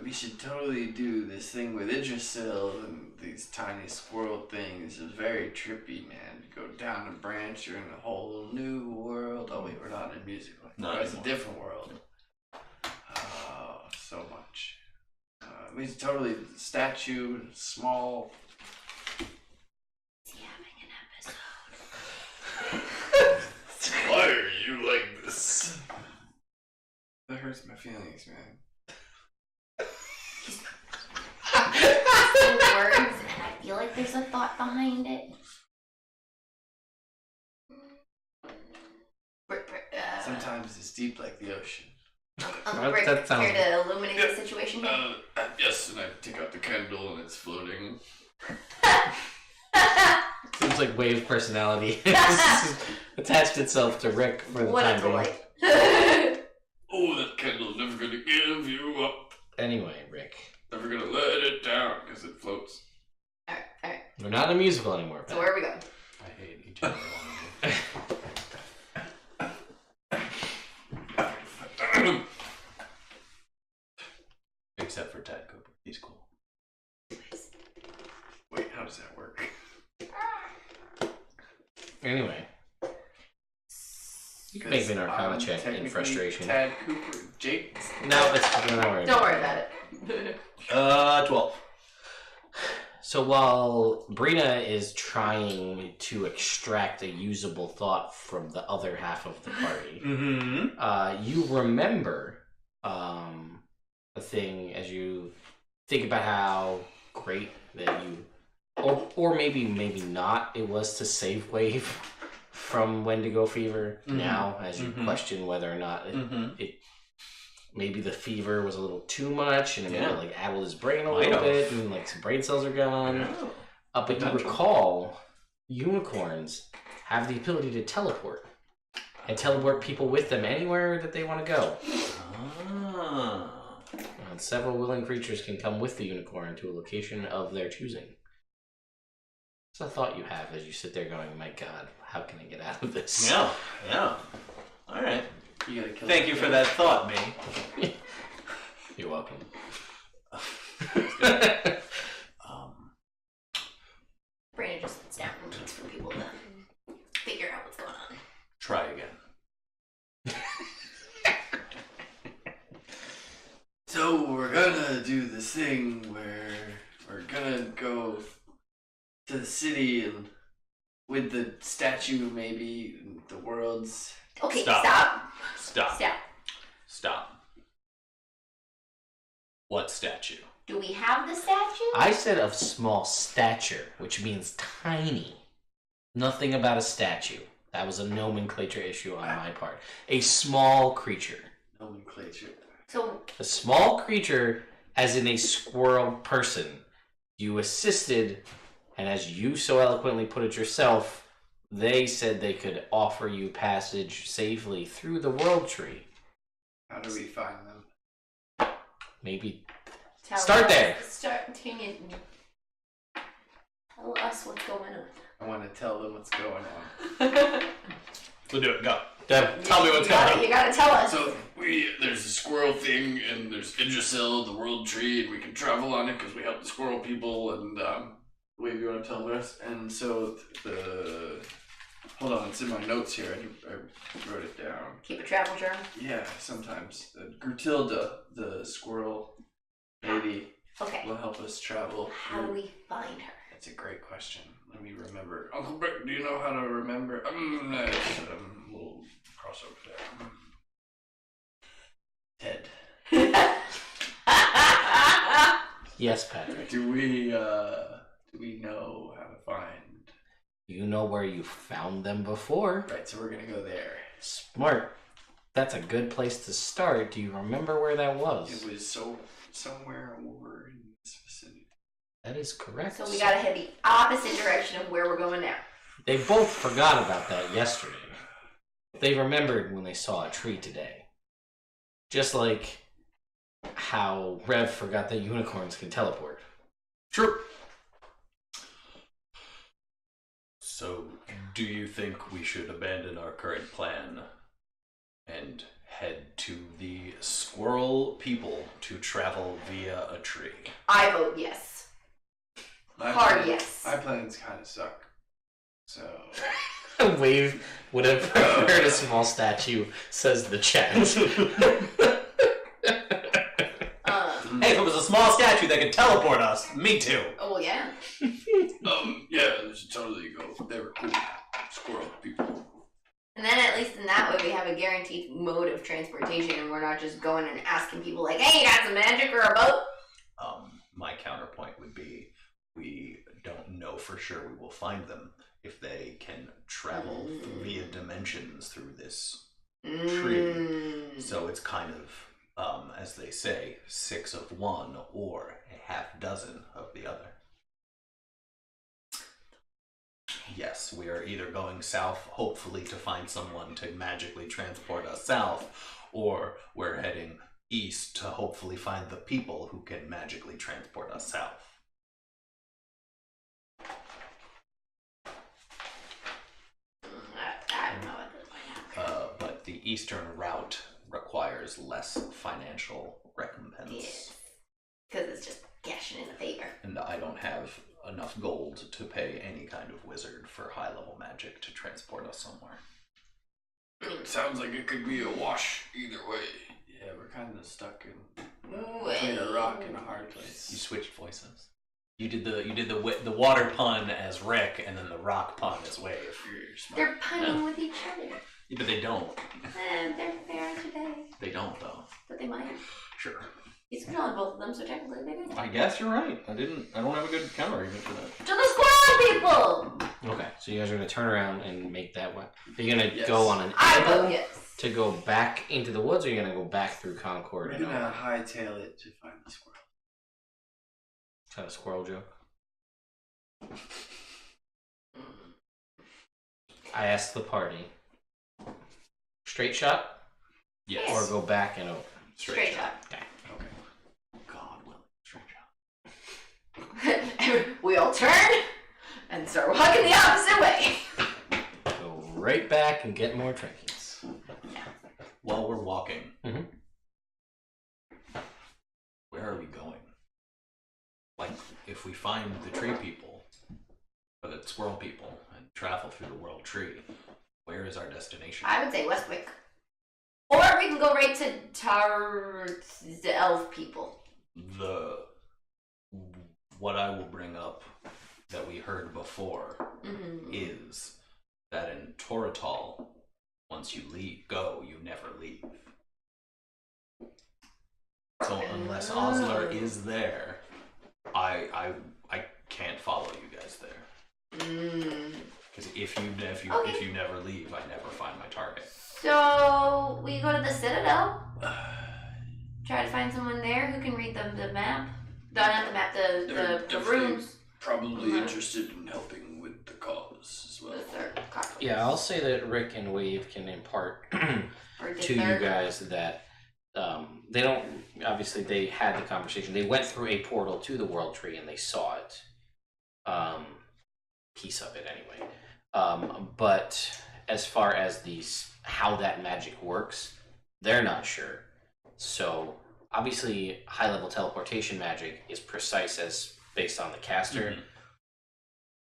we should totally do this thing with Idrisil and these tiny squirrel things. It's very trippy, man. To go down a branch, you're in a whole new world. Oh wait, we're not in music. Not It's a anymore. different world. Oh, so much. We should totally statue, small hurts my feelings, man. Words, and I feel like there's a thought behind it. Sometimes it's deep like the ocean. Uncle Brick, that sounds- here to illuminate the situation here. Yes, and I take out the candle and it's floating. Seems like Wave's personality attached itself to Rick for the What a time being. delight. Oh, that candle's never gonna give you up. Anyway, Rick, Never gonna let it down because it floats. Alright. we're not in a musical anymore. So Pat. where are we going? I hate each and every one of you. Except for Tad Cooper. He's cool. Wait, how does that work? Anyway, you can make me an Arcana check in frustration. Tad Cooper, Jake. No, it's not worry. Don't worry about it. 12. So while Brina is trying to extract a usable thought from the other half of the party, Mm-hmm. you remember a thing as you think about how great that you, or maybe not, it was to save Wave from Wendigo fever. Mhm. Now, as you Mhm. question whether or not Mm-hmm. maybe the fever was a little too much and it Yeah. maybe like addled his brain a Might little have. bit and like some brain cells are gone. But you Potential. recall unicorns have the ability to teleport and teleport people with them anywhere that they want to go. Ah. And several willing creatures can come with the unicorn to a location of their choosing. It's a thought you have as you sit there going, my god, how can I get out of this? Yeah. All right. You gotta kill Thank you for that thought, me. You're welcome. Brandon just sits down and waits for people to figure out what's going on. Try again. So we're gonna do this thing where we're gonna go to the city and with the statue, maybe the world's. Okay, Stop. stop. Stop. What statue? Do we have the statue? I said of small stature, which means tiny. Nothing about a statue. That was a nomenclature issue on my part. A small creature. Nomenclature. So, A small creature, as in a squirrel person. You assisted, and as you so eloquently put it yourself, they said they could offer you passage safely through the world tree. How do we find them? Maybe. tell Start us, there. Tell us what's going on. I want to tell them what's going on. We'll do it. Go. Deb, Tell me what's You gotta- going on. You gotta tell us. So there's a squirrel thing, and there's Idrisil, the world tree, and we can travel on it because we help the squirrel people. And wait, you want to tell the rest? And so hold on, it's in my notes here. I wrote it down. Keep a travel journal. Yeah, sometimes Gertilda, the squirrel lady, Okay. will help us travel. How do we find her? That's a great question. Let me remember. Uncle Brick, do you know how to remember? It's a little crossover there. Ted. yes, Patrick. Do we know how to find? You know where you found them before. Right, so we're gonna go there. Smart. That's a good place to start. Do you remember where that was? It was somewhere over in this vicinity. That is correct. So we gotta head the opposite direction of where we're going now. They both forgot about that yesterday. They remembered when they saw a tree today. Just like how Rev forgot that unicorns can teleport. Sure. So, do you think we should abandon our current plan and head to the squirrel people to travel via a tree? I vote yes. Hard yes. My plans kind of suck. So. Wave would have preferred a small statue, says the chat. Hey, if it was a small statue that could teleport us, me too. Oh yeah. Yeah, they should totally go. They were cool squirrel people. And then at least in that way we have a guaranteed mode of transportation, and we're not just going and asking people like, "Hey, you got some magic or a boat?" My counterpoint would be, we don't know for sure we will find them if they can travel via dimensions through this tree. So it's kind of, as they say, 6 of one or a half dozen of the other. Yes, we are either going south, hopefully to find someone to magically transport us south, or we're heading east to hopefully find the people who can magically transport us south. I don't know what this might happen. But the eastern route requires less financial recompense. Yes. Because it's just cashing in the favor. And I don't have enough gold to pay any kind of wizard for high-level magic to transport us somewhere. It sounds like it could be a wash either way. Yeah, we're kind of stuck in between a rock and a hard place. You switched voices. You did the water pun as Rick, and then the rock pun as Wave. You're smart. They're punning with each other. Yeah, but they don't. They're today. They don't though. But they might. Sure. He's controlling both of them, so technically they did. I guess you're right. I don't have a good counter argument for that. To the squirrel people! Okay, so you guys are gonna turn around and make that way. Are you gonna Yes. go on an I angle vote yes. to go back into the woods, or are you gonna go back through Concord? We're And gonna hightail it to find the squirrel. kind of squirrel joke. I asked the party. Straight shot, Yes. or go back and over. Straight shot. Okay. Okay. God willing, straight shot. We all turn and start walking the opposite way. Go right back and get more trinkets. While we're walking, Mhm. where are we going? Like, if we find the tree people, or the squirrel people, and travel through the world tree, where is our destination? I would say Westwick. Or we can go right to the elf people. What I will bring up that we heard before is that in Toratal, once you go, you never leave. So unless Osler is there, I can't follow you guys there. Because if you never leave, I never find my target. So we go to the Citadel. Try to find someone there who can read the map. Not the map, They're the definitely runes. Probably interested in helping with the cause as well. The third copy. Yeah, I'll say that Rick and Wave can impart Or the to you third. guys that they don't. Obviously, they had the conversation. They went through a portal to the World Tree and they saw it. Piece of it anyway. But as far as how that magic works, they're not sure. So obviously, high-level teleportation magic is precise as based on the caster. Mm-hmm.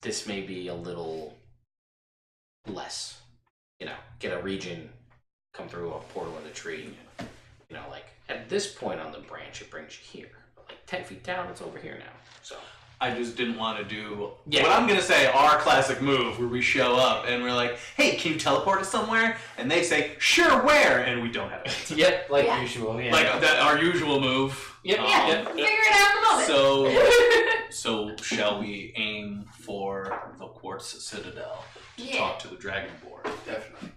This may be a little less. Get a region, come through a portal in the tree. Like at this point on the branch, it brings you here. But like 10 feet down, it's over here now. So I just didn't want to do Yeah. what I'm going to say, our classic move, where we show up and we're like, hey, can you teleport us somewhere? And they say, sure, where? And we don't have it. yep, like Yeah. usual. Yeah. Like that, our usual move. Yep. Yeah, Yep. figure it out in the moment. So shall we aim for the Quartz Citadel to Yeah. talk to the Dragonborn? Definitely.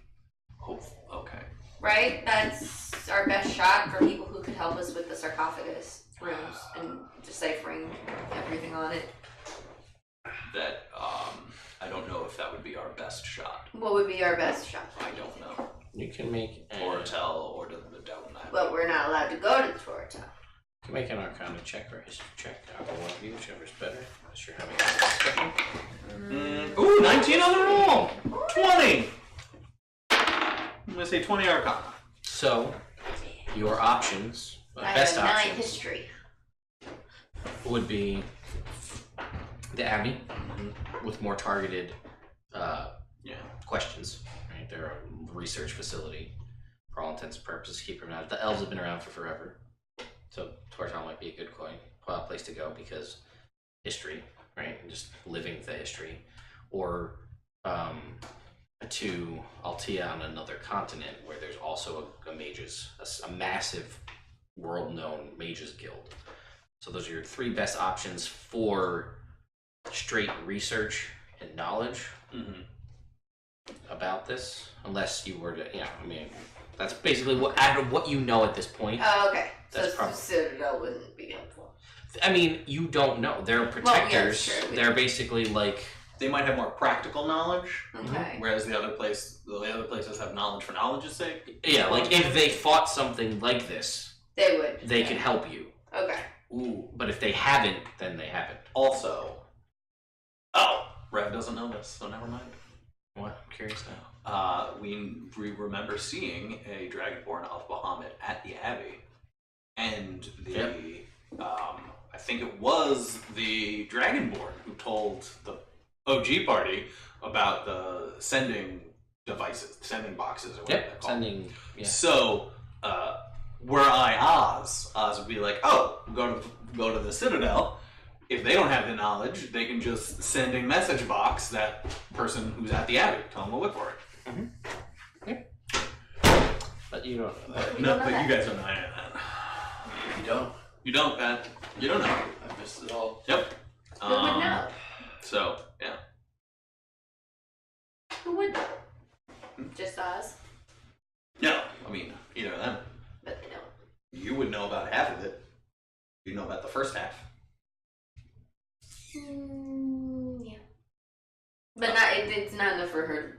Okay. Right? That's our best shot for people who could help us with the sarcophagus rooms and deciphering everything on it. That, I don't know if that would be our best shot. What would be our best shot? I don't know. You can make Toratel or to the Down Island. But we're not allowed to go to the Toratel. You can make an Arcana check or a history check. Either one of you, whichever's better. Unless you're having a discussion. Ooh, 19 on the roll! 20! I'm going to say 20 Arcana. So, your options, I best have 9 options, history. would be the Abbey with more targeted questions. Right, they're a research facility for all intents and purposes. Keep them out. The elves have been around for forever, so Toratal might be a good place to go because history, right? And just living the history, or to Altea on another continent where there's also a massive world-known mages guild. So those are your 3 best options for straight research and knowledge about this, unless you were to, that's basically out of what you know at this point. Oh, okay. That's So Citadel wouldn't be helpful. I mean, you don't know. They're protectors. Well, yeah, They're basically like... They might have more practical knowledge, Okay. whereas the other places have knowledge for knowledge's sake. Yeah, like if they fought something like this, They would. they could help you. Okay. Ooh. But if they haven't, then they haven't. Also, Rev doesn't know this, so never mind. What? I'm curious now. We remember seeing a Dragonborn of Bahamut at the Abbey, and I think it was the Dragonborn who told the OG party about the sending devices, sending boxes, or whatever they're called. Sending. Yeah. So, were I Oz would be like, oh, go to the Citadel. If they don't have the knowledge, they can just send a message box that person who's at the Abbey. Tell them to look for it. Yeah. But you don't know that. No, but you guys don't know any of that. You don't. You don't, Pat. You don't know. I missed it all. Yep. Who would know? So, yeah. Who would know? Just Oz? No, I mean, either of them. But they don't. You would know about half of it. You'd know about the first half. Yeah. But it's not enough for her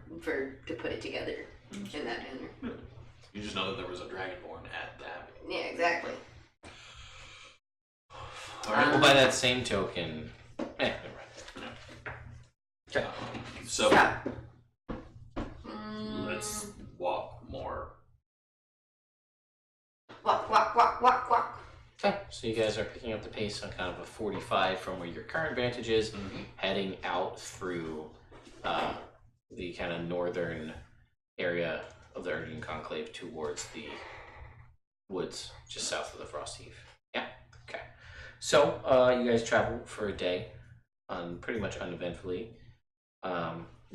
to put it together in that manner. You just know that there was a Dragonborn at the Abbey. Yeah, exactly. Alright. Well, by that same token, never mind. Okay. So, Stop. let's walk more. Walk. Okay, so you guys are picking up the pace on kind of a 45 from where your current vantage is, heading out through the kind of northern area of the Erdene Conclave towards the woods just south of the Frost Heave. Yeah, okay. So you guys travel for a day, pretty much uneventfully.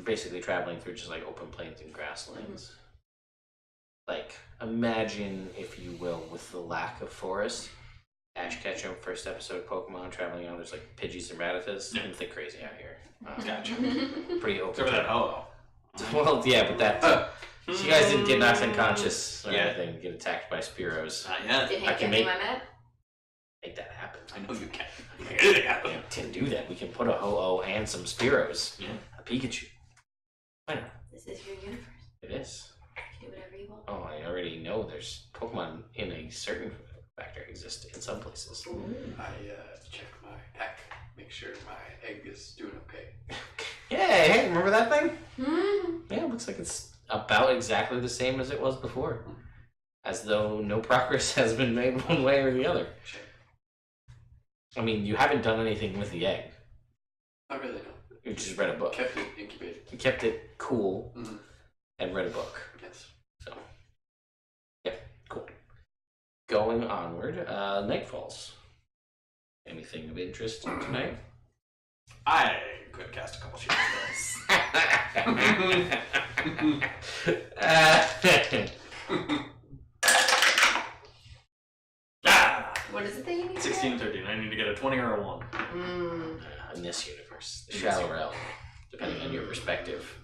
Basically traveling through just like open plains and grasslands. Like, imagine, if you will, with the lack of forest, Ash Ketchum, first episode of Pokemon, traveling out, there's like Pidgeys and Rattatas. Nothing crazy out here. Gotcha. Pretty open. Except for that ho-oh. Well, yeah, but that. So you guys didn't get knocked unconscious or Yeah. anything, get attacked by Spearows. Not yet. Did I Hank can get me make- my map? Make that happen. I know you can. You can make anything happen. Yeah, to do that, we can put a Ho-Oh and some Spearows. Yeah. A Pikachu. Why not? This is your universe. It is. You can do whatever you want. Oh, I already know there's Pokemon in a certain factor exist in some places. I check my pack, make sure my egg is doing okay. Yeah, hey, remember that thing? Hmm. Yeah, it looks like it's about exactly the same as it was before. As though no progress has been made one way or the other. Check. I mean, you haven't done anything with the egg. I really don't. You just read a book. Kept it incubated. You kept it cool Mhm. and read a book. Yes. So, yeah, cool. Going onward, night falls. Anything of interest tonight? I could cast a couple shield What is it that you need 16, 13. I need to get a 20 or a 1. In this universe, the Shadow Realm, depending on your perspective,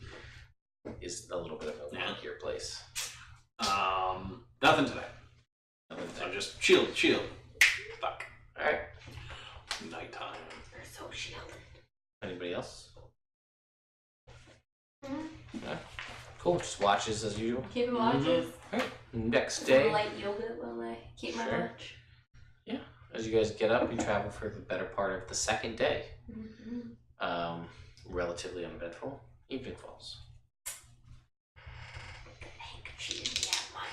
is a little bit of a wonkier place. Nothing today. So just shield. Fuck. Alright. Nighttime. We're so shielded. Anybody else? Yeah. Cool, just watches as usual. Keep watches. Alright. Next Some day, light yoga while I keep my Sure. watch. as you guys get up, you travel for the better part of the second day. Mm-hmm. Relatively uneventful. Evening falls. Handkerchief, yeah, my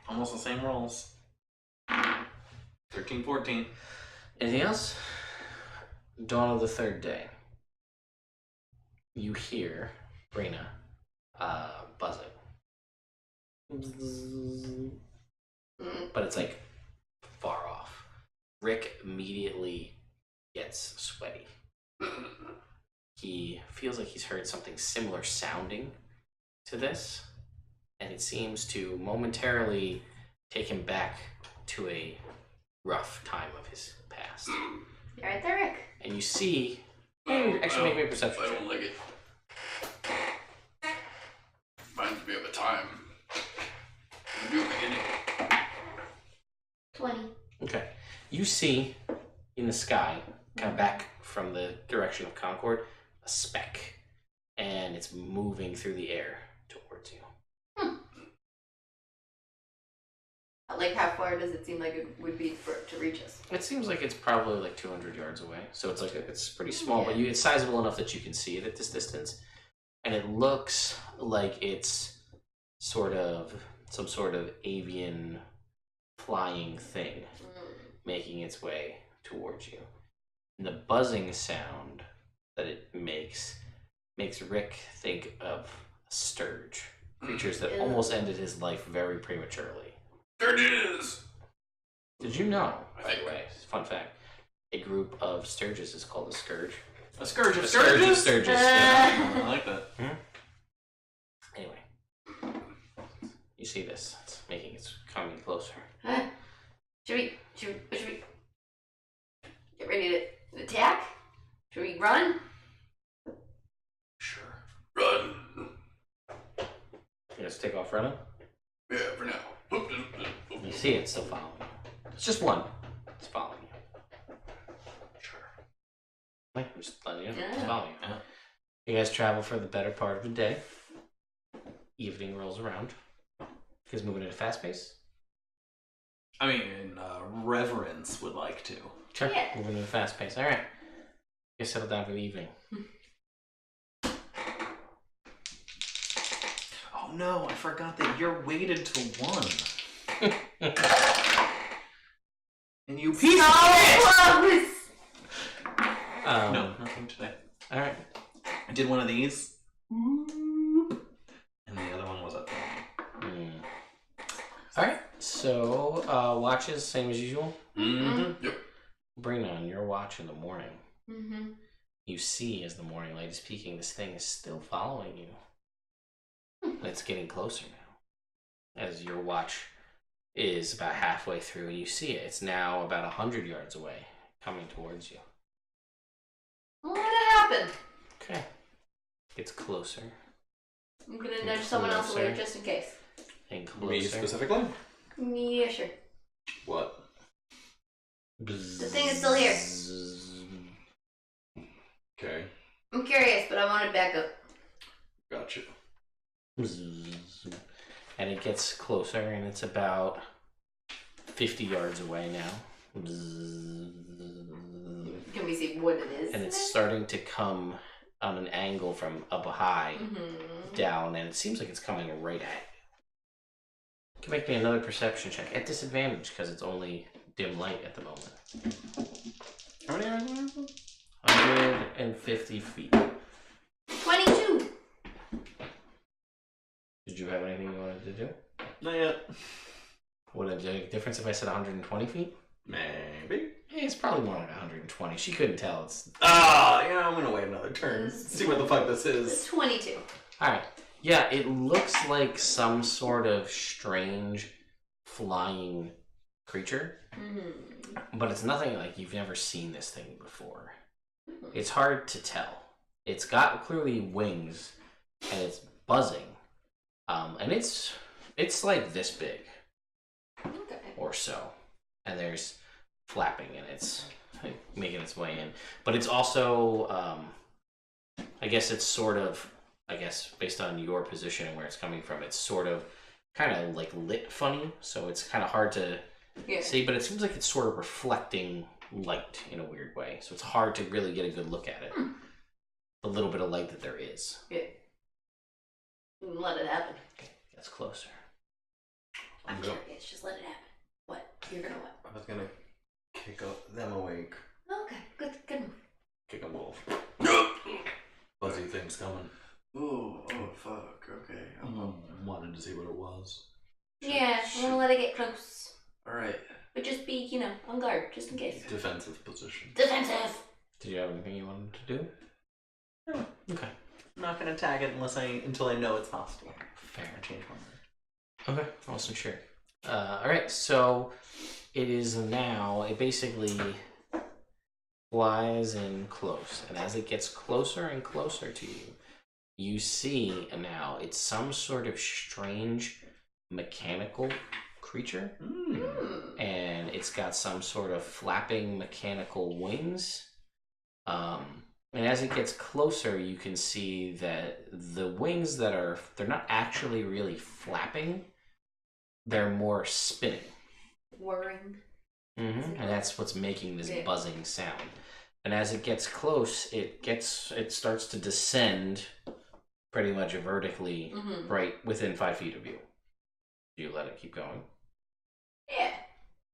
Almost the same rolls. 13, 14. Anything else? Dawn of the third day. You hear Brina buzzing. But it's like far off. Rick immediately gets sweaty. he feels like he's heard something similar sounding to this, and it seems to momentarily take him back to a rough time of his past. You're right there, Rick. And you see, actually make me a perception I check. don't like it. Reminds me of a time. The new beginning. 20. Okay. You see in the sky, kind of back from the direction of Concord, a speck. And it's moving through the air towards you. Like, how far does it seem like it would be for it to reach us? It seems like it's probably like 200 yards away. So it's like it's pretty small, but it's sizable enough that you can see it at this distance. And it looks like it's sort of some sort of avian flying thing making its way towards you. And the buzzing sound that it makes Rick think of a sturge. Creatures that almost ended his life very prematurely. There it is! Did you know, by the way, fun fact, a group of sturges is called a scourge? A scourge of A scourge of sturges? sturges, yeah. I like that. Anyway, you see this. It's making its coming closer. Huh? Should we get ready to attack? Should we run? Sure. Run! You guys take off running? Yeah, for now. You see it still following you. It's just one. It's following you. Sure. I'm just letting you know. It's Yeah. following you. You guys travel for the better part of the day. Evening rolls around. You guys moving at a fast pace? I mean, Reverence would like to. Sure. Yeah. Moving at a fast pace. Alright. You guys settle down for the evening. Oh no, I forgot that you're weighted to 1. And you piece of shit! Close! No, nothing today. Alright. I did one of these. And the other one was up there. Alright. So, watches, same as usual. Mm-hmm. Yep. Bring on your watch in the morning. Mm-hmm. You see, as the morning light is peeking, this thing is still following you. And it's getting closer now. As your watch is about halfway through, and you see it. It's now about 100 yards away, coming towards you. What happened? Okay. Gets closer I'm gonna nudge someone else away just in case. and Me closer. specifically? Yeah, sure. What? The thing is still here. Okay. I'm curious, but I want it back up. Gotcha. And it gets closer, and it's about 50 yards away now. Can we see what it is? And it's starting to come on an angle from up high down, and it seems like it's coming right at you. You can make me another perception check at disadvantage because it's only dim light at the moment. How many are there? 150 feet. 22! Did you have anything you wanted to do? Not yet. Would it make a difference if I said 120 feet? Maybe. Yeah, it's probably more like 120. She couldn't tell. It's Yeah, I'm gonna wait another turn. See what the fuck this is. It's 22. Alright. Yeah, it looks like some sort of strange flying creature. But it's nothing like you've never seen this thing before. It's hard to tell. It's got clearly wings and it's buzzing. And it's like this big Okay. or so. And there's flapping and it's making its way in. But it's also I guess it's sort of, based on your position and where it's coming from, it's sort of kind of like lit funny, so it's kind of hard to see, but it seems like it's sort of reflecting light in a weird way, so it's hard to really get a good look at it. The little bit of light that there is. Yeah. Let it happen. Okay, gets closer. I'm curious. Just let it happen. What? You're gonna what? I was gonna kick them awake. Okay. Good move. Kick them off. Fuzzy things coming. Oh, fuck. Okay. Wanted to see what it was. Yeah, I'm gonna let it get close. Alright. But just be, on guard, just in case. Defensive position. Defensive! Did you have anything you wanted to do? Okay. I'm not gonna attack it until I know it's hostile. Fair. I change my mind. Okay, awesome, sure. Alright, so it is now, it basically flies in close, and as it gets closer and closer to you, you see now it's some sort of strange mechanical creature, and it's got some sort of flapping mechanical wings. And as it gets closer, you can see that the wings they're not actually really flapping, they're more spinning. Whirring. And that's what's making this buzzing sound. And as it gets close, it starts to descend pretty much vertically right within 5 feet of you. Do you let it keep going? Yeah.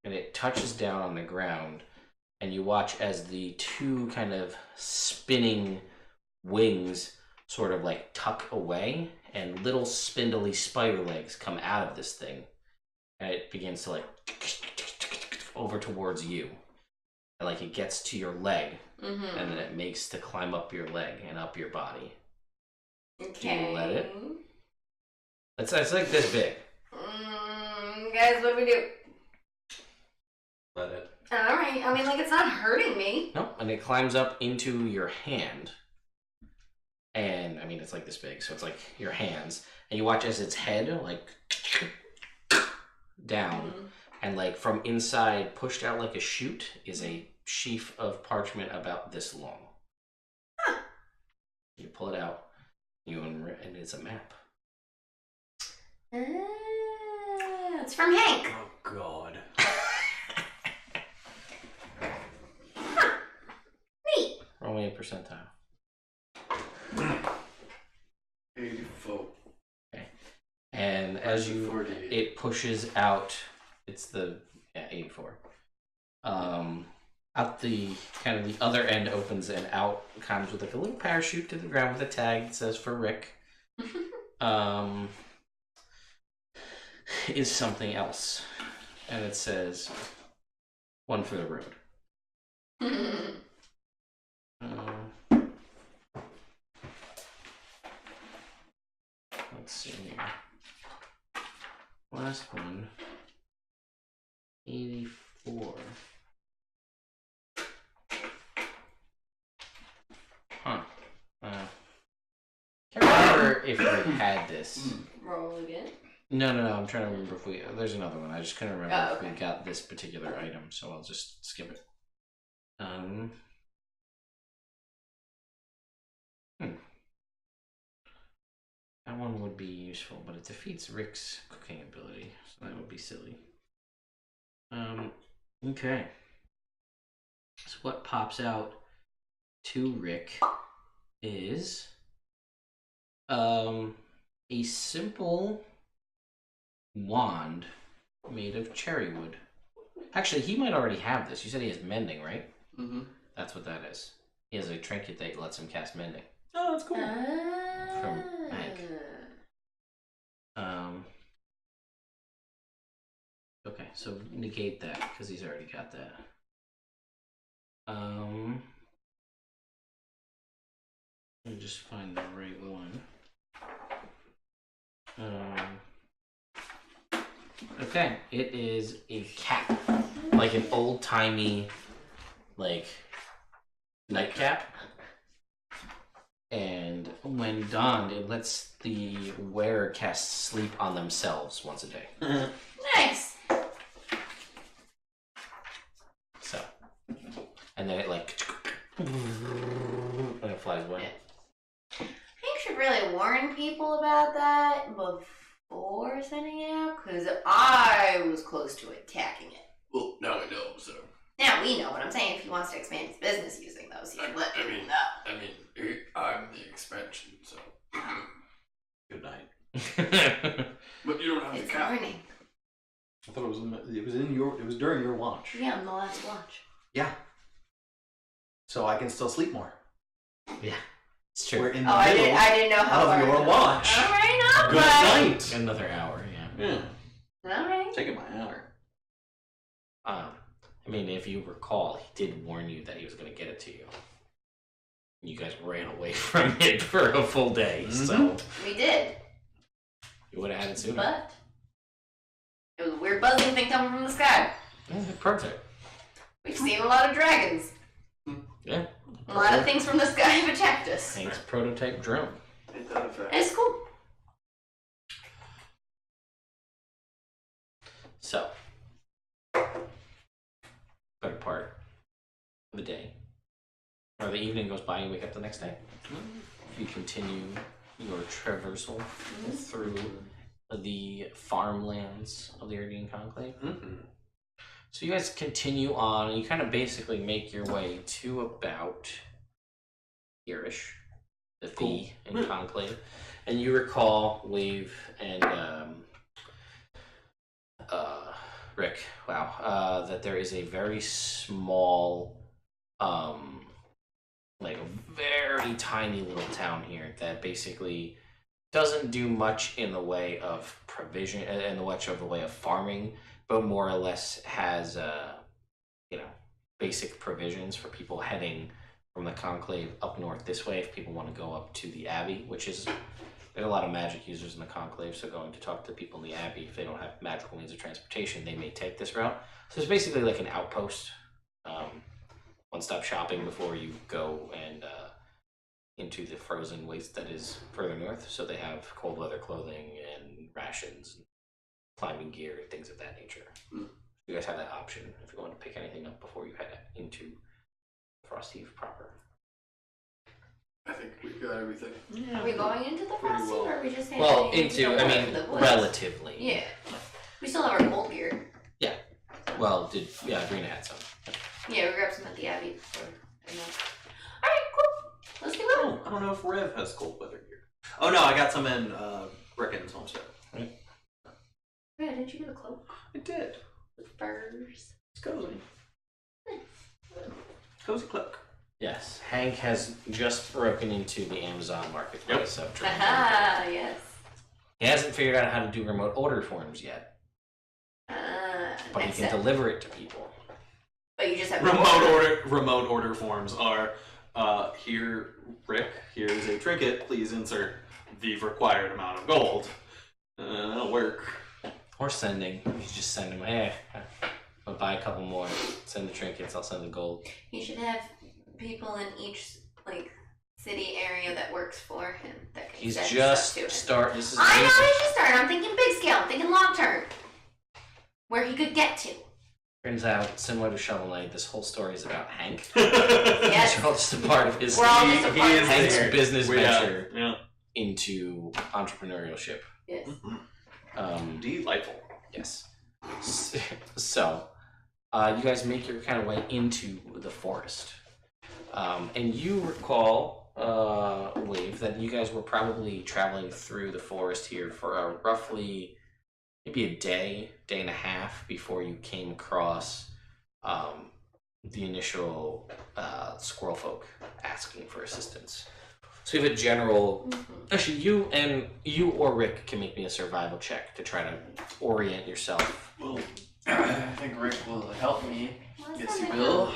And it touches down on the ground, and you watch as the two kind of spinning wings sort of like tuck away, and little spindly spider legs come out of this thing, and it begins to like over towards you, and like it gets to your leg, and then it makes to climb up your leg and up your body. Okay. Do you let it? It's like this big. Guys, what do we do? Let it. Alright, I mean, like, it's not hurting me. Nope, and it climbs up into your hand. And, I mean, it's like this big, so it's like your hands. And you watch as its head, like, down. And, like, from inside, pushed out like a chute, is a sheaf of parchment about this long. Huh. You pull it out, and it's a map. It's from Hank. Oh, God. Neat. Roll me a percentile. 84. Okay. And as you, 48. it pushes out, it's the, 84. Out the, kind of the other end opens and out comes with like a little parachute to the ground with a tag that says for Rick. Is something else. And it says, one for the road. Let's see here. Last one. 84. Huh. Can't remember if we had this. Roll again. No, I'm trying to remember if we. There's another one. I just couldn't remember Oh, if we okay. got this particular item, so I'll just skip it. That one would be useful, but it defeats Rick's cooking ability, so that would be silly. Okay. So what pops out to Rick is a simple wand made of cherry wood. Actually, he might already have this. You said he has mending, right? Mm-hmm. That's what that is. He has a trinket that lets him cast mending. Oh, that's cool. From Hank. Okay, so negate that because he's already got that. Let me just find the right one. Okay, it is a cap, like an old-timey, like nightcap. And when donned, it lets the wearer cast sleep on themselves once a day. Nice. So, and then it like, and it flies away. Hank should really warn people about that before sending it out, because I was close to attacking it. Well, now we know, so. Now we know, but I'm saying if he wants to expand his business using those, he should let people know. I mean, I'm the expansion, so. Good night. But you don't have It's the cap. morning. I thought it was during your launch. Yeah, I'm the last watch. Yeah. So I can still sleep more. Yeah, it's true. We're in the I middle didn't know how of far. your launch. All right, all Good right. night. Another hour, yeah. Yeah. All right. Taking my hour. I mean, if you recall, he did warn you that he was going to get it to you. You guys ran away from it for a full day, so We did, you would have had it sooner. but it was a weird buzzing thing coming from the sky. Prototype. We've seen a lot of dragons. Yeah. A lot of things from the sky have attacked us. Hank's prototype drone. Ain't that a fact? And it's cool. So, better part of the day, or the evening goes by, you wake up the next day. You continue your traversal through the farmlands of the Iridian Conclave. So you guys continue on, and you kind of basically make your way to about here-ish, the Fee and Conclave. And you recall, Wave and Rick, that there is a very small, like a very tiny little town here that basically doesn't do much in the way of provision, in the much of the way of farming, but more or less has, basic provisions for people heading from the Conclave up north this way. If people want to go up to the Abbey, which is, there's a lot of magic users in the Conclave, so going to talk to people in the Abbey, if they don't have magical means of transportation, they may take this route. So it's basically like an outpost, one-stop shopping before you go and into the frozen waste that is further north. So they have cold weather clothing and rations, climbing gear, and things of that nature. You guys have that option if you want to pick anything up before you head into Frostheave proper. I think we got everything. Are we going into the frosty, or are we just heading Well, into into, the I woods? mean, The woods? relatively. Yeah. We still have our cold gear. Well, Adrena had some. Yeah, we grabbed some at the Abbey. Alright, cool. Let's do it. I don't know if Rev has cold weather gear. Oh no, I got some in Rickon's homestead. Yeah, didn't you get a cloak? I did. With furs. It's cozy. Cozy cloak. Yes, Hank has just broken into the Amazon marketplace of Dream. Aha, yes. He hasn't figured out how to do remote order forms yet, but he Next can step. deliver it to people. But you just have Remote order forms are here, Rick. Here's a trinket. Please insert the required amount of gold. That'll work. Or sending. You just send him, hey, I'll buy a couple more. Send the trinkets, I'll send the gold. You should have people in each city area that works for him that can He's send just stuff to him. this is I know basic. he should start. I'm thinking big scale. I'm thinking long term. Where he could get to. Turns out, similar to Shovel Knight, this whole story is about Hank. Yes. It's all just a part of his We're all just a part of Hank's it. business venture Yeah. into entrepreneurship. Yes. Delightful. Yes. So, you guys make your kind of way into the forest. And you recall, Wave, that you guys were probably traveling through the forest here for roughly maybe a day and a half before you came across the initial squirrel folk asking for assistance. So you have a general... Actually, you or Rick can make me a survival check to try to orient yourself. Well, I think Rick will help me. Well, Yes, that's he not will.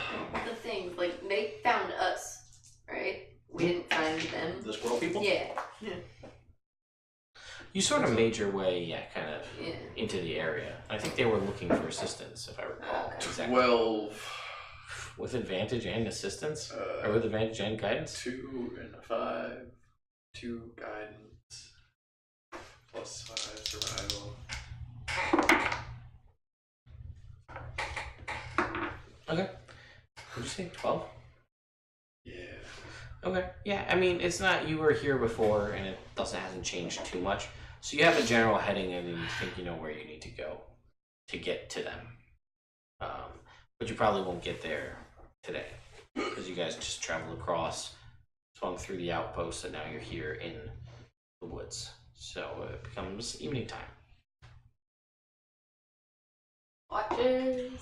The thing, they found us, right? We didn't find them. The squirrel people? Yeah. You sort of made your way, kind of Yeah. into the area. I think they were looking for assistance, if I recall. Okay. Exactly. 12, With advantage and assistance? Or with advantage and guidance? 2 and a 5, 2 guidance, plus 5 survival. Okay. Would you say 12? Yeah. Okay. Yeah, I mean, it's not, you were here before and it hasn't changed too much. So you have a general heading and you think you know where you need to go to get to them. But you probably won't get there today because you guys just traveled across, swung through the outpost, and now you're here in the woods. So it becomes evening time. Watches.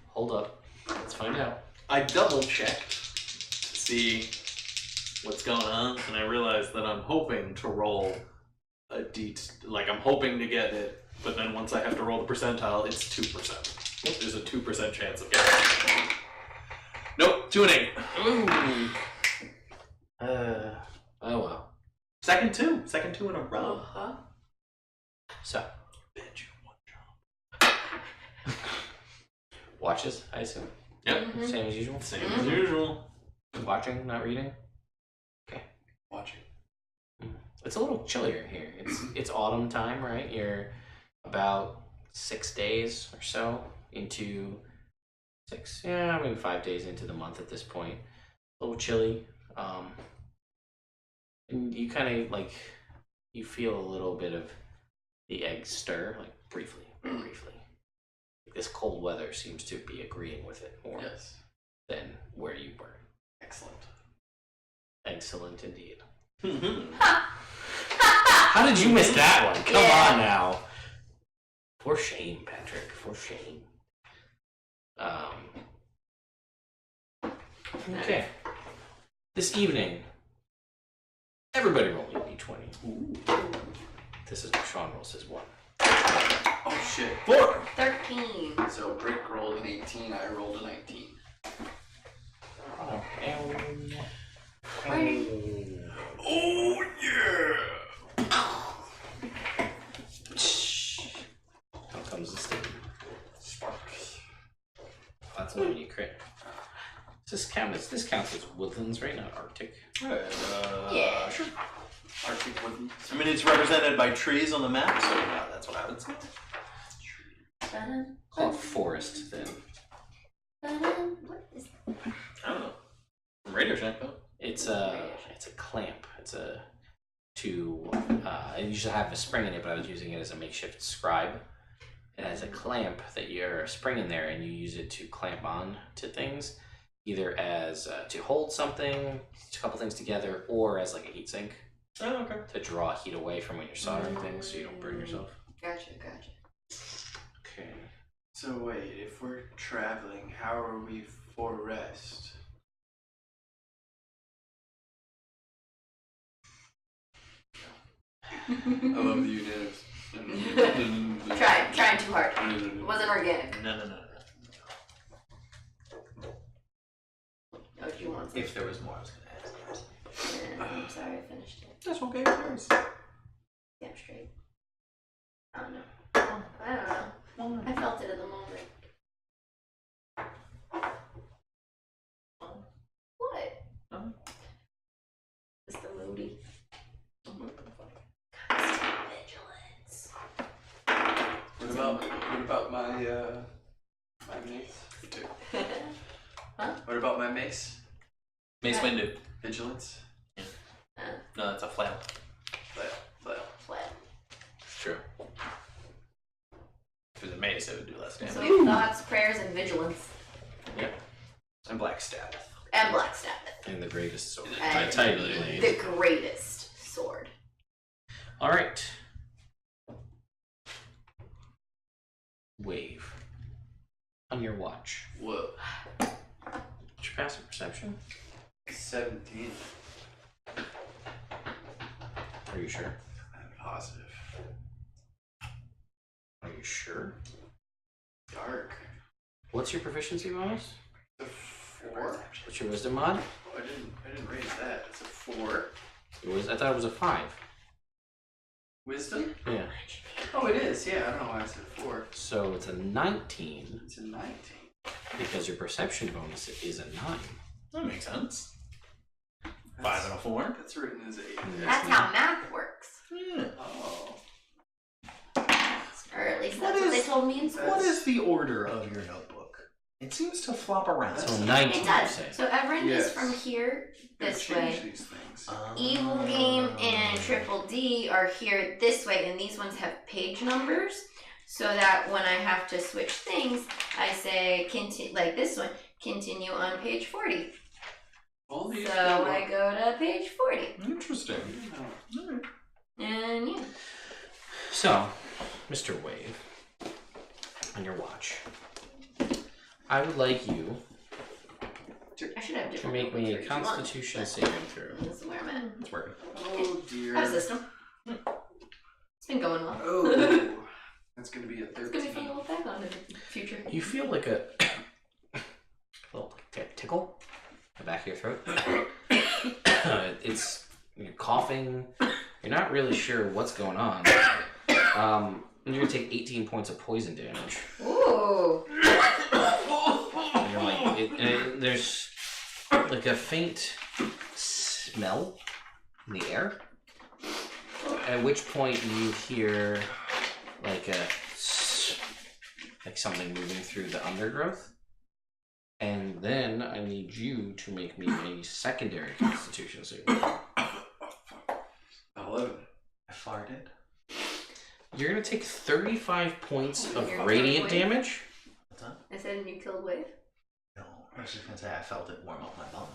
Hold up. Let's find out. I double checked to see what's going on, and I realized that I'm hoping to roll a I'm hoping to get it, but then once I have to roll the percentile, it's 2%. There's a 2% chance of getting it. Nope, 2 and 8. Ooh. Oh well. Second two in a row. Uh-huh. So, Bitch, one job. watches, I assume. Yep. Mhm. Same as usual. Same as usual. Watching, not reading. Watching. It's a little chillier here. It's autumn time, right? You're about 6 days or so into maybe 5 days into the month at this point. A little chilly. And you kind of like you feel a little bit of the eggs stir, like briefly, very briefly. This cold weather seems to be agreeing with it more Yes. than where you were. Excellent. Excellent indeed. Mm-hmm. How did you miss that one? Come Yeah. on now. For shame, Patrick. For shame. Okay. This evening, everybody roll a d20. Ooh. This is what Sean rolls his one. Oh shit. 4. 13. So Brick rolled an 18, I rolled a 19. Oh, and... Oh yeah! How comes the steam? Sparks. That's when you crit. This counts as woodlands, right? Not Arctic. Yeah. Sure. Arctic wooden. I mean, it's represented by trees on the map, so that's what I would say. Call it forest then. What is I don't know. From Radio Shack, though. It's a clamp. I usually have a spring in it, but I was using it as a makeshift scribe. It has a clamp that you're a spring in there, and you use it to clamp on to things, either as to hold something, a couple things together, or as like a heat sink Oh, okay. to draw heat away from when you're soldering things, so you don't burn yourself. Gotcha. Okay. So wait, if we're traveling, how are we for rest? I love the unanimous. Trying too hard. It wasn't organic. No. Oh, do you want some? If there was more, I was going to ask. Yeah, I'm sorry, I finished it. That's okay, yours. Damn straight. I don't know. I don't know. I felt it at the moment. What? It's the moody. Constant vigilance. What about my mace? Huh? What about my mace? Mace Right. Windu. Vigilance? No, that's a flail. Flail. Flat. It's true. If it was a mace, it would do less damage. So we have thoughts, prayers, and vigilance. And Black Sabbath. And Black Sabbath. And the greatest sword. And By Tidy Blade. the greatest sword. Alright. Wave. On your watch. Whoa. What's your passive perception? 17. Are you sure? I'm positive. Are you sure? Dark. What's your proficiency bonus? It's a 4. What's your wisdom mod? Oh, I didn't raise that. It's a 4. I thought it was a 5. Wisdom? Yeah. Oh, it is. Yeah, I don't know why I said 4. So it's a 19 It's a 19. because your perception bonus is a 9. That makes sense. 5 and a 4. That's written as 8. That's how math works. Yeah. Oh. Or at least that's what they told me in school. What is the order of your notebook? It seems to flop around. So 19, It does. you say. So Evrand Yes. is from here this Gotta change way. these things. Evil Game and Triple D are here this way, and these ones have page numbers, so that when I have to switch things, I say like this one, continue on page 40. Only So if I go to page 40, Interesting. and yeah. So, Mr. Wave, on your watch, I would like you I should have to different make me a numbers for each one, Constitution but saving throw. This is where I'm at. It's working. Oh dear. I have a system. It's been going well. Oh. That's gonna be a 13. It's gonna be fun to look back on in the future. You feel like a little tickle in the back of your throat. you're coughing. You're not really sure what's going on. And you're gonna take 18 points of poison damage. Ooh. And you're like, there's like a faint smell in the air. At which point you hear like something moving through the undergrowth. And then I need you to make me a secondary Constitution save. 11. I farted. You're gonna take 35 points of You're radiant killing damage. What's that? I said you killed Wave. No, I was just gonna say I felt it warm up my bum.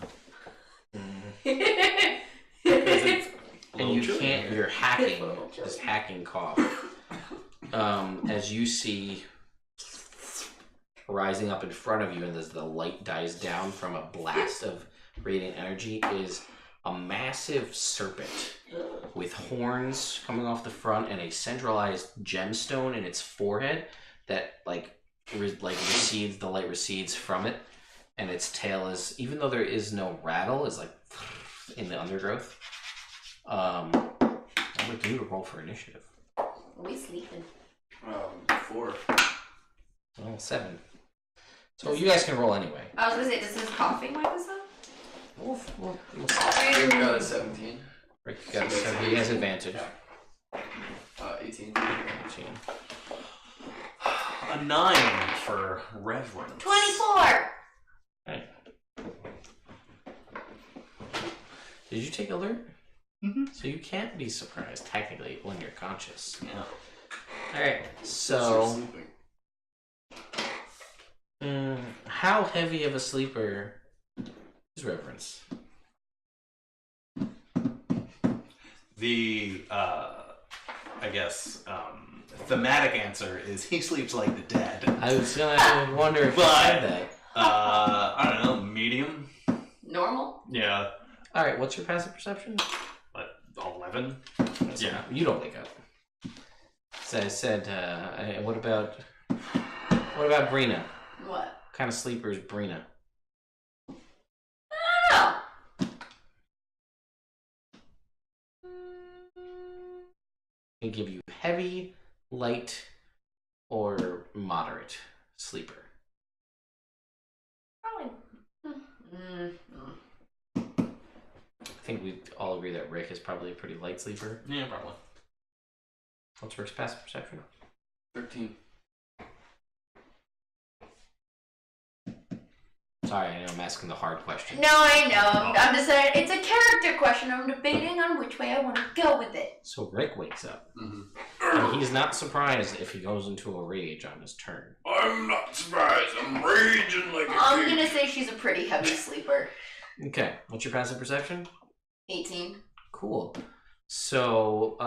And you can't. You're hacking. This hacking cough. As you see rising up in front of you, and as the light dies down from a blast of radiant energy, is a massive serpent with horns coming off the front and a centralized gemstone in its forehead that recedes. The light recedes from it, and its tail is, even though there is no rattle, is like in the undergrowth. I'm gonna do a roll for initiative. We sleeping. 4. Well, 7. So you guys can roll anyway. I was gonna say, does his coughing wake us up? We'll Rick got a 17. Rick got he has advantage. 18. 18. A 9 for reverence. 24! Right. Did you take alert? Mm-hmm. So you can't be surprised technically when you're conscious. Yeah. Alright, Start so sleeping. how heavy of a sleeper is Reverence? The I guess thematic answer is he sleeps like the dead. I was gonna wonder if you said that. I don't know, medium. Normal? Yeah. Alright, what's your passive perception? 11. Yeah, you don't wake up. So I said, what about Brina? What? What kind of sleeper is Brina? I Can give you heavy, light, or moderate sleeper. don't know. Probably. I think we all agree that Rick is probably a pretty light sleeper. Yeah, probably. What's Rick's passive perception? 13. Sorry, I know I'm asking the hard question. No, I know. I'm just saying, it's a character question. I'm debating on which way I want to go with it. So Rick wakes up, Mm-hmm. and he's not surprised if he goes into a rage on his turn. I'm not surprised. I'm raging like a I'm pig. gonna say she's a pretty heavy sleeper. Okay, what's your passive perception? 18. Cool. So,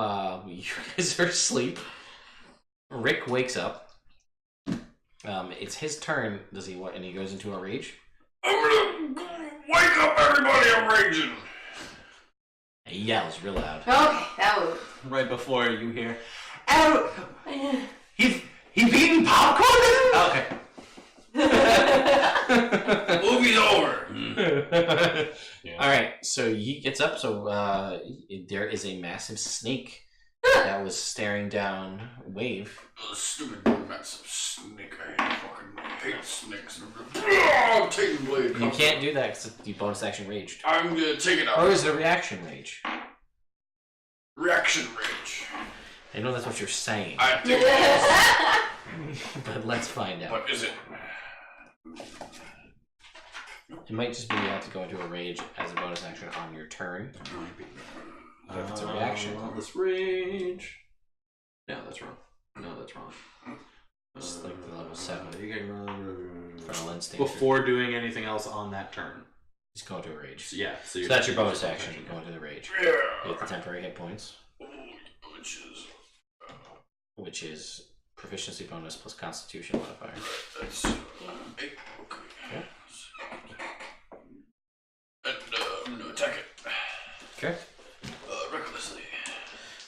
you guys are asleep. Rick wakes up. It's his turn. Does he what? And he goes into a rage. I'm gonna wake up everybody. I'm raging. He yells real loud. Okay, that was. Right before you hear, "Oh, Yeah. he's eating popcorn." Okay. Movie's over. Yeah. All right, so he gets up. So there is a massive snake that was staring down Wave. Oh, stupid massive snake. I fucking hate snakes. I'm taking blade. You can't do that because you bonus action raged. I'm gonna take it out. Or is it a reaction rage? Reaction rage. I know that's what you're saying, I think it is. but let's find out. But is it? It might just be you have to go into a rage as a bonus action on your turn. But if it's a reaction, Let's rage. No, that's wrong. No, that's wrong. it's like the level 7 You get for an instinct. before doing anything else on that turn. Just go into a rage. Yeah. So, So that's your bonus action. Go into the rage. You Yeah. get the temporary hit points, Which is. which is proficiency bonus plus constitution modifier. That's. 8. Okay. Yeah. And I'm gonna attack it. Okay. Recklessly.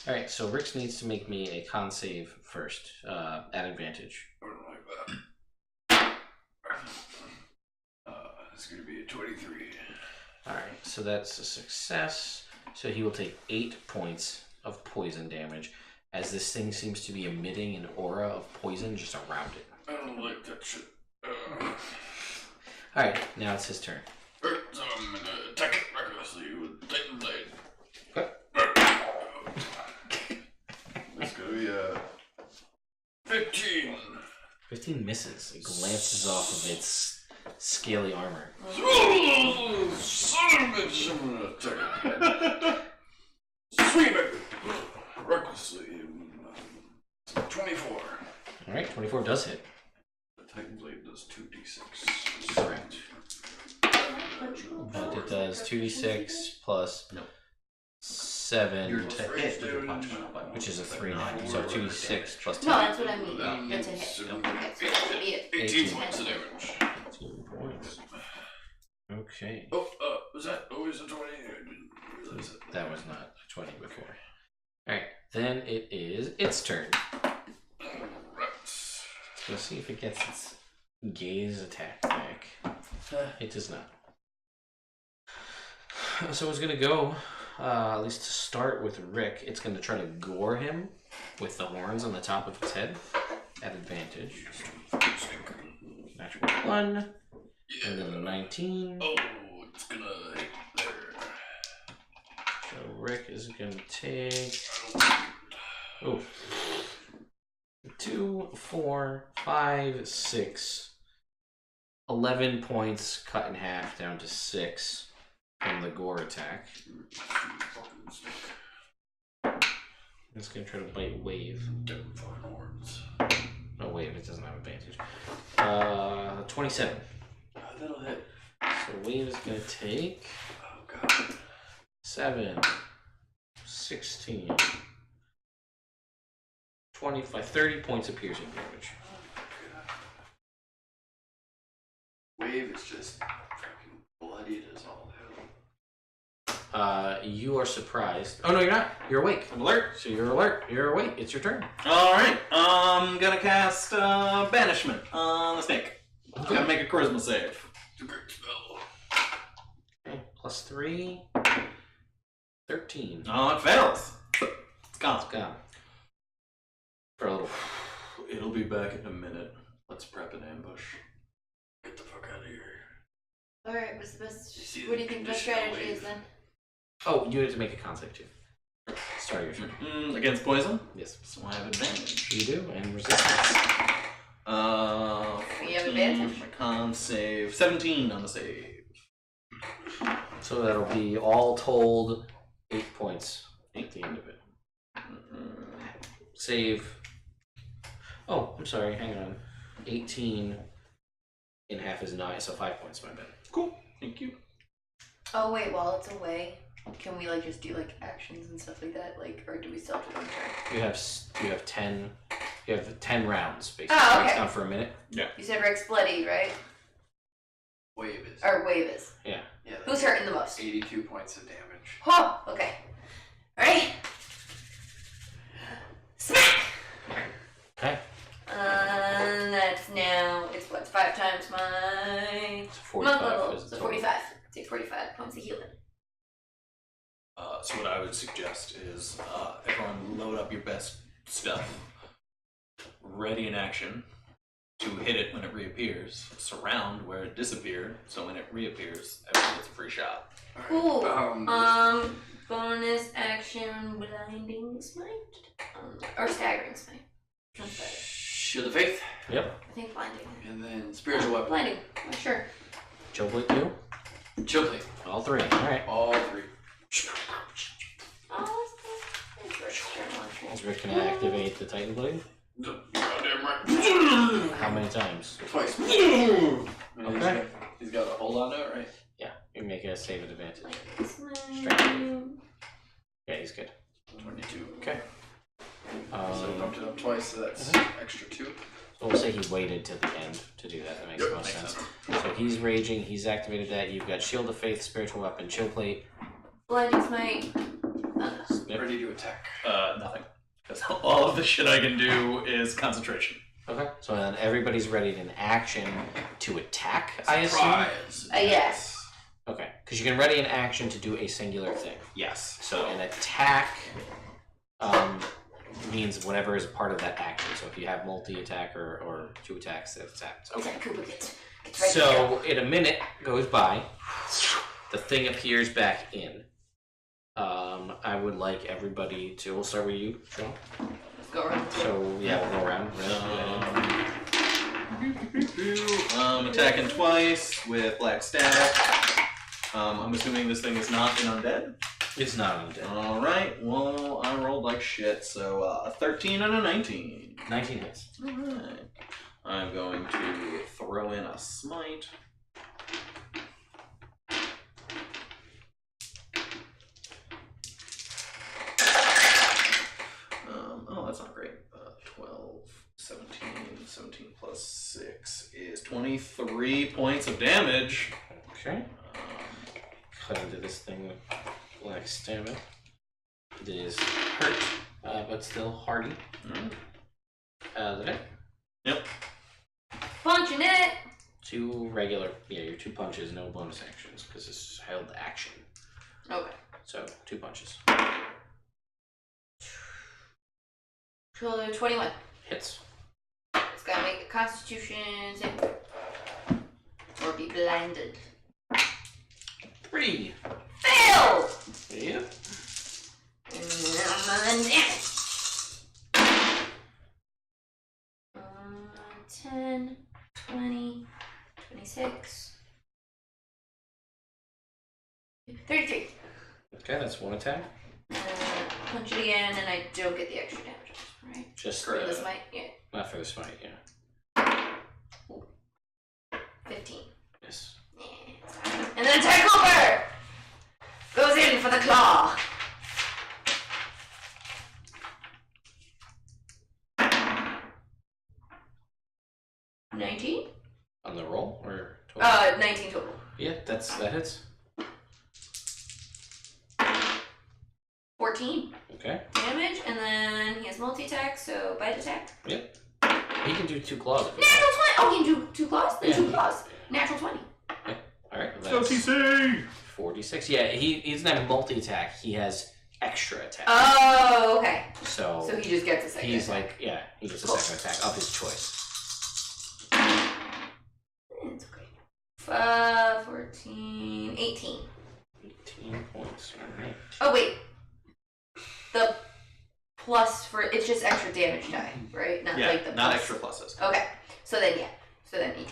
Alright, so Rix needs to make me a con save first, at advantage. I don't like that. It's gonna be a 23. Alright, so that's a success. So he will take 8 points of poison damage, as this thing seems to be emitting an aura of poison just around it. I don't like that shit. Alright, now it's his turn. Alright, so I'm gonna attack it recklessly with Titan Blade. Okay. It's gonna be 15. 15 misses. It glances off of its scaly armor. Oh, son of a bitch, I'm gonna attack it again. Swing it recklessly. 24. Alright, 24 does hit. The Titan Blade does 2d6. Correct. But it does 2d6 plus 7, Your to hit with your punch up, which is a 3 9. So 2d6 plus 10. No, that's what I mean. That's a hit. Okay, so it'll be it. 18 points of damage. 2 points. Okay. Oh, was that always a 20? I didn't realize it. That was not a 20 before. Alright, then it is its turn. Right. Let's see if it gets its gaze attack back. It does not. So it's gonna go, at least to start with Rick, it's gonna try to gore him with the horns on the top of its head at advantage. Natural 1, and then a 19. Oh, it's gonna hit there. So Rick is gonna take 2, 4, 5, 6, 11 points cut in half down to 6 from the gore attack. It's gonna try to bite Wave. Damn fucking horns. Oh, Wave, it doesn't have advantage. 27. That'll hit. So Wave is gonna take Oh, God. 7, 16, 25, 30 points of piercing damage. Wave is just fucking bloodied as all hell. You are surprised. Oh no, you're not. You're awake. I'm alert. So you're alert. You're awake. It's your turn. Alright, I'm gonna cast Banishment on the snake. Gotta make a charisma save. It's a great spell. Okay. Plus 3. 13. Oh, it fails. It's gone. It's gone. For a little. It'll be back in a minute. Let's prep an ambush. Get the fuck out of here. Alright, what's the best? You see What do the you think the best conditional strategy is wave? then? Oh, you have to make a con save too. Start of your turn. Against poison? Yes. So I have advantage. You do, and resistance. You have 14 advantage? for my con save. 17 on the save. So that'll be all told 8 points at the end of it. Save. Oh, I'm sorry. Hang on. 18 in half is 9, so 5 points. My bad. Cool. Thank you. Oh wait, while it's away, can we like just do like actions and stuff like that? Like, or do we still have to one turn? You have 10. You have 10 rounds basically. Oh, okay. Breaks down for a minute. You said Rick's bloody, right? Wave is. Or Wave is. Yeah. Yeah, Who's hurting the most? 82 points of damage. Oh, okay. Alright. Smack! Okay. That's now, it's what, 5 times my It's 45. level. is the So total. 45. Take 45 points of healing. So what I would suggest is everyone load up your best stuff. Ready in action to hit it when it reappears. Surround where it disappeared, so when it reappears, everyone gets a free shot. Cool. Um, Bonus action blinding smite? Or staggering smite. Sounds better. Shield of Faith. Yep. I think blinding. And then Spiritual Weapon. Blinding. Oh, sure. Chill with you. Chill Blade. All 3. Alright. All 3. Oh, that's good. Is Rick gonna activate the Titan Blade? Goddamn right. How many times? Twice. Okay. He's got a hold on to it, right? Yeah. You make a save advantage. Strength. Yeah, he's good. 22. Okay. So I bumped it up twice, so that's extra 2. So we'll say he waited to the end to do that. That makes the most sense. So he's raging. He's activated that. You've got Shield of Faith, Spiritual Weapon, Chill Plate. Blinding smite. Yep. Ready to attack. Nothing. Because all of the shit I can do is concentration. Okay. So then everybody's ready in action to attack, I assume. Surprise. Yes. Okay, because you can ready an action to do a singular thing. Yes. So an attack means whatever is part of that action. So if you have multi-attack or 2 attacks, it attacks. Okay. So in a minute goes by, the thing appears back in. I would like everybody to. We'll start with you, Sean. Let's go around. So yeah, we'll go around. Attacking twice with black staff. I'm assuming this thing is not an undead. It's not undead. All right. Well, I rolled like shit, so 13 and a 19. 19 hits. All right. I'm going to throw in a smite. Oh, that's not great. 12, 17 plus 6 is 23 points of damage. Okay. Cut into this thing with black stamina. It is hurt, but still hardy. Is it? Yep. Punching it! 2 regular, your 2 punches, no bonus actions, because it's held action. Okay. So, 2 punches. So 21. Hits. It's gotta make a constitution save. Or be blinded. 3. Fail! Yep. And then damage. 10, 20, 26, 33. Okay, that's 1 attack. Punch it again, and I don't get the extra damage, right? Just For this might, yeah. not for the smite, yeah. 15. Yes. Yeah. And then attack over! Goes in for the claw. $19? On the roll or total? 19 total. Yeah, that hits. 14 Okay. damage, and then he has multi-attack, so bite attack. Yep. He can do 2 claws. If Natural 20! Oh, he can do 2 claws? Then Yeah. 2 claws. Natural 20. Alright. Let's go TC! 46. Yeah, he doesn't have multi-attack. He has extra attack. Oh, okay. So So he just gets a second. he's attack. like, yeah, he gets a Cool. second attack of his choice. It's okay. 14, 18. 18 points. Alright. Oh, wait. The plus for, it's just extra damage die, right? Not Yeah, like the not plus. extra pluses. Okay. So then, yeah. So then 18.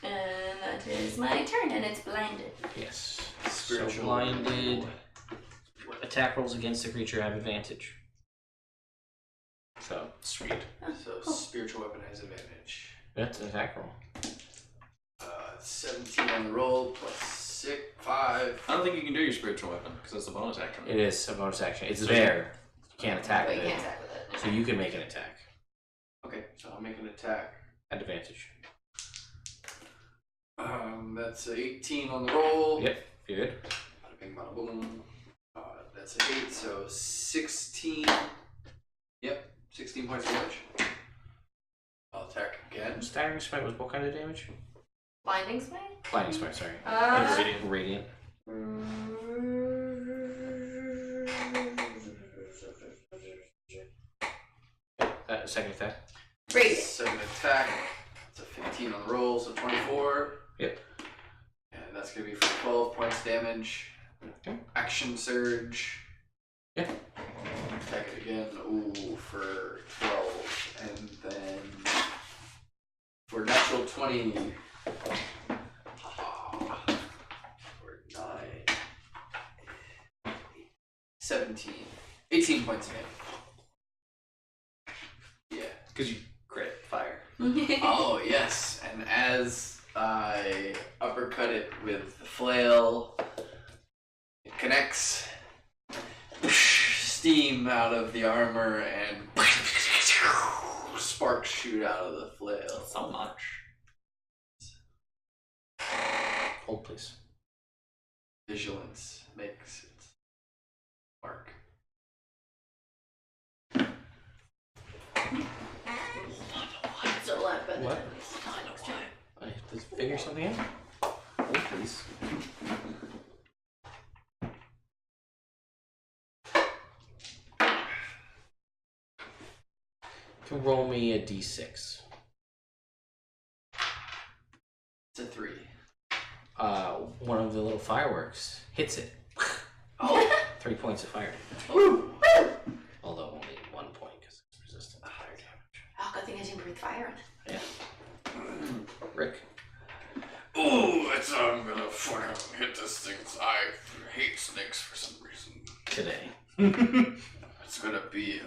And that is my turn, and it's blinded. Yes. Spiritual So blinded. Attack rolls against the creature have advantage. So sweet. So spiritual weapon has advantage. That's an attack roll. 17 on the roll plus 6, 5. I don't think you can do your spiritual weapon because that's a bonus action. It is a bonus action. It's there. You can't attack But with you it. can't attack with it. So you can make an attack. Okay, so I'll make an attack. At advantage. That's a 18 on the roll. Yep. Good. Bada bing, bada boom. That's an 8, so 16. Yep, 16 points of damage. I'll attack again. Staggering smite was what kind of damage? Blinding smite? Blinding smite, sorry. Radiant. Second attack. Radiant. Second attack. It's a 15 on the roll, so 24. Yep. And that's going to be for 12 points damage. Okay. Action surge. Yeah. Attack it again. Ooh, for 12. And then for natural 20. For 9. 17. 18 points of damage. Yeah. Because you crit fire. Oh, yes. And as I uppercut it with the flail, it connects. Steam out of the armor and sparks shoot out of the flail. So much. Hold, please. Vigilance makes it mark. It's a lot better What? than this. I I have to figure something out. Hold, please. You can roll me a d6. It's a 3. One of the little fireworks hits it. Oh! 3 points of fire damage. Woo! Although only 1 point because it's resistant to fire damage. Oh, good thing I didn't breathe fire on it. Yeah. Rick. Ooh, I'm gonna fucking hit this thing. I hate snakes for some reason. Today. It's gonna be,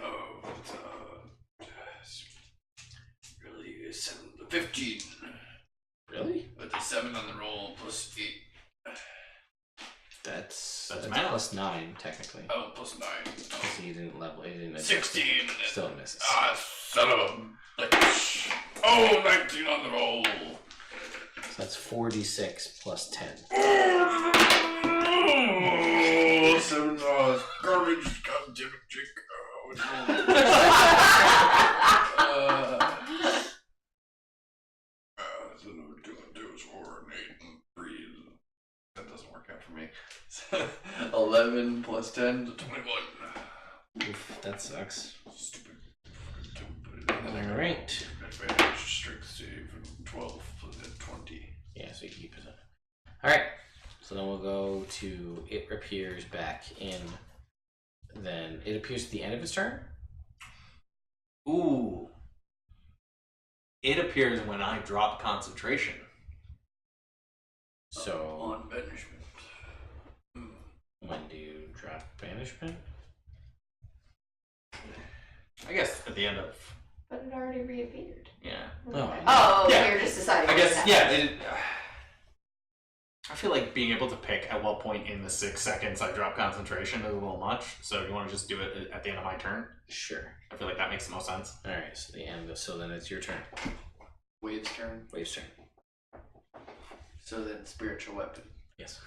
really 15. Really? With the 7 on the roll plus 8. That's math. plus 9 technically. Oh, plus 9. Because he didn't level. He didn't. adjust 16. it. Still misses. Ah, son of a bitch. Oh, 19 on the roll. So that's 4d6 plus 10. Oh, 7 garbage. God damn it, Jake. So 2 is 4 and 8 and 3. That doesn't work out for me. 11 plus 10 to 21. Oof, that sucks. Stupid. Alright. Advantage strength save and 12 plus 20. Yeah, so you keep it up. Alright. So then we'll go to it appears back in. Then it appears at the end of its turn. Ooh. It appears when I drop concentration. So On banishment. when do you drop banishment? I guess at the end of. But it already reappeared. Yeah. Oh, Yeah. you're just deciding. I what guess, that- yeah. I feel like being able to pick at what point in the 6 seconds I drop concentration is a little much. So you want to just do it at the end of my turn? Sure. I feel like that makes the most sense. Alright, so the end. So then it's your turn. Wave's turn. Wave's turn. So then spiritual weapon. Yes.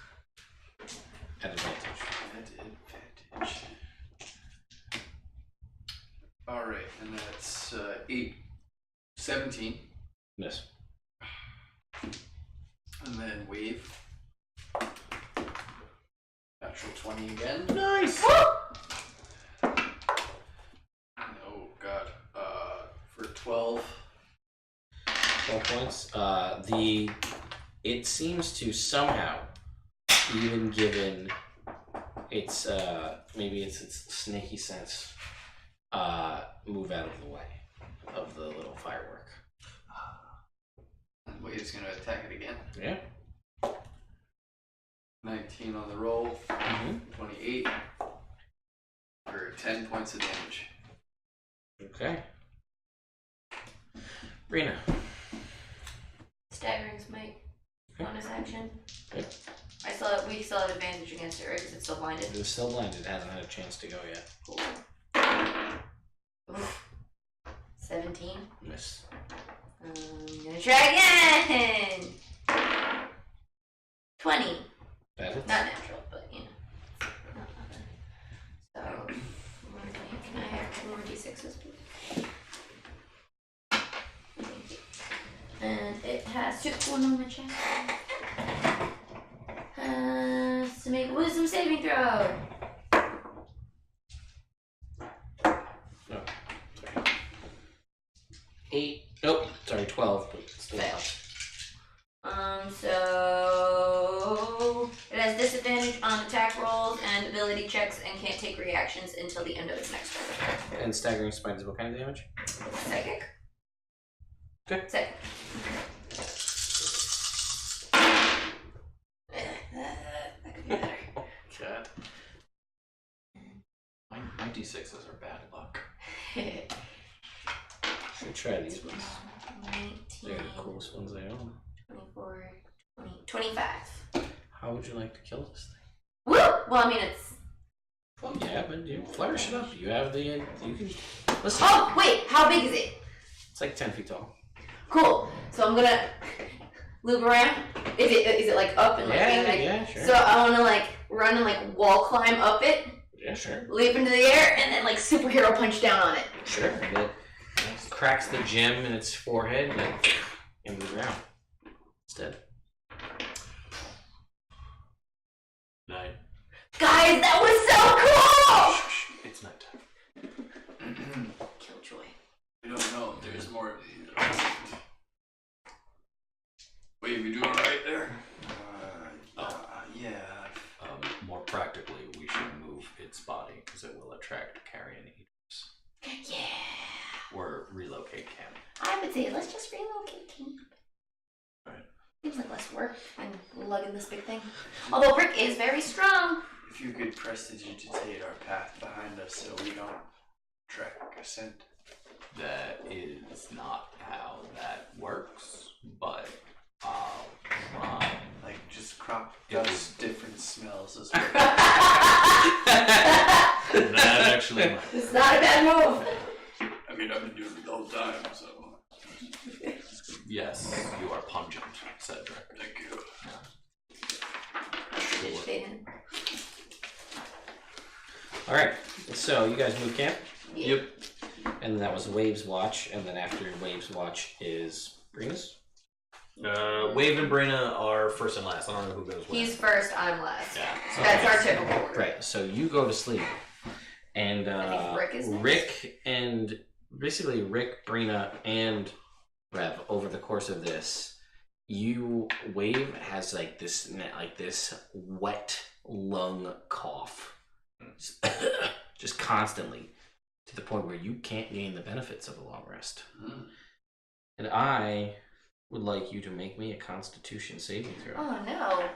At advantage. Advantage. Alright, and that's 8. 17. Miss. And then wave. Natural 20 again. Nice! Oh god. For 12. 12 points. It seems to somehow, even given its maybe its snaky sense, move out of the way of the little firework. And wave's gonna attack it again. Yeah. 19 on the roll. Mm-hmm. 28. For 10 points of damage. Okay. Rena. Staggering smite. Bonus action. Yep. We still have advantage against it, right? Because it's still blinded. It was still blinded. It hasn't had a chance to go yet. Cool. Oof. 17. Miss. I'm gonna try again. 20. That hits. Not natural, but you know. Not nothing. So, can I have 2 more d6s, please? And it has to one on the chest. Has to make a wisdom saving throw. No. Sorry. 8. Nope. Sorry, 12. But still. Fail. So it has disadvantage on attack rolls and ability checks and can't take reactions until the end of its next turn. And staggering smite is what kind of damage? Psychic? Okay. Psychic. That could be better. God. My d6s are bad luck. Should try these ones. 19, They're the coolest ones I own. 24, 20, 25. How would you like to kill this thing? Woo! Well, I mean, it's. Well, yeah, but you flourish it up. You have the. You can. Listen. Oh, wait! How big is it? It's like 10 feet tall. Cool. So I'm gonna loop around. Is it like up and like being, Yeah, sure. So I want to like run and like wall climb up it, Yeah, sure. leap into the air, and then like superhero punch down on it. Sure. And it cracks the gem in its forehead and then into the ground. instead. 9. Guys, that was so It's nighttime. cool! Killjoy. We don't know if there's more of these. Wait, we doing alright there? Yeah. More practically, we should move its body because it will attract carrion eaters. Yeah. Or relocate camp. I would say let's just relocate camp. Right. Seems like less work than lugging this big thing. Although Rick is very strong. If you could prestidigitate our path behind us so we don't track a scent. That is not how that works, but I'll try. Like, just crop It was- dust, different smells as well. That actually might. It's not a bad move. I mean, I've been doing it the whole time, so. Yes, you are pungent, Cedric. Thank you. Alright, so you guys move camp, Yeah. Yep. and that was Wave's watch, and then after Wave's watch is Brina's. Wave and Brina are first and last. I don't know who goes He's last. first, I'm last. Yeah. That's our typical order. Right, so you go to sleep, and I think Rick is next. Rick and basically Rick, Brina, and Rev over the course of this, Wave has like this wet lung cough, just constantly, to the point where you can't gain the benefits of a long rest. And I would like you to make me a Constitution saving throw. Oh no.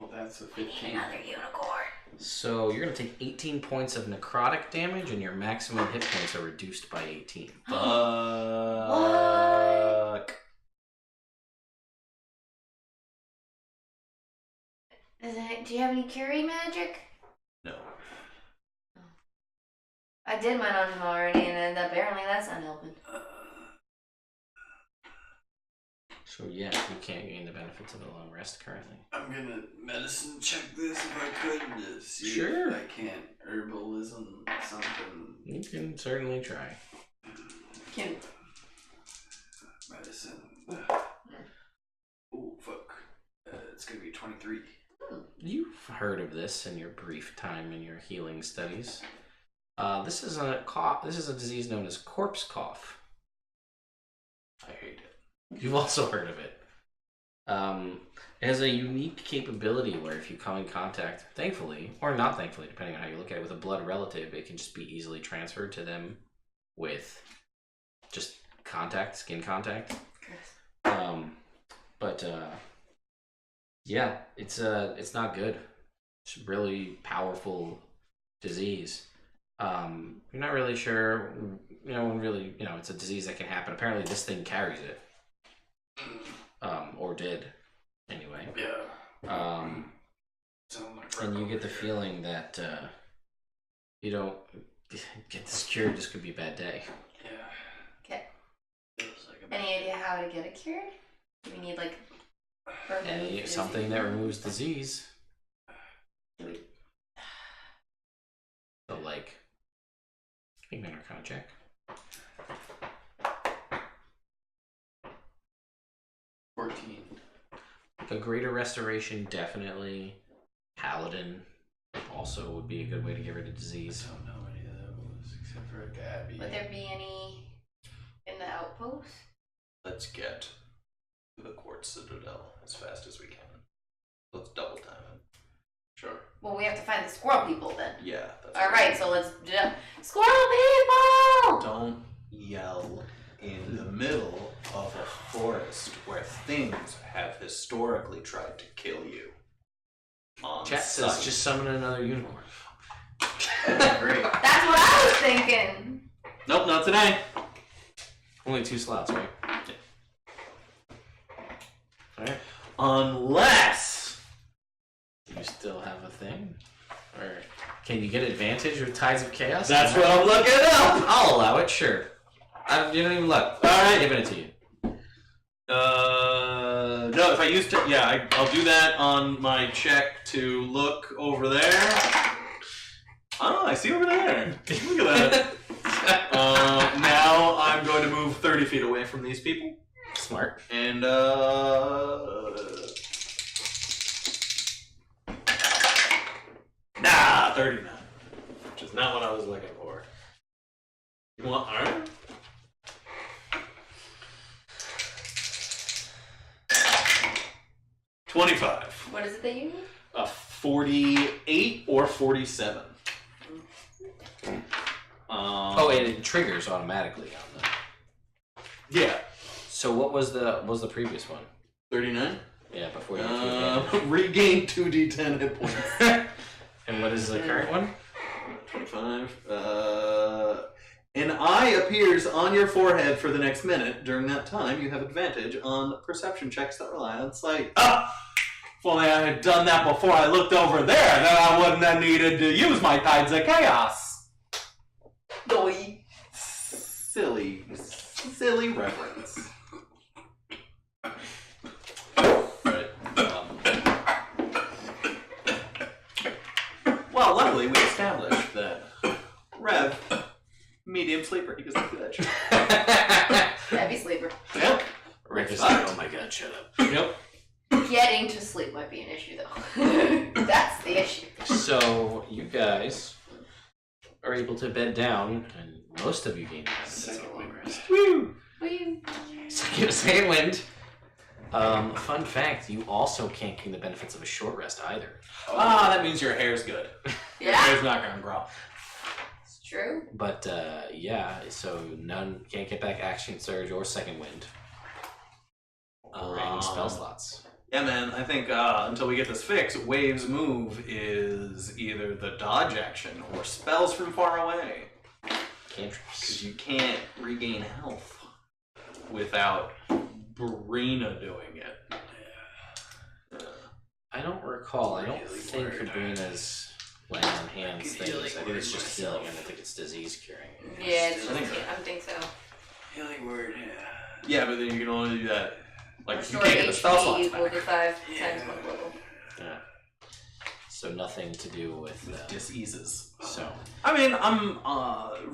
Well, that's a We need 15. another unicorn. So you're gonna take 18 points of necrotic damage, and your maximum hit points are reduced by 18. Fuck. Do you have any Curie magic? No. I did mine on him already, and apparently that's not helping. So yeah, you can't gain the benefits of a long rest currently. I'm gonna medicine check this if I could to see Sure. if I can't herbalism something. You can certainly try. Can Medicine. Oh, fuck. It's gonna be 23. You've heard of this in your brief time in your healing studies. This is a disease known as corpse cough. I hate it. You've also heard of it. It has a unique capability where if you come in contact, thankfully, or not thankfully, depending on how you look at it, with a blood relative, it can just be easily transferred to them with just contact, skin contact. Yeah, it's not good. It's a really powerful disease. You're not really sure, it's a disease that can happen. Apparently this thing carries it. Or did, anyway. Yeah. Sound like And you get the feeling that you don't get this cured. This could be a bad day. Yeah. Okay. Feels like a bad Any idea how to get it cured? Do we need like Something that removes disease. Do we? So like, make an Arcana check. 14. The Greater Restoration, definitely. Paladin also would be a good way to get rid of disease. I don't know any of those except for a Gabby. Would there be any in the outpost? Let's get to the Quartz Citadel as fast as we can. Let's double time it. Sure. Well, we have to find the squirrel people then. Yeah. That's All what right, so let's squirrel people. Don't yell in the middle of a forest where things have historically tried to kill you. On Chat sight. says just summon another unicorn. Great. That's what I was thinking. Nope, not today. Only 2 slots, right? Alright. Unless Do you still have a thing? Or can you get advantage with Tides of Chaos? that's what I'm looking up. I'll allow it, sure. You don't even look. Alright. Giving it to you. No, if I used to, yeah, I'll do that on my check to look over there. Oh, I see over there. Look at that. Now I'm going to move 30 feet away from these people. Smart. And 39. Which is not what I was looking for. You want iron? $25. What is it that you need? A 48 or 47. Oh, and it triggers automatically on them. Yeah. So what was the previous one? 39. Yeah, before you took regain 2d10 hit points. And what is the current one? 25. An eye appears on your forehead for the next minute. During that time, you have advantage on perception checks that rely on sight. If only I had done that before I looked over there, then I wouldn't have needed to use my Tides of Chaos. Silly reference. Well, luckily we established that Rev, medium sleeper, he doesn't do that shit. Heavy sleeper. Yep. Rick is like, oh my god, shut up. Yep. Getting to sleep might be an issue, though. That's the issue. So you guys are able to bed down, and most of you gain Second wind rest. Woo! second wind. Fun fact: you also can't gain the benefits of a short rest either. That means your hair's good. Your Yeah, hair's not gonna grow. it's true. But yeah, so none can't get back action surge or second wind. Or any spell slots. Yeah, man, I think until we get this fixed, Wave's move is either the dodge action or spells from far away. Cantrips. Because you can't regain health without Brina doing it. I don't recall. I don't think Sabrina's laying on hands things. I think it's just healing. I don't think it's disease curing. Yeah, it's just, I don't think so. Healing word, yeah. Yeah, but then you can only do that. Like, you Restore can't get the spell HP slots equal back. to 5 Yeah. times one level. Yeah. So nothing to do with Diseases. So I mean,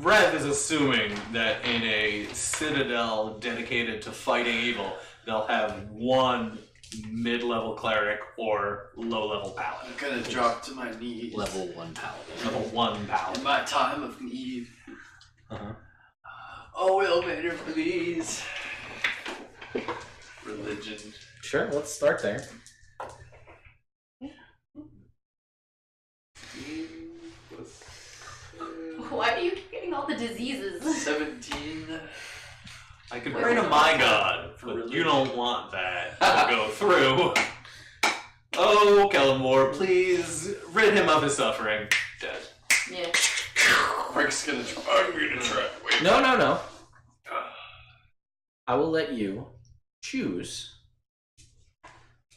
Rev is assuming that in a citadel dedicated to fighting evil, they'll have one mid-level cleric or low-level paladin. I'm gonna drop to my knees. level 1 paladin. Level 1 In paladin. my time of need. Uh-huh. Oh, elevator, please. Religion. Sure, let's start there. Why are you getting all the diseases? 17. I could Wait, pray to wait, my wait. god, For but you religion. don't want that to go through. Oh, Kellamore, please rid him of his suffering. Dead. Yeah. Rick's gonna try. I'm gonna try. Wait. No. I will let you choose.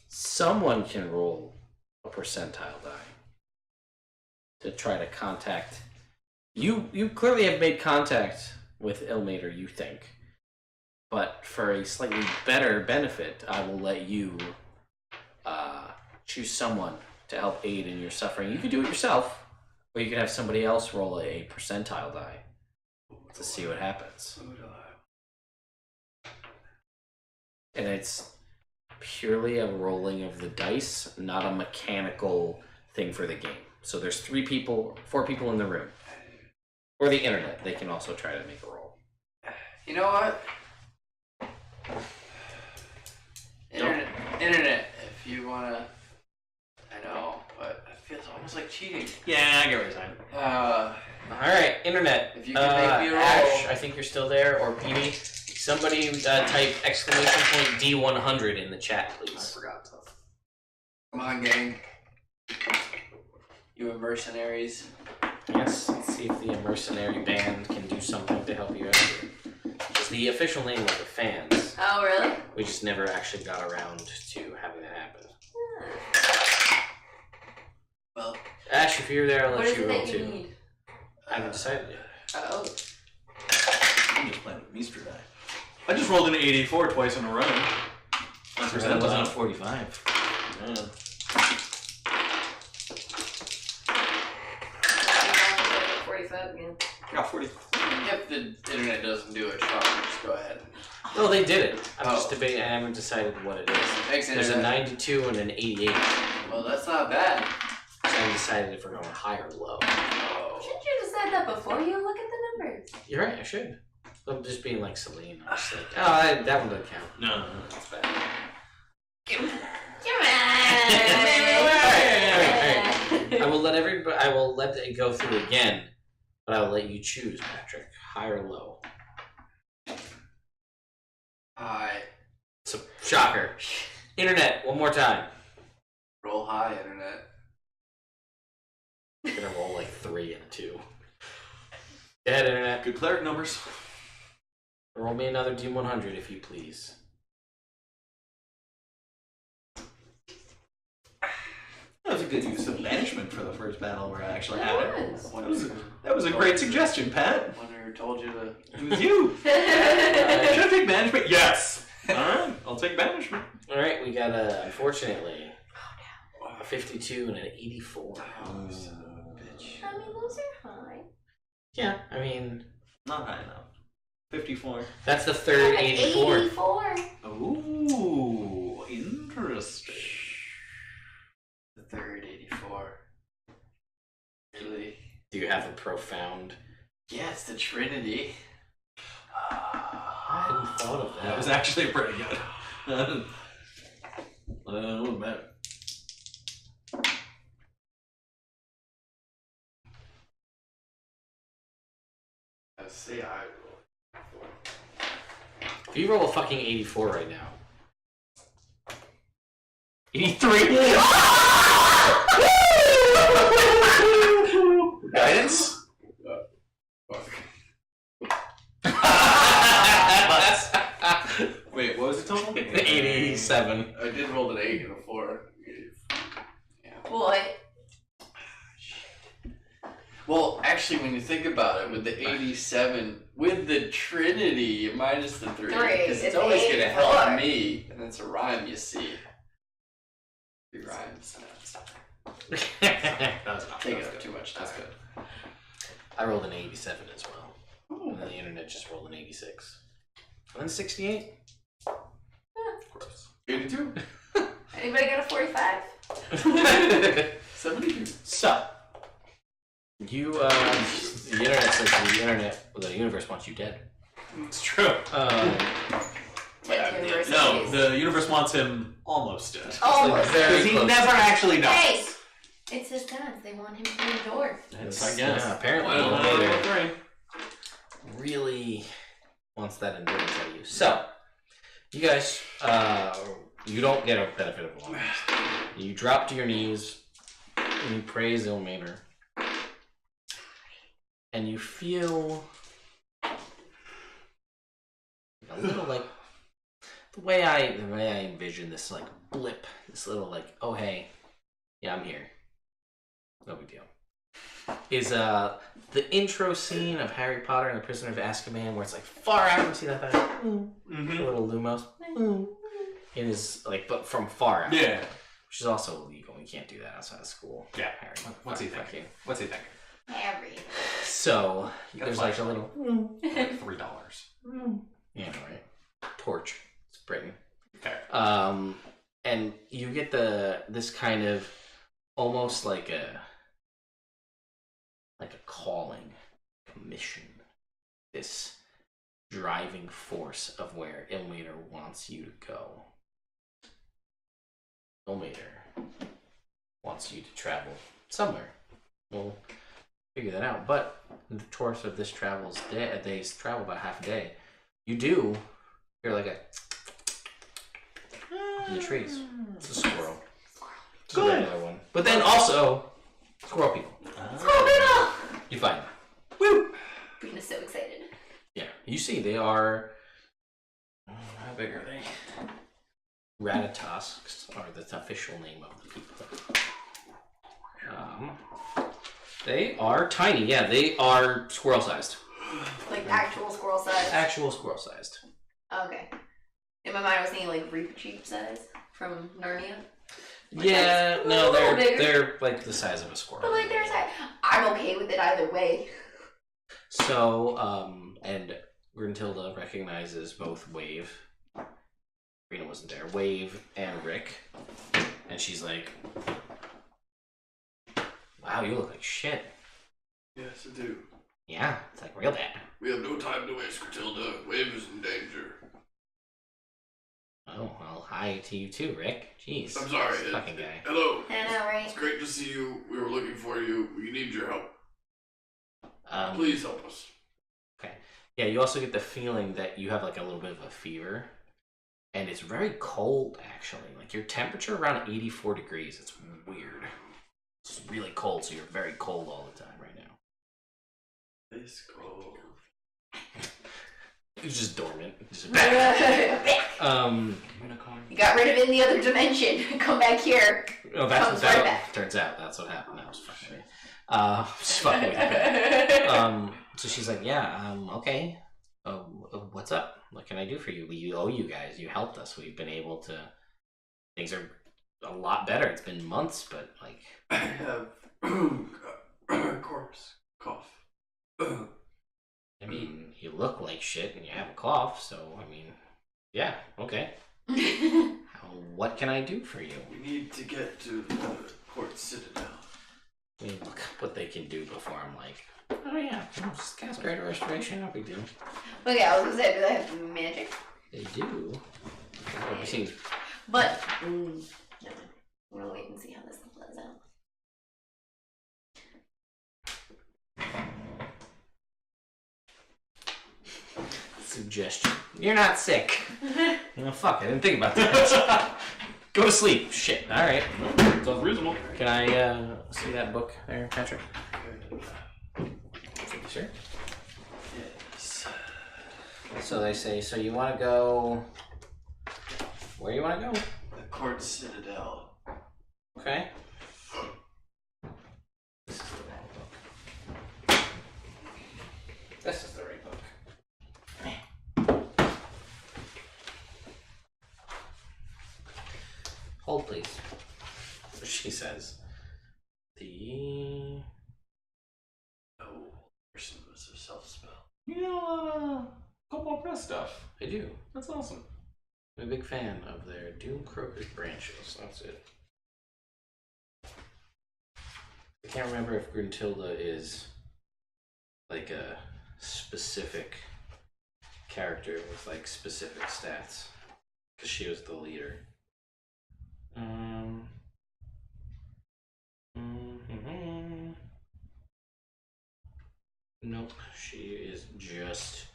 Someone can roll a percentile die to try to contact. You clearly have made contact with Ilmater, you think. But for a slightly better benefit, I will let you choose someone to help aid in your suffering. You can do it yourself, or you can have somebody else roll a percentile die to see what happens. And it's purely a rolling of the dice, not a mechanical thing for the game. So there's 4 people in the room. Or the internet. They can also try to make a roll. You know what? Internet, if you wanna. I know, but it feels almost like cheating. Yeah, I get what you're saying. Alright, internet. If you can make me a roll. Ash, I think you're still there. Or Petey. Somebody type exclamation point D100 in the chat, I please. forgot to. Come on, gang. You mercenaries. Yes, let's see if the mercenary band can do something to help you out here. It's the official name of the fans. Oh, really? We just never actually got around to having that happen. Well, Ash, if you're there, I'll What let is you it roll that you too. need? I haven't decided yet. Oh. I'm just playing with Meester die. I just rolled an 84 twice in a row. That wasn't a 45. Yeah. 45 45 again. I got 40. If the internet doesn't do it, Sean, just go ahead. No, they did it. I'm just debating. I haven't decided what it is. Thanks, There's a internet. 92 and an 88. Well, that's not bad. I haven't decided if we're going high or low. Oh. Shouldn't you decide that before you look at the numbers? You're right, I should. I'm just being like Celine. I'm just like, that one doesn't count. No, that's bad. Come on! I will let everybody. I will let it go through again, but I will let you choose, Patrick. High or low. High. It's a shocker. Internet, one more time. Roll high, internet. I'm gonna roll like 3 and a 2. Go ahead, internet. Good cleric numbers. Roll me another D100 if you please. That was a good use of banishment for the first battle where I actually had it. was. That was a great suggestion, Pat. Wonder told you to. It was you. Should I take banishment? Yes. Alright, I'll take banishment. Alright, we got unfortunately, a 52 and an 84. Oh, son of a bitch. I mean, those are high. Yeah, I mean, Not high enough. 54. that's the third 84. 84. Ooh, interesting. The third 84. Really? Do you have a profound? Yeah, it's the Trinity. I hadn't thought of That was actually pretty good. Man. Let's see, I If you roll a fucking 84 right now. 83! Guidance? Fuck. Wait, what was the total? 87. I did roll an 8 and a 4. Boy. Well, actually, when you think about it, with the 87, with the Trinity, minus the 3, because it's always going to help 84. me, and it's a rhyme, you see. 3 rhymes. That's not Taking up too much time. That's good. I rolled an 87 as well. And then the internet just rolled an 86. And then 68. Gross. 82. Anybody got a 45? 72. So, you, the internet says the universe wants you dead. It's true. Universe No, is- the universe wants him almost dead. Almost. Very Because he close. never actually dies. Hey! It's his gods. They want him to endure. Yes, I guess. Yeah, apparently Well, later really wants that endurance out of you. So, you guys, you don't get a benefit of long rest. You drop to your knees, and you praise Ilmater, and you feel a little like the way I envision this like blip, this little like, oh hey, yeah, I'm here. No big deal. Is the intro scene of Harry Potter and the Prisoner of Azkaban, where it's like far out. You see that thing? Mm-hmm. A little Lumos. It is like, but from far out. Yeah. Which is also illegal. You can't do that outside of school. Yeah. Harry. What's he Fuck thinking? you. What's he thinking? Harry. So Got a there's like a flashlight. little. $3. Yeah, right. Torch. It's Britain. Okay. And you get this kind of almost like a calling, a mission, this driving force of where Ilmater wants you to go. Ilmater wants you to travel somewhere. We'll figure that out. But in the course of this day's travel, about half a day, you do hear like a in the trees. It's a squirrel. It's a regular one. But then also squirrel people. Squirrel people! You find them. Woo! Breen is so excited. Yeah. You see they are how big are they? Ratatasks are the official name of the people. They are tiny. Yeah, they are squirrel sized. Like actual squirrel size. Actual squirrel sized. Okay. In my mind, I was thinking like Reaper Cheap size from Narnia. Like, Yeah, that's a no, little bigger. they're like the size of a squirrel. But like there's I'm okay with it either way. So, and Gruntilda recognizes both Wave. Rena wasn't there. Wave and Rick. And she's like, wow, you look like shit. Yes, I do. Yeah, it's like real bad. We have no time to waste, Gruntilda. Wave is in danger. Oh, well, hi to you too, Rick. Jeez. I'm sorry. This fucking guy. Hello. I know, right? It's great to see you. We were looking for you. We need your help. Please help us. Okay. Yeah, you also get the feeling that you have like a little bit of a fever. And it's very cold, actually. Like your temperature around 84 degrees. It's weird. It's really cold, so you're very cold all the time right now. It's cold. It's just dormant. Just You unicorn. got rid of it in the other dimension. Come back here. Oh, that's Comes what right that back. turns out. That's what happened. That was fucking me. Just fucking with you. So she's like, yeah, okay. What's up? What can I do for you? We owe you guys. You helped us. We've been able to. Things are a lot better. It's been months, but like. I have corpse cough. I mean, you look like shit and you have a cough, so I mean, yeah, okay. What can I do for you? We need to get to the port citadel. I mean, look what they can do before I'm like, oh yeah, just cast Greater Restoration, no big deal. Okay, I was gonna say, do they have magic? They do. It seems. But, no. I'm gonna wait and see how this plays out. Suggestion. You're not sick. Oh, fuck, I didn't think about that. Go to sleep. Shit. Alright. Sounds reasonable. Can I see that book there, Patrick? Sure. Yes. So they say, so you want to go. Where you want to go? The court citadel. Okay. This is the wrong book. This is the right book. Hold, please. She says, the. No person was a self spell. You know, Cobalt Press stuff. I do. That's awesome. I'm a big fan of their Doom Crocus branches. That's it. I can't remember if Gruntilda is like a specific character with like specific stats, because she was the leader. Nope, she is just.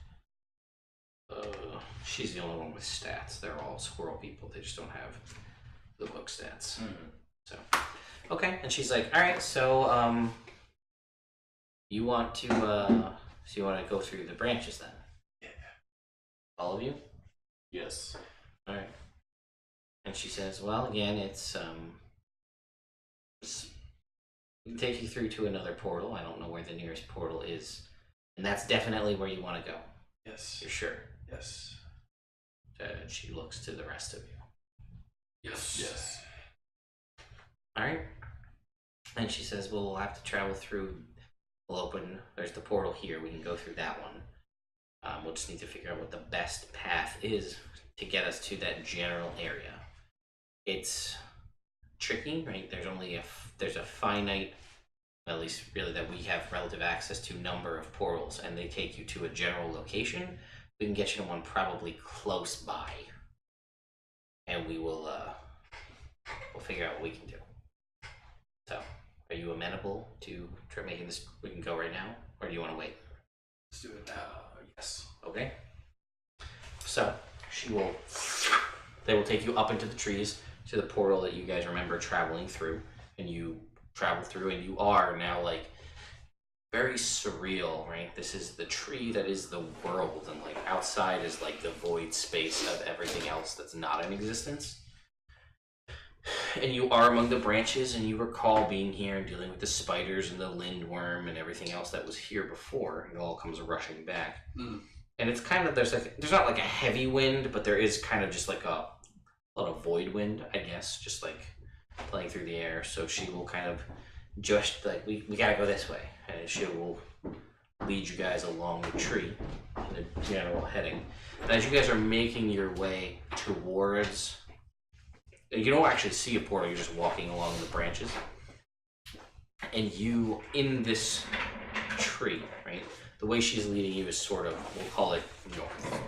She's the only one with stats. They're all squirrel people. They just don't have the book stats. So, okay. And she's like, all right. So, you want to go through the branches then? Yeah. All of you? Yes. All right. And she says, well, again, we can take you through to another portal. I don't know where the nearest portal is, and that's definitely where you want to go. Yes. You're sure? Yes. And she looks to the rest of you. Yes. Yes. All right. And she says, well, we'll have to travel through. We'll open. There's the portal here. We can go through that one. We'll just need to figure out what the best path is to get us to that general area. It's tricky, right? There's a finite, at least really that we have relative access to, number of portals, and they take you to a general location. We can get you to one probably close by, and we'll figure out what we can do. So, are you amenable to making this? We can go right now, or do you want to wait? Let's do it now. Yes. Okay. So they will take you up into the trees to the portal that you guys remember traveling through, and you travel through, and you are now like very surreal, right? This is the tree that is the world, and like outside is like the void space of everything else that's not in existence. And you are among the branches, and you recall being here and dealing with the spiders and the lindworm and everything else that was here before. It all comes rushing back. And it's kind of, there's not like a heavy wind, but there is kind of just like a lot of void wind, I guess, just like playing through the air. So she will kind of just like, we gotta go this way, and she will lead you guys along the tree in a general heading. And as you guys are making your way towards, you don't actually see a portal, you're just walking along the branches. And you, in this tree, right, the way she's leading you is sort of, we'll call it north.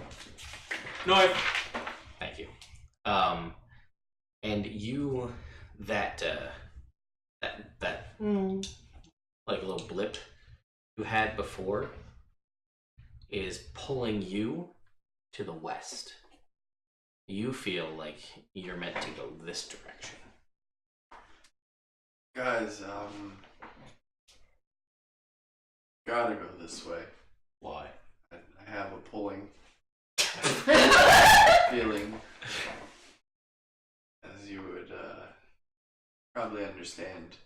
North. Thank you. And you, that like little blip you had before is pulling you to the west. You feel like you're meant to go this direction. Guys, gotta go this way. Why? I have a pulling feeling, as you would probably understand,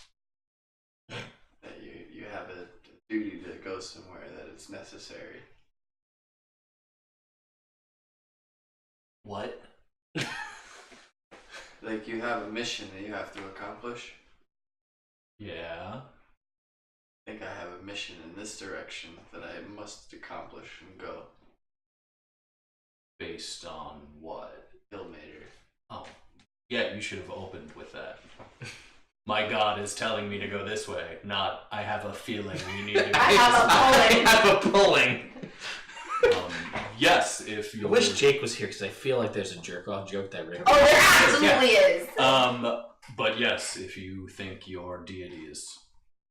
that you have a duty to go somewhere, that it's necessary. What? Like you have a mission that you have to accomplish. Yeah. I think I have a mission in this direction that I must accomplish and go. Based on what? Illmater. Oh. Yeah, you should have opened with that. My god is telling me to go this way, not I have a feeling we need to go. I have a pulling. Yes, if you I wish Jake was here because I feel like there's a jerk-off joke that Rick. Oh, there absolutely is. But yes, if you think your deity is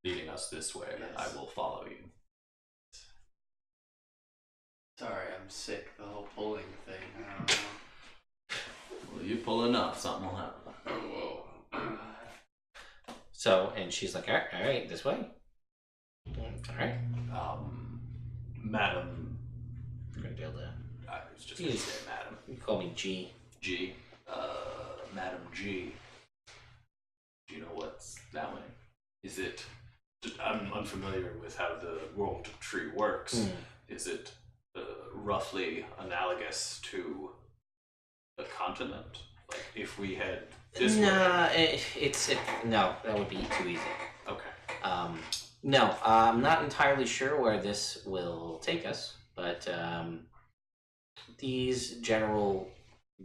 leading us this way, Yes. I will follow you. Sorry, I'm sick. The whole pulling thing. I don't know. Well, you pull enough, something will happen. Oh, whoa. So, and she's like, all right, this way. All right. Madam, We're gonna be able to. I was just going to say Madam. You can call me G. G. Madam G. Do you know what's that way? Is it... I'm unfamiliar with how the world tree works. Is it roughly analogous to the continent? Like, if we head this way... No, that would be too easy. Okay. No, I'm not entirely sure where this will take us, but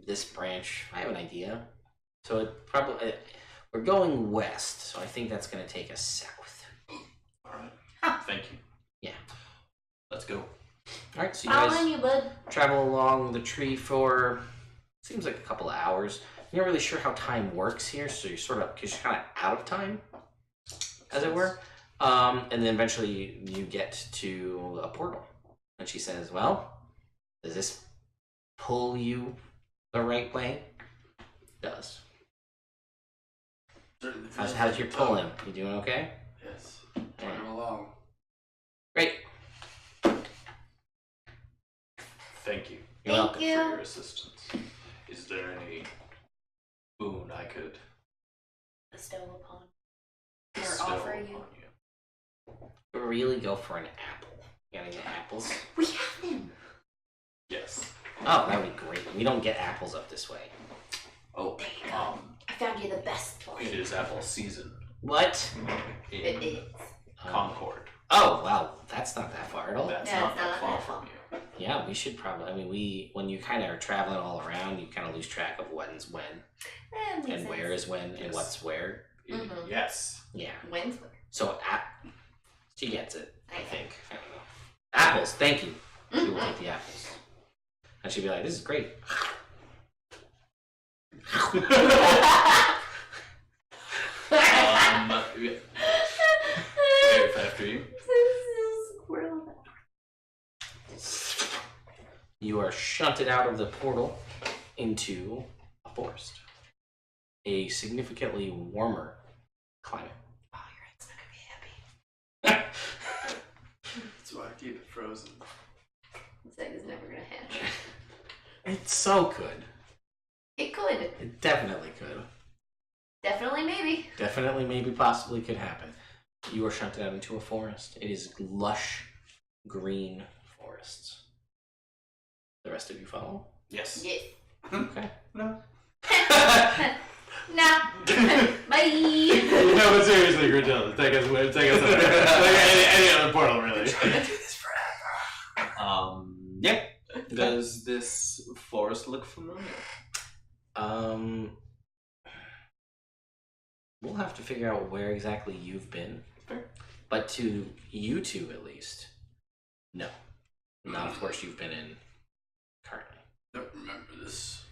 this branch, I have an idea. So it probably, we're going west, so I think that's going to take us south. All right. Thank you. Yeah. Let's go. All right, so you guys Following you, bud. travel along the tree for, seems like a couple of hours. You're not really sure how time works here, so you're sort of, because you're kind of out of time, as it were. And then eventually you get to a portal. And she says, well, does this pull you the right way? It does. Certainly How's feels your like a pulling? tug. You doing okay? Yes. Running along. Great. Thank you. You're Thank welcome. you. For your assistance. Is there any boon I could Bestow upon. bestow offer upon you. Really go for an apple. You gotta get apples. We have them. Yes. Oh, that would be great. We don't get apples up this way. Oh, There you go. I found you the best one. it is apple season What? in It is. Concord. Oh, wow. That's not that far at all. That's No, not it's that not far that from you. Yeah, we should probably. I mean, when you kind of are traveling all around, you kind of lose track of when's when, and where is when, and Yes. what's where. Mhm. Yes. Yeah. When's So, she gets it, I think. I don't know. Apples, thank you. She will take the apples. And she'd be like, this is great. After you. You are shunted out of the portal into a forest. A significantly warmer climate. Oh, your head's not gonna be happy. That's why I keep it frozen. This egg is never gonna hatch. It's so good. It could. It definitely could. Definitely, maybe. Definitely, maybe, possibly could happen. You are shunted out into a forest. It is lush, green forests. The rest of you follow? Yes. Yes. Okay. No. Nah. Bye. No, but seriously, Gridell, take us away. Take us away. Like any other portal, really. Trying to do this Yeah. Does this forest look familiar? We'll have to figure out where exactly you've been. Fair. But to you two, at least, no. Not, of course, you've been in currently. Don't remember this.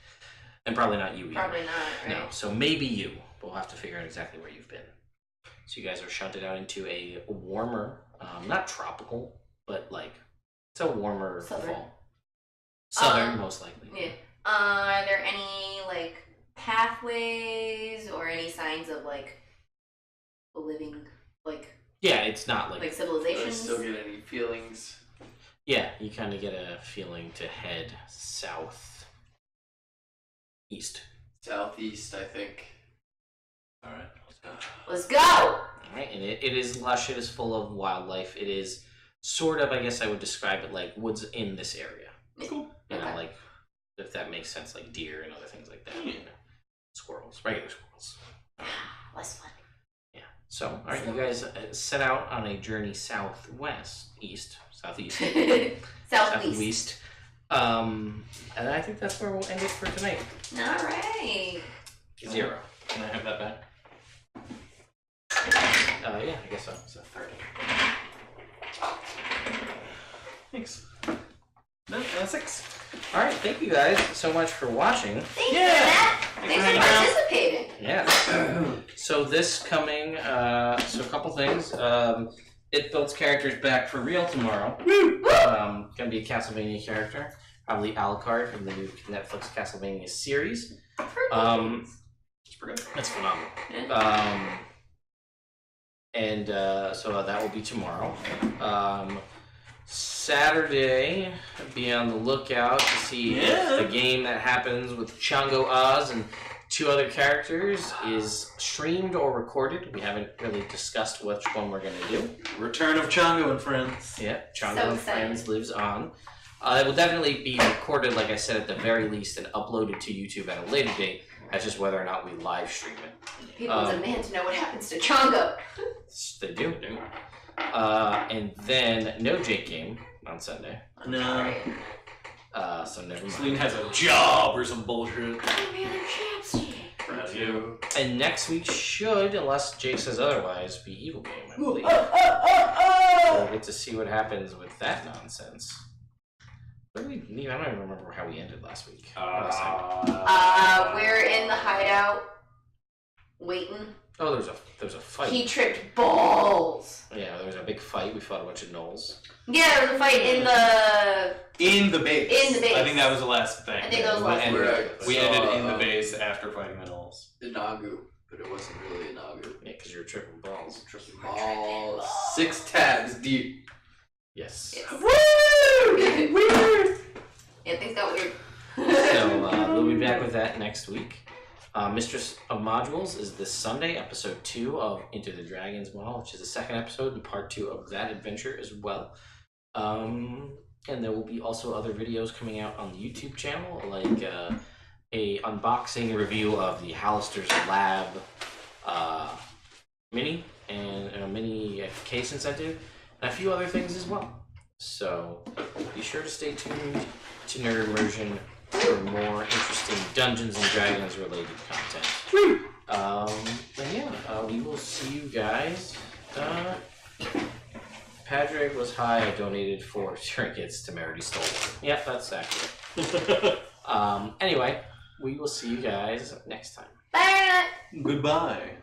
And probably not you either. Probably not, right? No, so maybe you. But we'll have to figure out exactly where you've been. So you guys are shunted out into a warmer, not tropical, but like, it's a warmer Southern. fall. Southern, most likely. Yeah. Are there any, like, pathways or any signs of, like, a living, like Yeah, it's not like... Do I civilizations? still get any feelings? Yeah, you kind of get a feeling to head south east. Southeast, I think. Alright, let's go. Let's go! Alright, and it is lush, it is full of wildlife. It is sort of, I guess I would describe it like woods in this area. Cool. You know, Okay. like, if that makes sense, like deer and other things like that. You know, squirrels, regular squirrels. Less fun. Yeah. So, alright, you guys set out on a journey southeast. Southeast. And I think that's where we'll end it for tonight. Alright. 0. Can I have that back? Yeah, I guess so. It's a 30. Thanks. No, 6. Alright, thank you guys so much for watching. Thanks for that. Thanks for participating. Yeah. So this coming, so a couple things. It Builds characters back for real tomorrow. Gonna be a Castlevania character. Probably Alucard from the new Netflix Castlevania series. I've heard those things. It's pretty good. It's phenomenal. Yeah. So that will be tomorrow. Saturday, be on the lookout to see if the game that happens with Chongo Oz and 2 other characters is streamed or recorded. We haven't really discussed which one we're going to do. Return of Chongo and Friends. Yeah, Chongo So and Friends lives on. It will definitely be recorded, like I said, at the very least, and uploaded to YouTube at a later date. That's just whether or not we live stream it. People demand to know what happens to Chongo. They do. And then no Jake game on Sunday. No. Alright. So never mind. Celine has a job or some bullshit. Give me another chance, Jake. Proud of you. And next week should, unless Jake says otherwise, be Evil Game, I believe. So we'll get to see what happens with that nonsense. I don't even remember how we ended last week. Last time. We're in the hideout, waiting. Oh, there's a fight. He tripped balls. Yeah, there was a big fight. We fought a bunch of gnolls. Yeah, there was a fight in the base. In the base. I think that was the last thing. I think that was the last And thing. We ended in the base after fighting the gnolls. Inagu, but it wasn't really Inagu. Yeah, because you were tripping balls. Balls. 6 tabs deep. Yes. Yes. Weird. Yeah, things got weird. So we'll be back with that next week. Mistress of Modules is this Sunday, episode 2 of Into the Dragon's Maw, which is the second episode and part 2 of that adventure as well. And there will be also other videos coming out on the YouTube channel, like a unboxing review of the Hallister's Lab mini and a mini case incentive, and a few other things as well. So be sure to stay tuned to Nerd Immersion for more interesting Dungeons and Dragons related content. We will see you guys. Patrick was high. I donated 4 trinkets to Merity Stole. Yep, that's accurate. Anyway, we will see you guys next time. Bye. Goodbye.